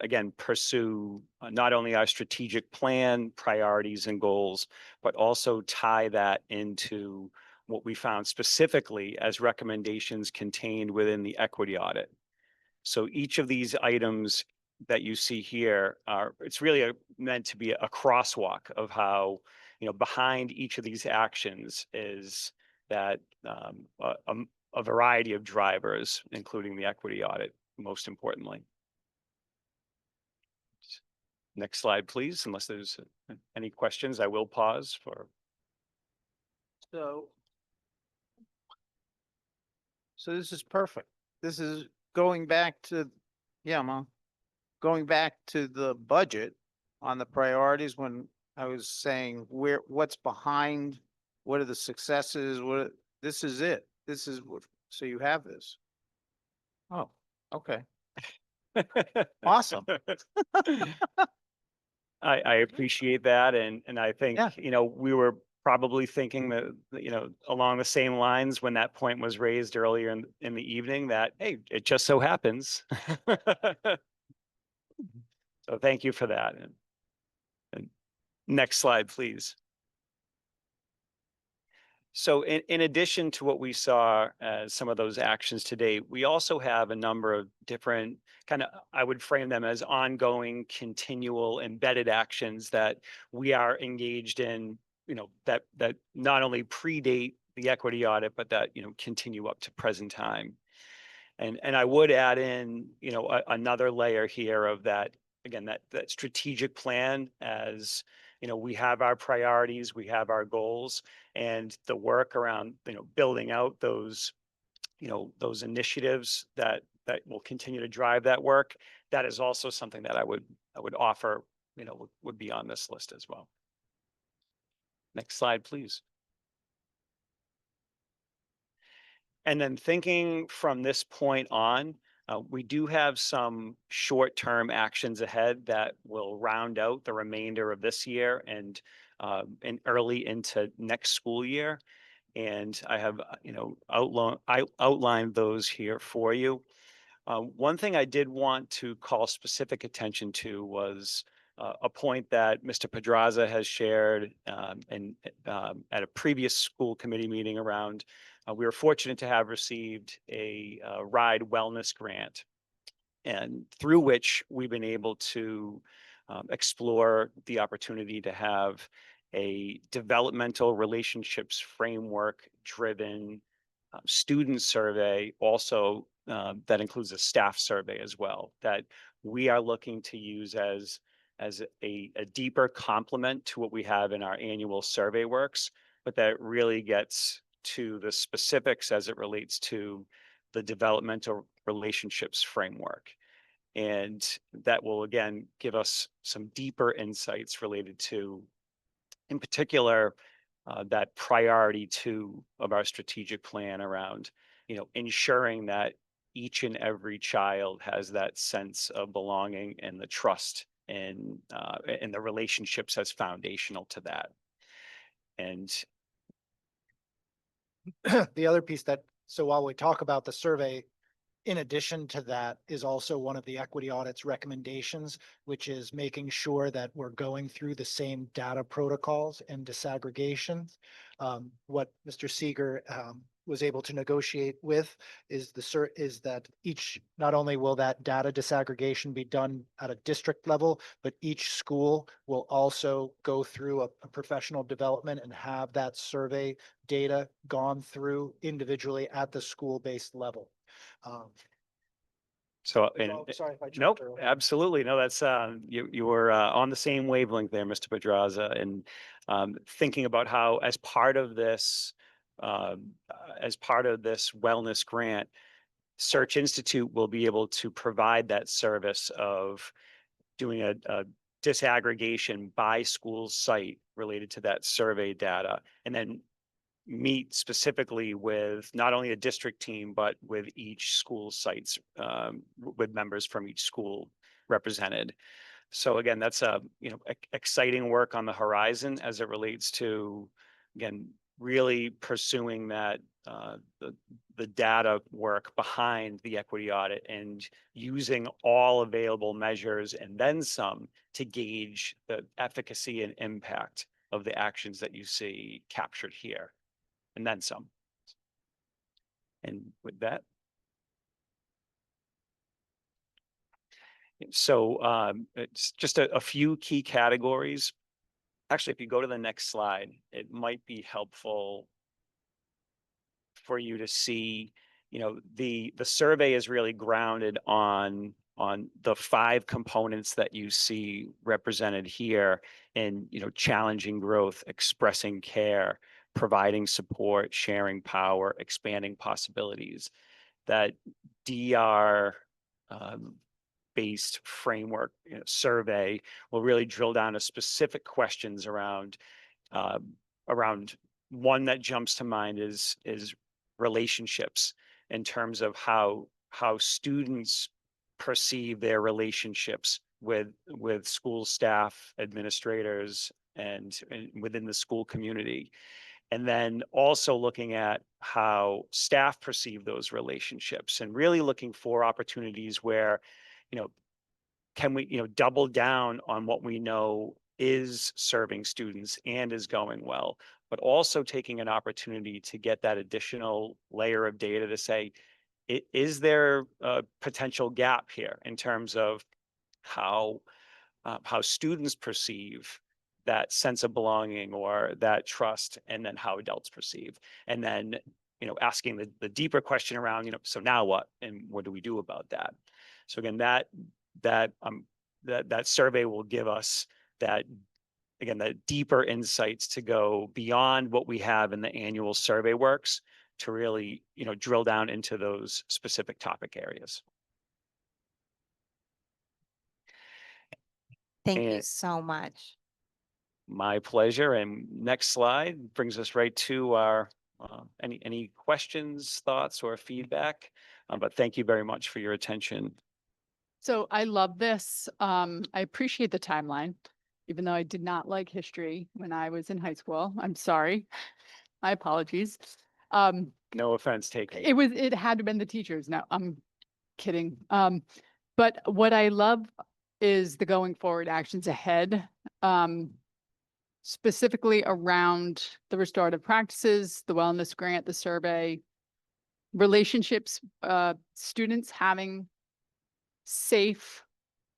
again, pursue not only our strategic plan, priorities, and goals, but also tie that into what we found specifically as recommendations contained within the equity audit. So each of these items that you see here it's really meant to be a crosswalk of how, behind each of these actions is that a variety of drivers, including the equity audit, most importantly. Next slide, please. Unless there's any questions, I will pause for. So this is perfect. This is going back to, yeah, Mom. Going back to the budget on the priorities when I was saying what's behind, what are the successes, this is it. This is what, so you have this. Oh, okay. Awesome. I appreciate that. And I think, Yeah. We were probably thinking that, along the same lines when that point was raised earlier in the evening that, hey, it just so happens. So thank you for that. And next slide, please. So in addition to what we saw as some of those actions today, we also have a number of different kind of, I would frame them as ongoing, continual, embedded actions that we are engaged in, that not only predate the equity audit, but that, continue up to present time. And I would add in, another layer here of that, again, that strategic plan as, we have our priorities, we have our goals, and the work around, building out those, those initiatives that will continue to drive that work. That is also something that I would offer, would be on this list as well. Next slide, please. And then thinking from this point on, we do have some short-term actions ahead that will round out the remainder of this year and early into next school year. And I have, outlined those here for you. One thing I did want to call specific attention to was a point that Mr. Pedraza has shared at a previous school committee meeting around. We were fortunate to have received a ride wellness grant, and through which we've been able to explore the opportunity to have a developmental relationships framework driven student survey, also that includes a staff survey as well, that we are looking to use as as a deeper complement to what we have in our annual survey works, but that really gets to the specifics as it relates to the developmental relationships framework. And that will again give us some deeper insights related to, in particular, that priority two of our strategic plan around, ensuring that each and every child has that sense of belonging and the trust and the relationships as foundational to that. And The other piece so while we talk about the survey, in addition to that is also one of the equity audit's recommendations, which is making sure that we're going through the same data protocols and disaggregation. What Mr. Seeger was able to negotiate with is that not only will that data disaggregation be done at a district level, but each school will also go through a professional development and have that survey data gone through individually at the school-based level. so, Sorry if I jumped nope, early. absolutely. No, that's, you were on the same wavelength there, Mr. Pedraza, and thinking about how as part of this wellness grant, Search Institute will be able to provide that service of doing a disaggregation by school site related to that survey data, and then meet specifically with not only a district team, but with each school sites, with members from each school represented. So again, that's exciting work on the horizon as it relates to, again, really pursuing that, the data work behind the equity audit and using all available measures and then some to gauge the efficacy and impact of the actions that you see captured here, and then some. And with that, so it's just a few key categories. Actually, if you go to the next slide, it might be helpful for you to see, the survey is really grounded on the 5 components that you see represented here in, challenging growth, expressing care, providing support, sharing power, expanding possibilities. That DR based framework survey will really drill down to specific questions around one that jumps to mind is relationships, in terms of how students perceive their relationships with school staff, administrators, and within the school community. And then also looking at how staff perceive those relationships, and really looking for opportunities where, can we, double down on what we know is serving students and is going well, but also taking an opportunity to get that additional layer of data to say, is there a potential gap here in terms of how students perceive that sense of belonging or that trust, and then how adults perceive, and then asking the deeper question around, so now what, and what do we do about that? So again, that survey will give us that, again, the deeper insights to go beyond what we have in the annual survey works to really, drill down into those specific topic areas. Thank you And- so much. My pleasure. And next slide brings us right to our, any questions, thoughts, or feedback? But thank you very much for your attention. So I love this. I appreciate the timeline, even though I did not like history when I was in high school. I'm sorry. My apologies. No offense taken. It had to been the teachers. No, I'm kidding. But what I love is the going forward actions ahead, specifically around the restorative practices, the wellness grant, the survey, relationships, students having safe,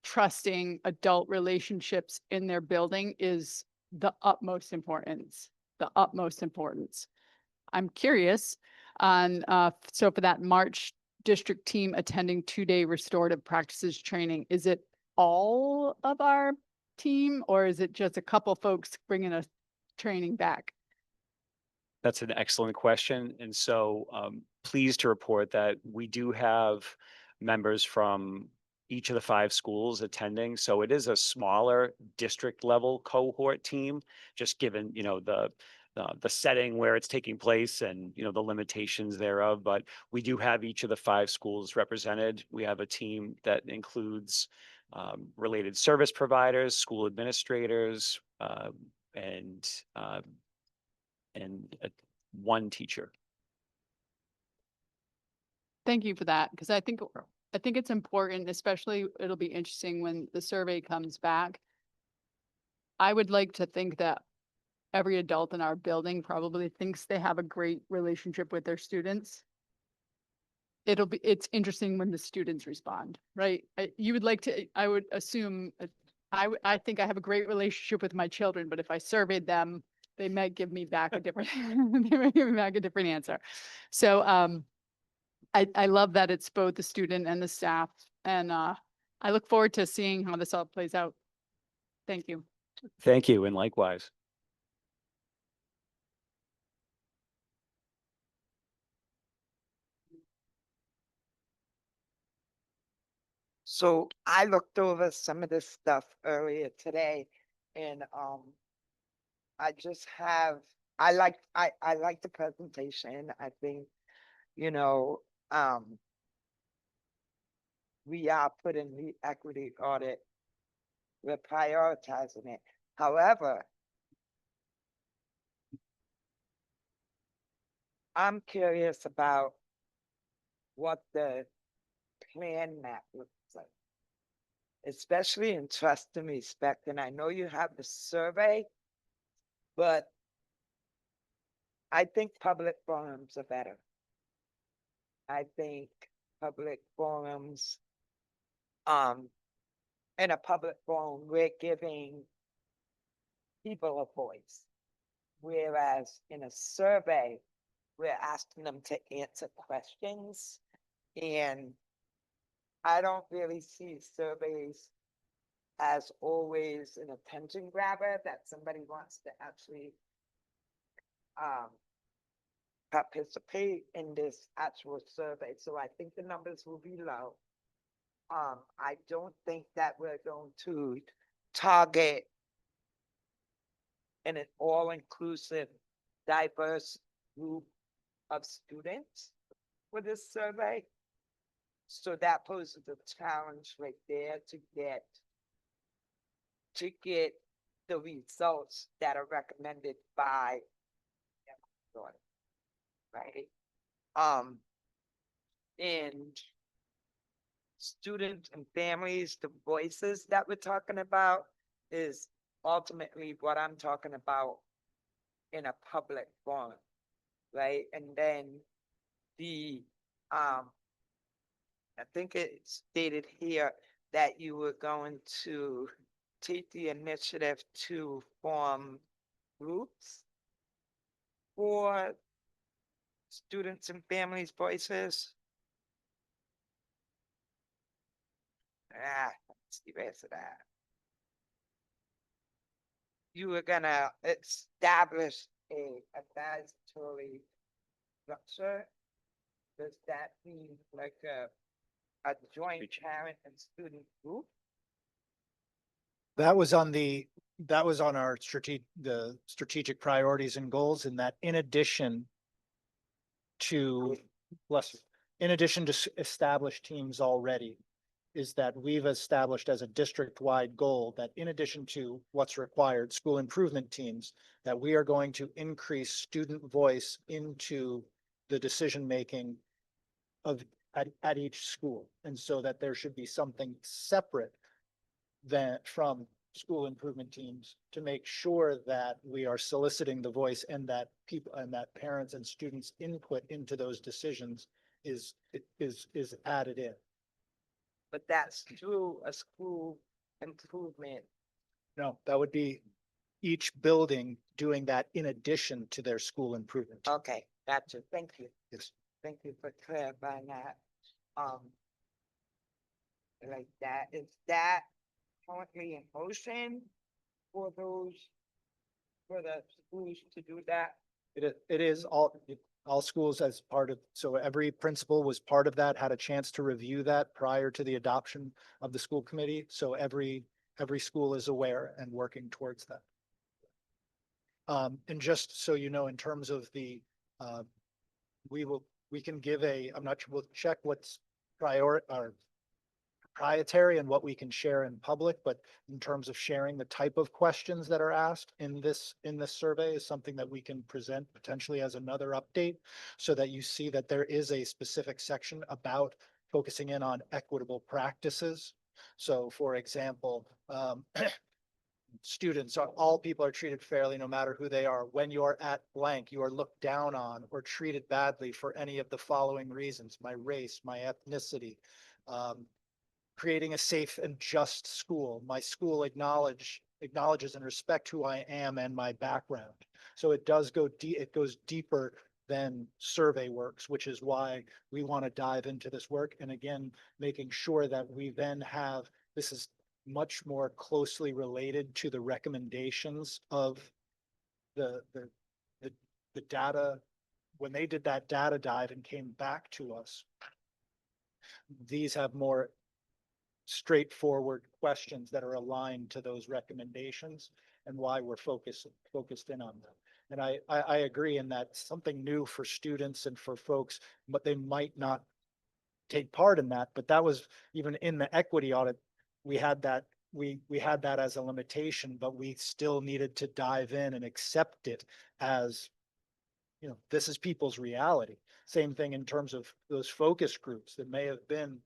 trusting adult relationships in their building is the utmost importance, I'm curious on, so for that March district team attending 2-day restorative practices training, is it all of our team, or is it just a couple folks bringing a training back? That's an excellent question. And so pleased to report that we do have members from each of the 5 schools attending. So it is a smaller district level cohort team, just given, the setting where it's taking place and, the limitations thereof. But we do have each of the 5 schools represented. We have a team that includes related service providers, school administrators, and one teacher. Thank you for that, because I think it's important, especially it'll be interesting when the survey comes back. I would like to think that every adult in our building probably thinks they have a great relationship with their students. It's interesting when the students respond, right? I would assume, I think I have a great relationship with my children, but if I surveyed them, they might give me back a different, they might give me back a different answer. So, I love that it's both the student and the staff, and I look forward to seeing how this all plays out. Thank you. Thank you, and likewise. So I looked over some of this stuff earlier today and I just have, I like the presentation. I think, you know, we are putting the equity audit, we're prioritizing it. However, I'm curious about what the plan map looks like, especially in trust and respect. And I know you have the survey, but I think public forums are better. I think public forums, in a public forum, we're giving people a voice. Whereas in a survey, we're asking them to answer questions. And I don't really see surveys as always an attention grabber that somebody wants to actually participate in this actual survey. So I think the numbers will be low. I don't think that we're going to target an all-inclusive, diverse group of students for this survey. So that poses a challenge right there to get the results that are recommended by right? And students and families, the voices that we're talking about is ultimately what I'm talking about in a public forum, right? And then I think it's stated here that you were going to take the initiative to form groups for students and families' voices. Let's see, where's it at? You were gonna establish a advisory structure. Does that mean like a joint parent and student group? That was on our strategic priorities and goals, and that in addition to, established teams already, is that we've established as a district-wide goal that in addition to what's required, school improvement teams, that we are going to increase student voice into the decision-making at each school. And so that there should be something separate from school improvement teams to make sure that we are soliciting the voice and that parents and students input into those decisions is added in. But that's through a school improvement. No, that would be each building doing that in addition to their school improvement. Okay, gotcha. Thank you. Yes. Thank you for clarifying that. Like that, is that currently in motion for those, for the schools to do that? It is all schools as part of, so every principal was part of that, had a chance to review that prior to the adoption of the school committee. So every school is aware and working towards that. And just so you know, in terms of the, we can give I'm not sure, we'll check what's proprietary and what we can share in public, but in terms of sharing the type of questions that are asked in this survey is something that we can present potentially as another update, so that you see that there is a specific section about focusing in on equitable practices. So for example, students are, all people are treated fairly no matter who they are. When you are at blank, you are looked down on or treated badly for any of the following reasons: my race, my ethnicity, creating a safe and just school. My school acknowledges and respect who I am and my background. So it does go it goes deeper than survey works, which is why we want to dive into this work. And again, making sure that we then have, this is much more closely related to the recommendations of the data. When they did that data dive and came back to us, these have more straightforward questions that are aligned to those recommendations, and why we're focused in on them. And I agree in that something new for students and for folks, but they might not take part in that. But that was even in the equity audit, we had that, we had that as a limitation, but we still needed to dive in and accept it as, you know, this is people's reality. Same thing in terms of those focus groups that may have been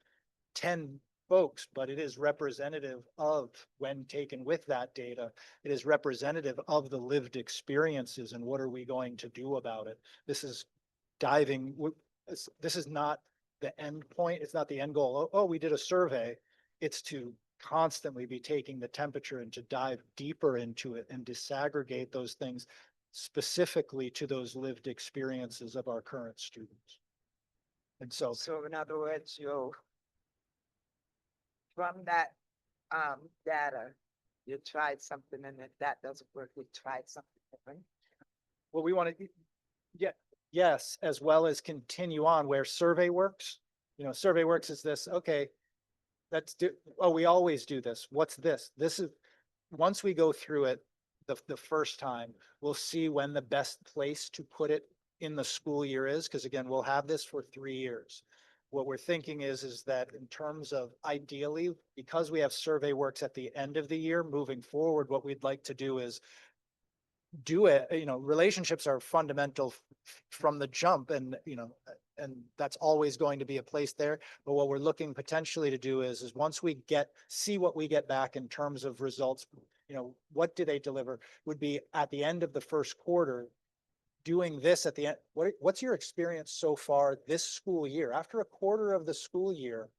10 folks, but it is representative of, when taken with that data, it is representative of the lived experiences and what are we going to do about it. This is diving, this is not the end point. It's not the end goal. Oh, we did a survey. It's to constantly be taking the temperature and to dive deeper into it and disaggregate those things specifically to those lived experiences of our current students. And so, So in other words, from that data, you tried something and if that doesn't work, we tried something different. what we want to, yeah, yes, as well as continue on where survey works. You know, survey works is this, okay, let's do, oh, we always do this. What's this? This is, once we go through it the first time, we'll see when the best place to put it in the school year is, because again, we'll have this for 3 years. What we're thinking is that in terms of ideally, because we have survey works at the end of the year, moving forward, what we'd like to do is do it, you know, relationships are fundamental from the jump, and, you know, and that's always going to be a place there. But what we're looking potentially to do is once we see what we get back in terms of results, you know, what do they deliver, would be at the end of the first quarter, doing this at the end. What's your experience so far this school year? After a quarter of the school year,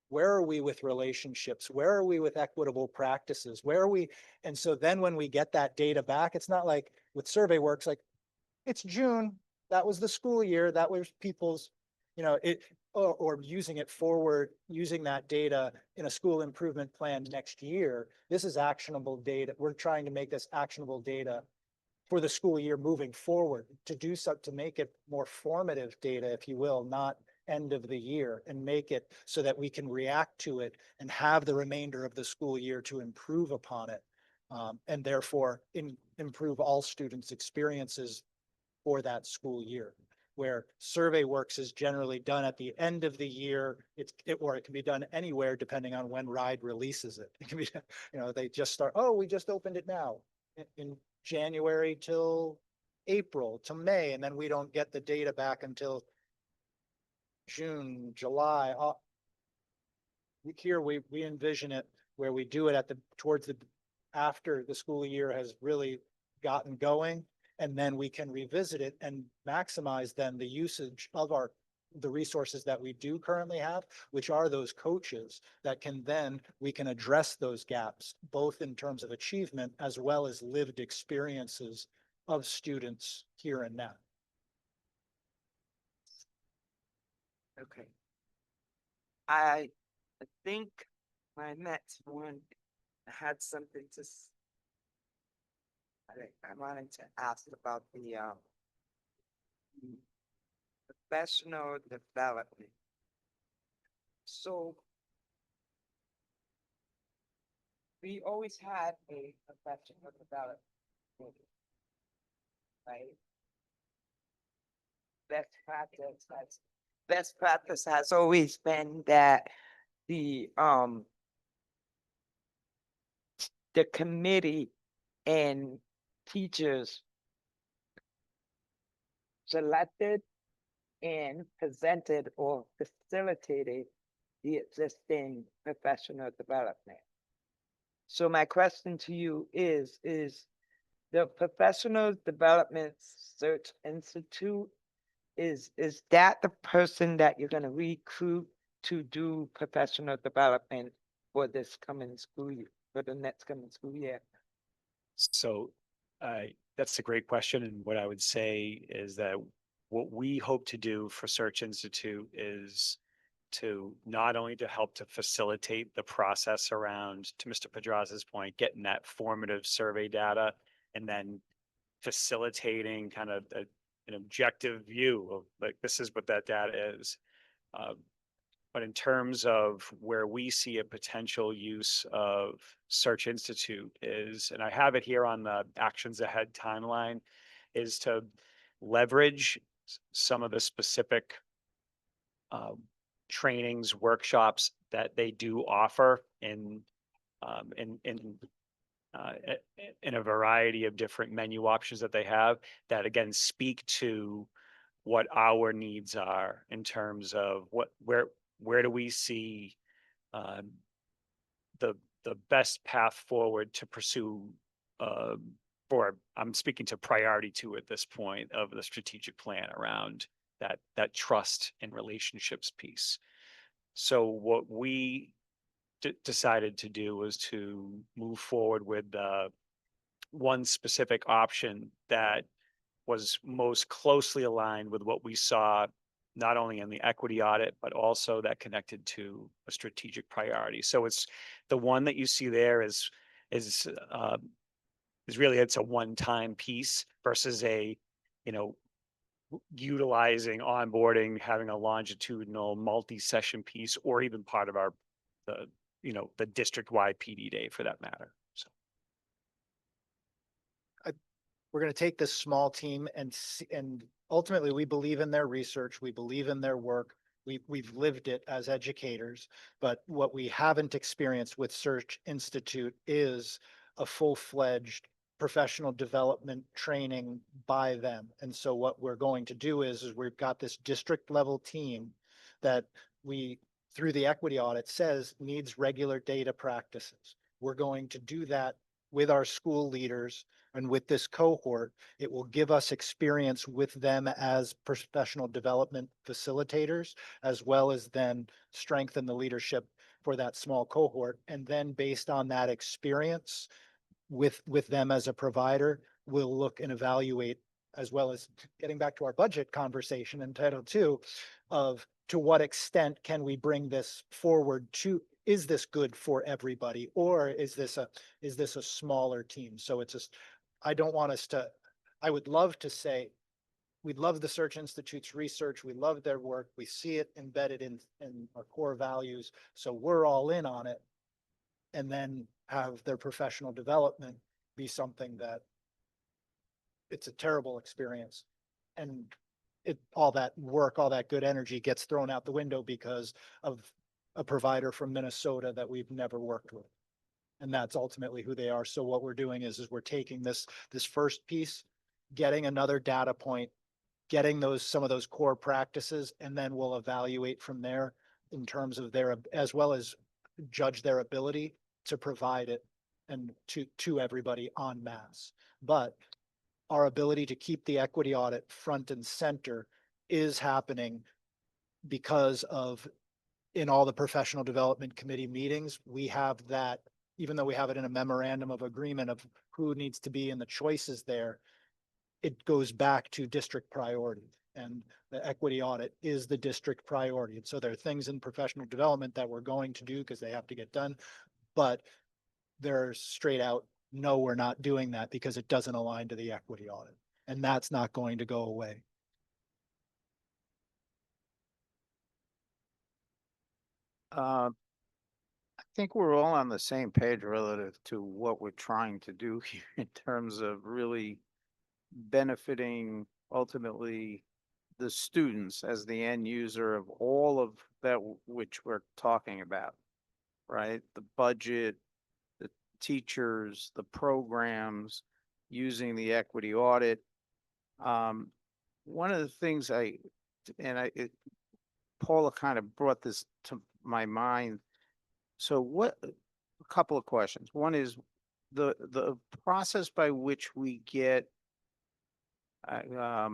where are we with relationships? Where are we with equitable practices? Where are we? And so then when we get that data back, it's not like with survey works, like it's June, that was the school year, that was people's, you know, or using it forward, using that data in a school improvement plan next year. This is actionable data. We're trying to make this actionable data for the school year moving forward, to do so, to make it more formative data, if you will, not end of the year, and make it so that we can react to it and have the remainder of the school year to improve upon it. And therefore improve all students' experiences for that school year. Where survey works is generally done at the end of the year, or it can be done anywhere depending on when RIDE releases it. It can be, you know, they just start, oh, we just opened it now in January till April to May, and then we don't get the data back until June, July. Here we envision it where we do it towards the, after the school year has really gotten going, and then we can revisit it and maximize then the usage of the resources that we do currently have, which are those coaches that can then, we can address those gaps, both in terms of achievement as well as lived experiences of students here and now. Okay. I think my next one I had something to. I wanted to ask about the professional development. So we always had a professional development, right? Best practice has always been that the committee and teachers selected and presented or facilitated the existing professional development. So my question to you is the Professional Development Search Institute, is that the person that you're gonna recruit to do professional development for this coming school year, for the next coming school year? So that's a great question. And what I would say is that what we hope to do for Search Institute is to not only to help to facilitate the process around, to Mr. Pedrazza's point, getting that formative survey data and then facilitating kind of an objective view of like, this is what that data is. But in terms of where we see a potential use of Search Institute is, and I have it here on the Actions Ahead timeline, is to leverage some of the specific trainings, workshops that they do offer in a variety of different menu options that they have that again speak to what our needs are in terms of where do we see the best path forward to pursue for, I'm speaking to priority 2 at this point of the strategic plan around that trust and relationships piece. So what we decided to do was to move forward with one specific option that was most closely aligned with what we saw not only in the equity audit, but also that connected to a strategic priority. So it's the one that you see there is really, it's a one-time piece versus a, utilizing onboarding, having a longitudinal multi-session piece, or even part of the district-wide PD day for that matter. So. We're going to take this small team and ultimately we believe in their research. We believe in their work. We've lived it as educators, but what we haven't experienced with Search Institute is a full-fledged professional development training by them. And so what we're going to do is we've got this district level team that we, through the equity audit, says needs regular data practices. We're going to do that with our school leaders and with this cohort. It will give us experience with them as professional development facilitators, as well as then strengthen the leadership for that small cohort. And then based on that experience with them as a provider, we'll look and evaluate, as well as getting back to our budget conversation in Title II, of to what extent can we bring this forward to, is this good for everybody? Or is this a smaller team? So it's just, I don't want us to, I would love to say, we love the Search Institute's research. We love their work. We see it embedded in our core values. So we're all in on it. And then have their professional development be something that it's a terrible experience. And all that work, all that good energy gets thrown out the window because of a provider from Minnesota that we've never worked with. And that's ultimately who they are. So what we're doing is we're taking this first piece, getting another data point, getting some of those core practices, and then we'll evaluate from there in terms of their, as well as judge their ability to provide it and to everybody en masse. But our ability to keep the equity audit front and center is happening because of, in all the professional development committee meetings, we have that, even though we have it in a memorandum of agreement of who needs to be in the choices there, it goes back to district priority. And the equity audit is the district priority. And so there are things in professional development that we're going to do because they have to get done. But they're straight out, no, we're not doing that because it doesn't align to the equity audit. And that's not going to go away. I think we're all on the same page relative to what we're trying to do here in terms of really benefiting ultimately the students as the end user of all of that which we're talking about, right? The budget, the teachers, the programs, using the equity audit. One of the things Paula kind of brought this to my mind. So a couple of questions. One is the process by which we get, I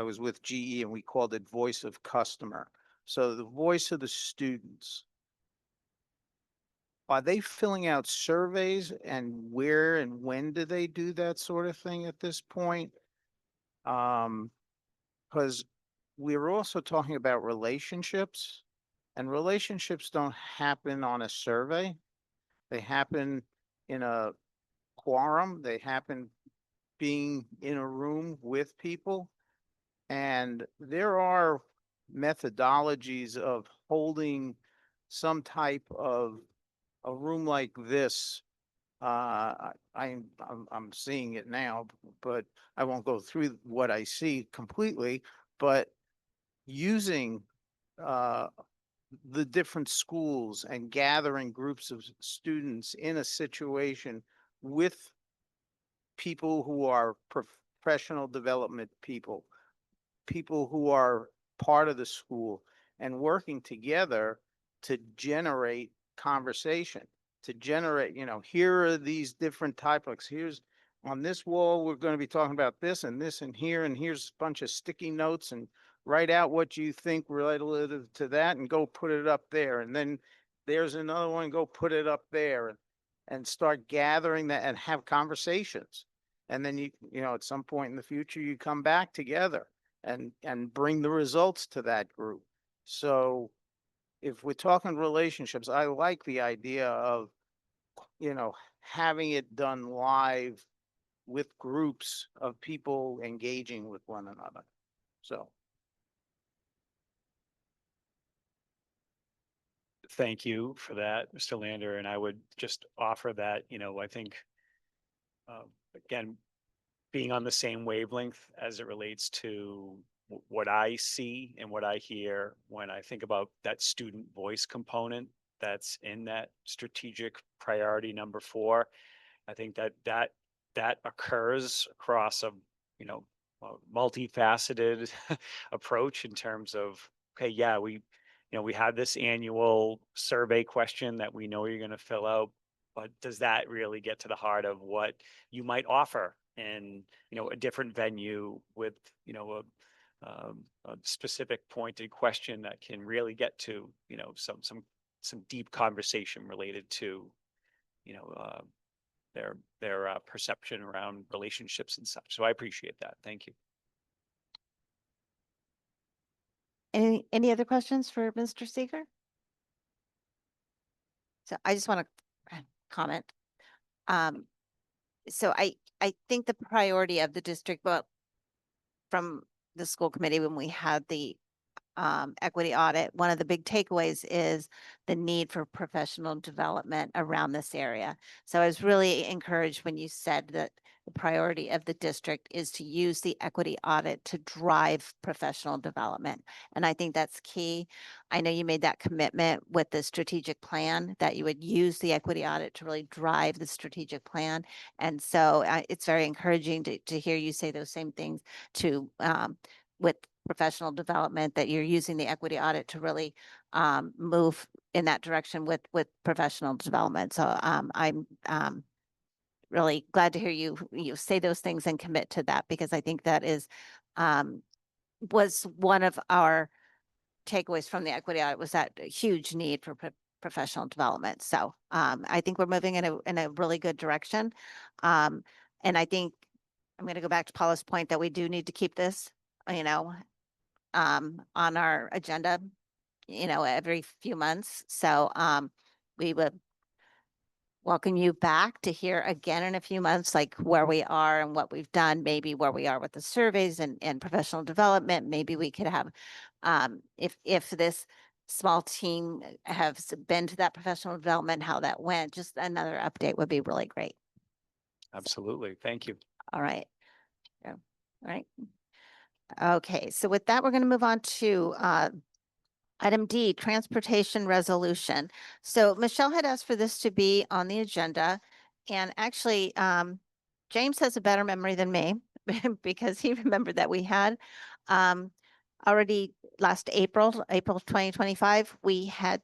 was with GE and we called it voice of customer. So the voice of the students. Are they filling out surveys, and where and when do they do that sort of thing at this point? Because we're also talking about relationships, and relationships don't happen on a survey. They happen in a quorum. They happen being in a room with people. And there are methodologies of holding some type of a room like this. I'm seeing it now, but I won't go through what I see completely, but using the different schools and gathering groups of students in a situation with people who are professional development people, people who are part of the school, and working together to generate conversation, to generate, here are these different topics. Here's on this wall, we're going to be talking about this and this and here, and here's a bunch of sticky notes, and write out what you think relative to that and go put it up there. And then there's another one, go put it up there, and start gathering that and have conversations. And then at some point in the future, you come back together and bring the results to that group. So if we're talking relationships, I like the idea of, having it done live with groups of people engaging with one another. So. Thank you for that, Mr. Lander. And I would just offer that, I think, again, being on the same wavelength as it relates to what I see and what I hear when I think about that student voice component that's in that strategic priority number 4. I think that occurs across a multifaceted approach in terms of, okay, yeah, we had this annual survey question that we know you're going to fill out, but does that really get to the heart of what you might offer in a different venue with a specific pointed question that can really get to some deep conversation related to their perception around relationships and such. So I appreciate that. Thank you. Any other questions for Mr. Seeger? So I just want to comment. So I think the priority of the district, well, from the school committee when we had the equity audit, one of the big takeaways is the need for professional development around this area. So I was really encouraged when you said that the priority of the district is to use the equity audit to drive professional development. And I think that's key. I know you made that commitment with the strategic plan that you would use the equity audit to really drive the strategic plan. And so it's very encouraging to hear you say those same things to with professional development, that you're using the equity audit to really move in that direction with professional development. So I'm really glad to hear you say those things and commit to that, because I think that is was one of our takeaways from the equity audit, was that huge need for professional development. So I think we're moving in a really good direction. And I think I'm going to go back to Paula's point that we do need to keep this, on our agenda, every few months. So we would welcome you back to hear again in a few months, like where we are and what we've done, maybe where we are with the surveys and professional development. Maybe we could have, if this small team has been to that professional development, how that went, just another update would be really great. Absolutely. Thank you. All right. Yeah. All right. Okay, so with that, we're going to move on to item D, transportation resolution. So Michelle had asked for this to be on the agenda. And actually, James has a better memory than me because he remembered that we had already last April 2025, we had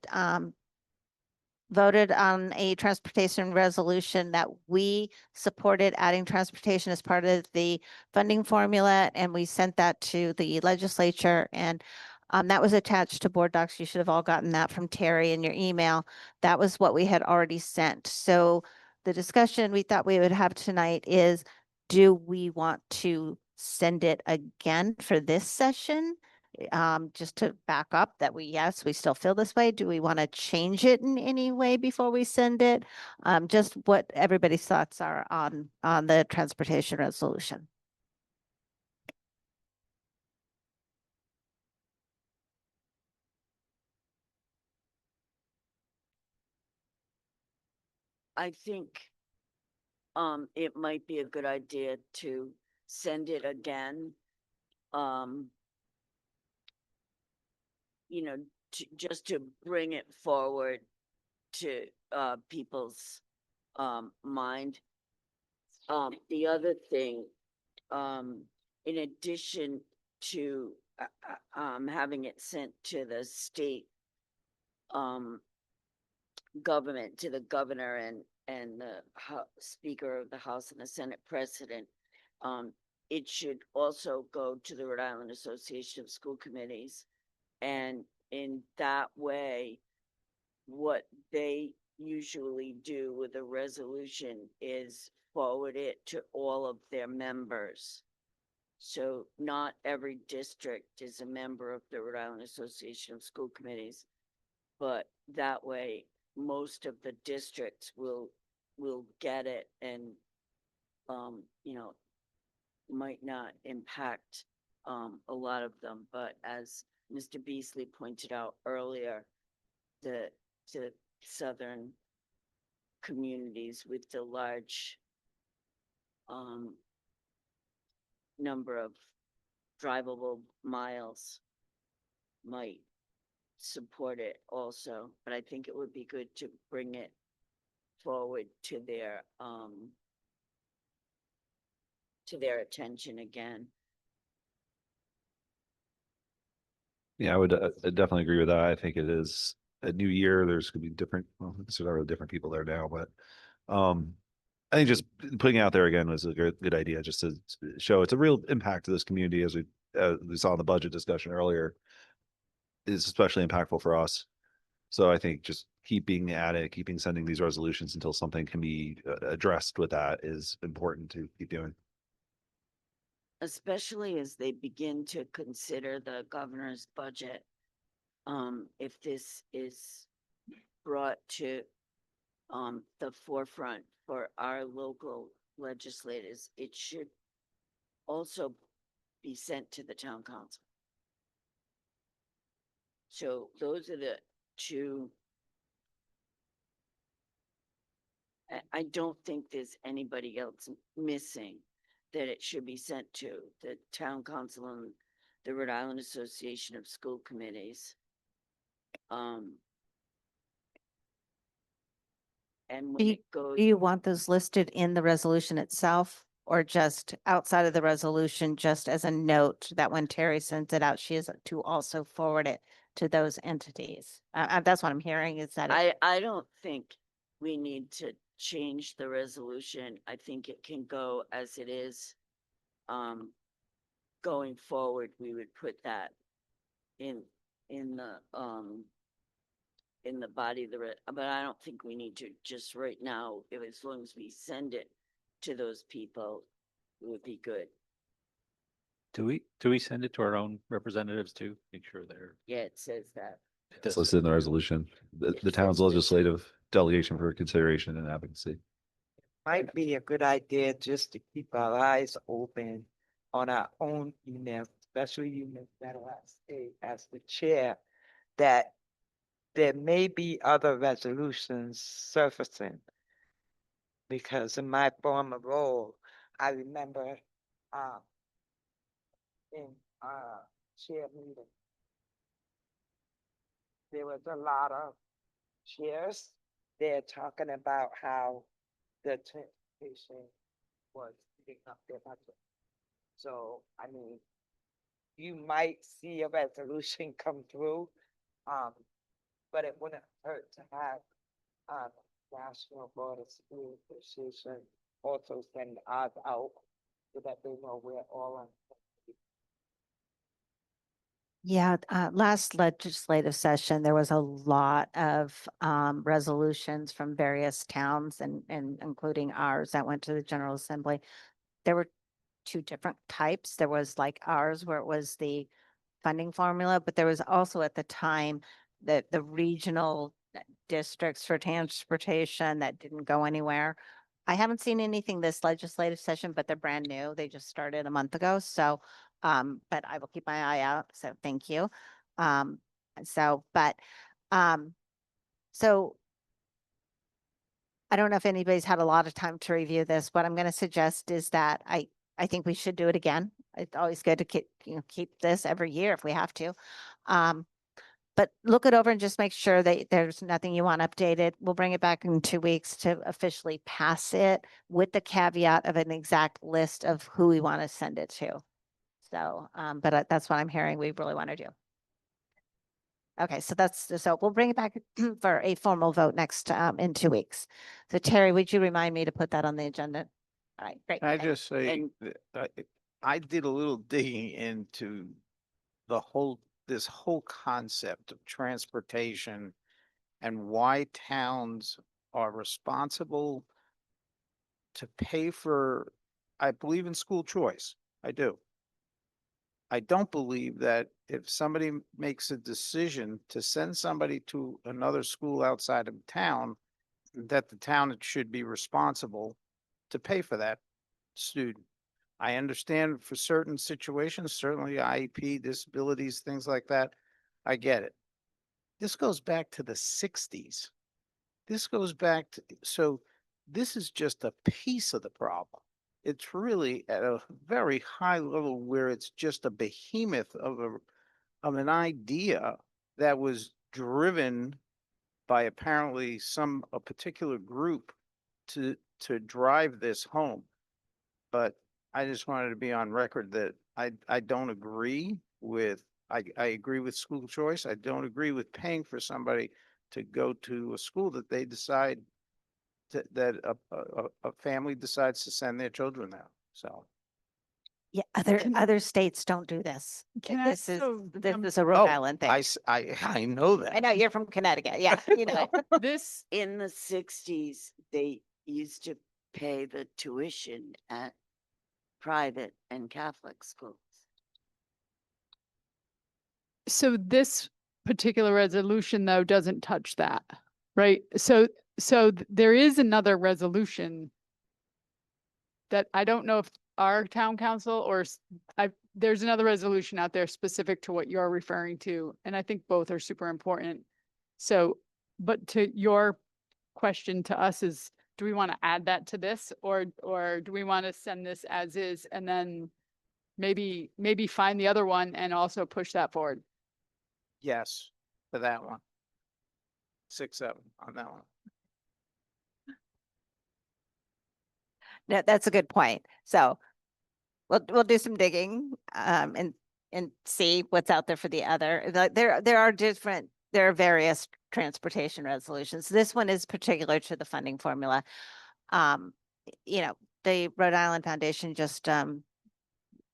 voted on a transportation resolution that we supported adding transportation as part of the funding formula, and we sent that to the legislature, and that was attached to board docs. You should have all gotten that from Terry in your email. That was what we had already sent. So the discussion we thought we would have tonight is, do we want to send it again for this session? Just to back up that yes, we still feel this way. Do we want to change it in any way before we send it? Just what everybody's thoughts are on the transportation resolution. I think it might be a good idea to send it again. You know, just to bring it forward to people's mind. The other thing, in addition to having it sent to the state government, to the governor and the Speaker of the House and the Senate President, it should also go to the Rhode Island Association of School Committees. And in that way, what they usually do with a resolution is forward it to all of their members. So not every district is a member of the Rhode Island Association of School Committees, but that way most of the districts will get it, and you know, might not impact a lot of them. But as Mr. Beasley pointed out earlier, the southern communities with the large number of drivable miles might support it also. But I think it would be good to bring it forward to their attention again. Yeah, I would definitely agree with that. I think it is a new year. There's gonna be different, well, there's already different people there now, but I think just putting it out there again was a good idea, just to show it's a real impact to this community, as we saw in the budget discussion earlier, is especially impactful for us. So I think just keeping at it, keeping sending these resolutions until something can be addressed with that is important to keep doing. Especially as they begin to consider the governor's budget. If this is brought to the forefront for our local legislators, it should also be sent to the town council. So those are the two. I don't think there's anybody else missing that it should be sent to: the town council and the Rhode Island Association of School Committees. And when it goes, Do you want those listed in the resolution itself, or just outside of the resolution, just as a note that when Terry sends it out, she is to also forward it to those entities? That's what I'm hearing, is that I don't think we need to change the resolution. I think it can go as it is. Going forward, we would put that in the body of the but I don't think we need to just right now. If as long as we send it to those people, it would be good. Do we send it to our own representatives too? Make sure they're. Yeah, it says that. it It's does listed in the resolution. The town's legislative delegation for consideration and advocacy. Might be a good idea just to keep our eyes open on our own emails, especially emails that are at stake as the chair, that there may be other resolutions surfacing. Because in my former role, I remember in chair meeting, there was a lot of chairs there talking about how the transportation was picking up their budget. So, I mean, you might see a resolution come through, but it wouldn't hurt to have National Board of School Association also send ours out so that they know we're all on. Yeah, last legislative session, there was a lot of resolutions from various towns and including ours that went to the General Assembly. There were two different types. There was like ours where it was the funding formula, but there was also at the time the regional districts for transportation that didn't go anywhere. I haven't seen anything this legislative session, but they're brand new. They just started a month ago. So, but I will keep my eye out. So thank you. So, but, so I don't know if anybody's had a lot of time to review this. What I'm going to suggest is that I think we should do it again. It's always good to keep this every year if we have to. But look it over and just make sure that there's nothing you want updated. We'll bring it back in 2 weeks to officially pass it with the caveat of an exact list of who we want to send it to. So, but that's what I'm hearing we really want to do. Okay, so we'll bring it back for a formal vote next in 2 weeks. So Terry, would you remind me to put that on the agenda? All right, great. Can I Thank- just say, and- that I did a little digging into this whole concept of transportation and why towns are responsible to pay for, I believe in school choice. I do. I don't believe that if somebody makes a decision to send somebody to another school outside of town, that the town should be responsible to pay for that student. I understand for certain situations, certainly IEP, disabilities, things like that. I get it. This goes back to the 60s. This goes back to, so this is just a piece of the problem. It's really at a very high level where it's just a behemoth of an idea that was driven by apparently a particular group to drive this home. But I just wanted to be on record that I don't agree with, I agree with school choice. I don't agree with paying for somebody to go to a school that they decide that a family decides to send their children there. So. Yeah, Can- other states don't do this. Can I This is, also, this um, is a Rhode Oh, Island thing. I know that. I know you're from Connecticut. Yeah, you know. this, In the 60s, they used to pay the tuition at private and Catholic schools. so this particular resolution though doesn't touch that, right? So there is another resolution that I don't know if our town council or there's another resolution out there specific to what you're referring to, and I think both are super important. So, but to your question to us is, do we want to add that to this, or do we want to send this as is and then maybe find the other one and also push that forward? Yes, for that one. 6-7 on that one. No, that's a good point. So we'll do some digging and see what's out there for the other. There are various transportation resolutions. This one is particular to the funding formula. You know, the Rhode Island Foundation just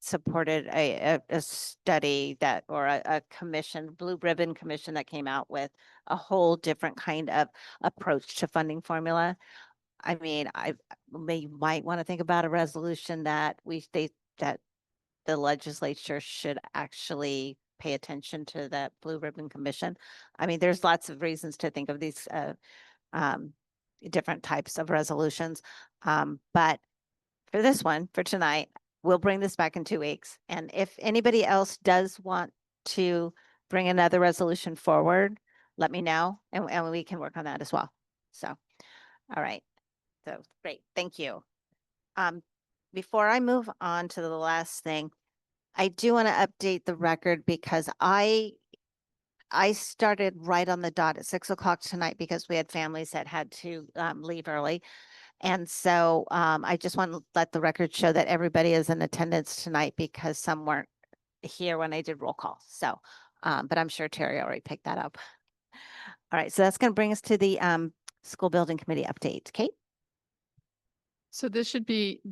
supported a study that, or a commission, Blue Ribbon Commission, that came out with a whole different kind of approach to funding formula. I mean, might want to think about a resolution that we state that the legislature should actually pay attention to that Blue Ribbon Commission. I mean, there's lots of reasons to think of these um, different types of resolutions. But for this one, for tonight, we'll bring this back in 2 weeks. And if anybody else does want to bring another resolution forward, let me know and we can work on that as well. So, all right. So great. Thank you. Before I move on to the last thing, I do want to update the record because I started right on the dot at 6 o'clock tonight because we had families that had to leave early. And so I just want to let the record show that everybody is in attendance tonight because some weren't here when I did roll call. So, but I'm sure Terry already picked that up. All right, so that's going to bring us to the school building committee update. Kate? So this should be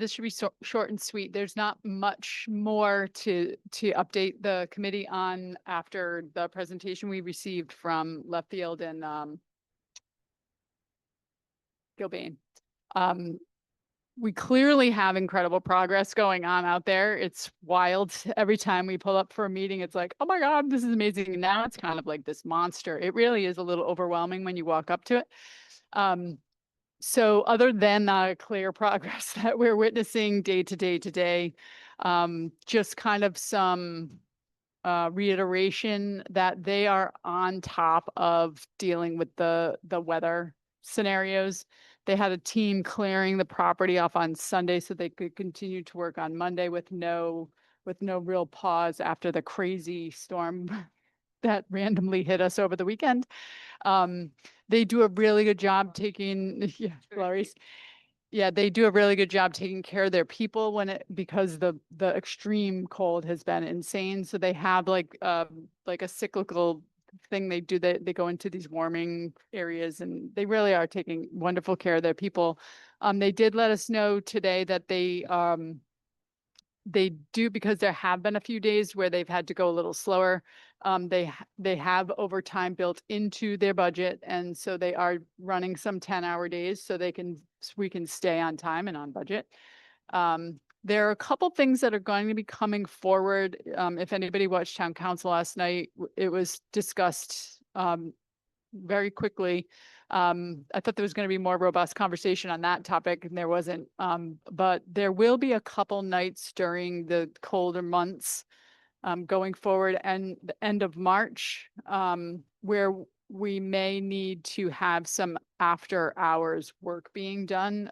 short and sweet. There's not much more to update the committee on after the presentation we received from Left Field and Gilbane. We clearly have incredible progress going on out there. It's wild. Every time we pull up for a meeting, it's like, oh my God, this is amazing. And now it's kind of like this monster. It really is a little overwhelming when you walk up to it. So other than the clear progress that we're witnessing day to day, just kind of some reiteration that they are on top of dealing with the weather scenarios. They had a team clearing the property off on Sunday so they could continue to work on Monday with no real pause after the crazy storm that randomly hit us over the weekend. They do a really good job taking, yeah, Clarice. Yeah, they do a really good job taking care of their people because the extreme cold has been insane. So they have like a cyclical thing they do. They go into these warming areas and they really are taking wonderful care of their people. They did let us know today that they do, because there have been a few days where they've had to go a little slower. They have overtime built into their budget, and so they are running some 10-hour days so we can stay on time and on budget. There are a couple things that are going to be coming forward. If anybody watched Town Council last night, it was discussed very quickly. I thought there was going to be more robust conversation on that topic, and there wasn't. But there will be a couple nights during the colder months going forward and the end of March, where we may need to have some after hours work being done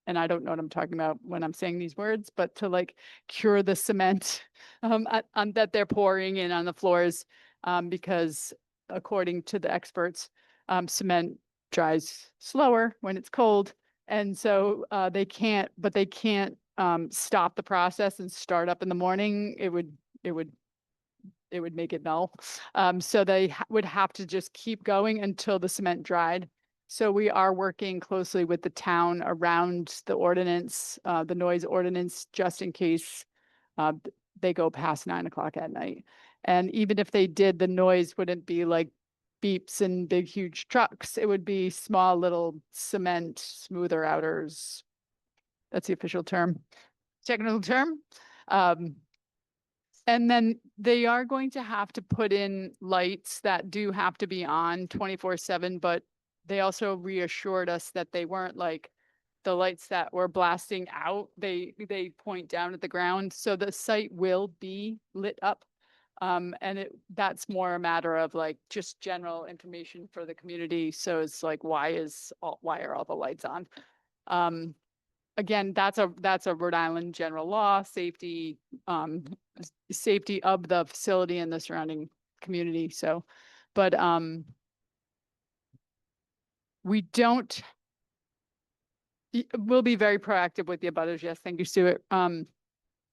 and I don't know what I'm talking about when I'm saying these words, but to like cure the cement that they're pouring in on the floors, because according to the experts, cement dries slower when it's cold. And so they can't stop the process and start up in the morning. It would make it null. So they would have to just keep going until the cement dried. So we are working closely with the town around the ordinance, the noise ordinance, just in case they go past 9 o'clock at night. And even if they did, the noise wouldn't be like beeps and big, huge trucks. It would be small little cement smoother outers. That's the official term, technical term. And then they are going to have to put in lights that do have to be on 24/7, but they also reassured us that they weren't like the lights that were blasting out. They point down at the ground. So the site will be lit up. And that's more a matter of like just general information for the community. So it's like, why are all the lights on? Again, that's a Rhode Island general law, safety of the facility and the surrounding community. So, but we'll be very proactive with the abutters. Yes, thank you, Stuart.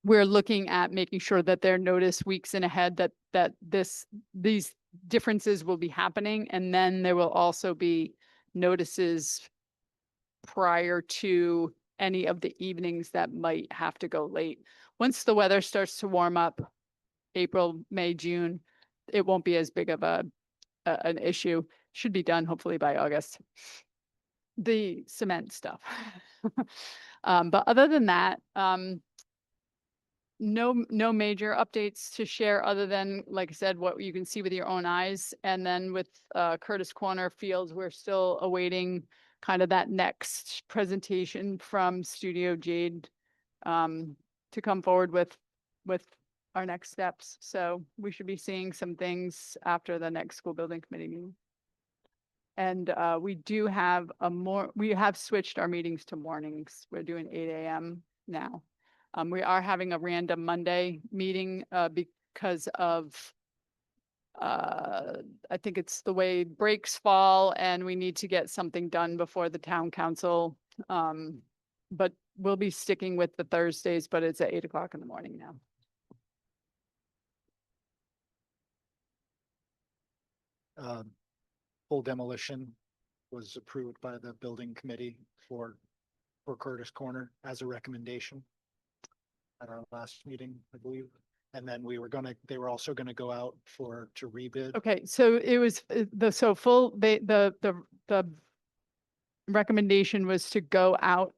We're looking at making sure that they're noticed weeks in ahead that these differences will be happening, and then there will also be notices prior to any of the evenings that might have to go late. Once the weather starts to warm up, April, May, June, it won't be as big of an issue. Should be done hopefully by August. The cement stuff. But other than that, no major updates to share other than, like I said, what you can see with your own eyes. And then with Curtis Corner Fields, we're still awaiting kind of that next presentation from Studio Jade to come forward with our next steps. So we should be seeing some things after the next school building committee meeting. And we do have we have switched our meetings to mornings. We're doing 8 a.m. now. We are having a random Monday meeting because of I think it's the way breaks fall and we need to get something done before the town council. But we'll be sticking with the Thursdays, but it's at 8 o'clock in the morning now. Full demolition was approved by the building committee for Curtis Corner as a recommendation at our last meeting, I believe. And then they were also gonna go out to rebid. Okay, so it was the recommendation was to go out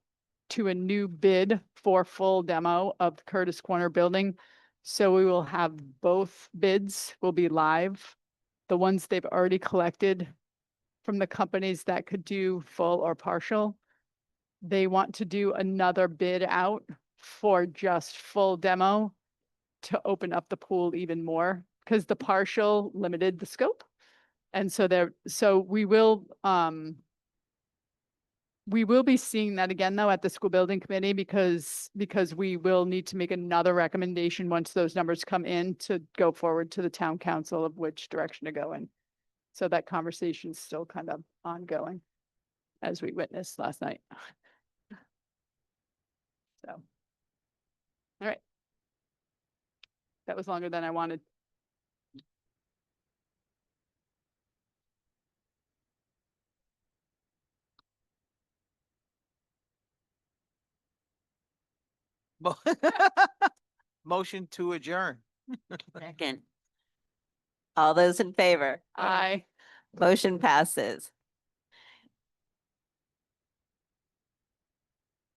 to a new bid for full demo of the Curtis Corner building. So we will have both bids will be live. The ones they've already collected from the companies that could do full or partial. They want to do another bid out for just full demo to open up the pool even more because the partial limited the scope. And so we will be seeing that again though at the school building committee because we will need to make another recommendation once those numbers come in to go forward to the town council of which direction to go in. So that conversation is still kind of ongoing as we witnessed last night. So, all right. That was longer than I wanted. Motion to adjourn. Second. All those in favor? Aye. Motion passes.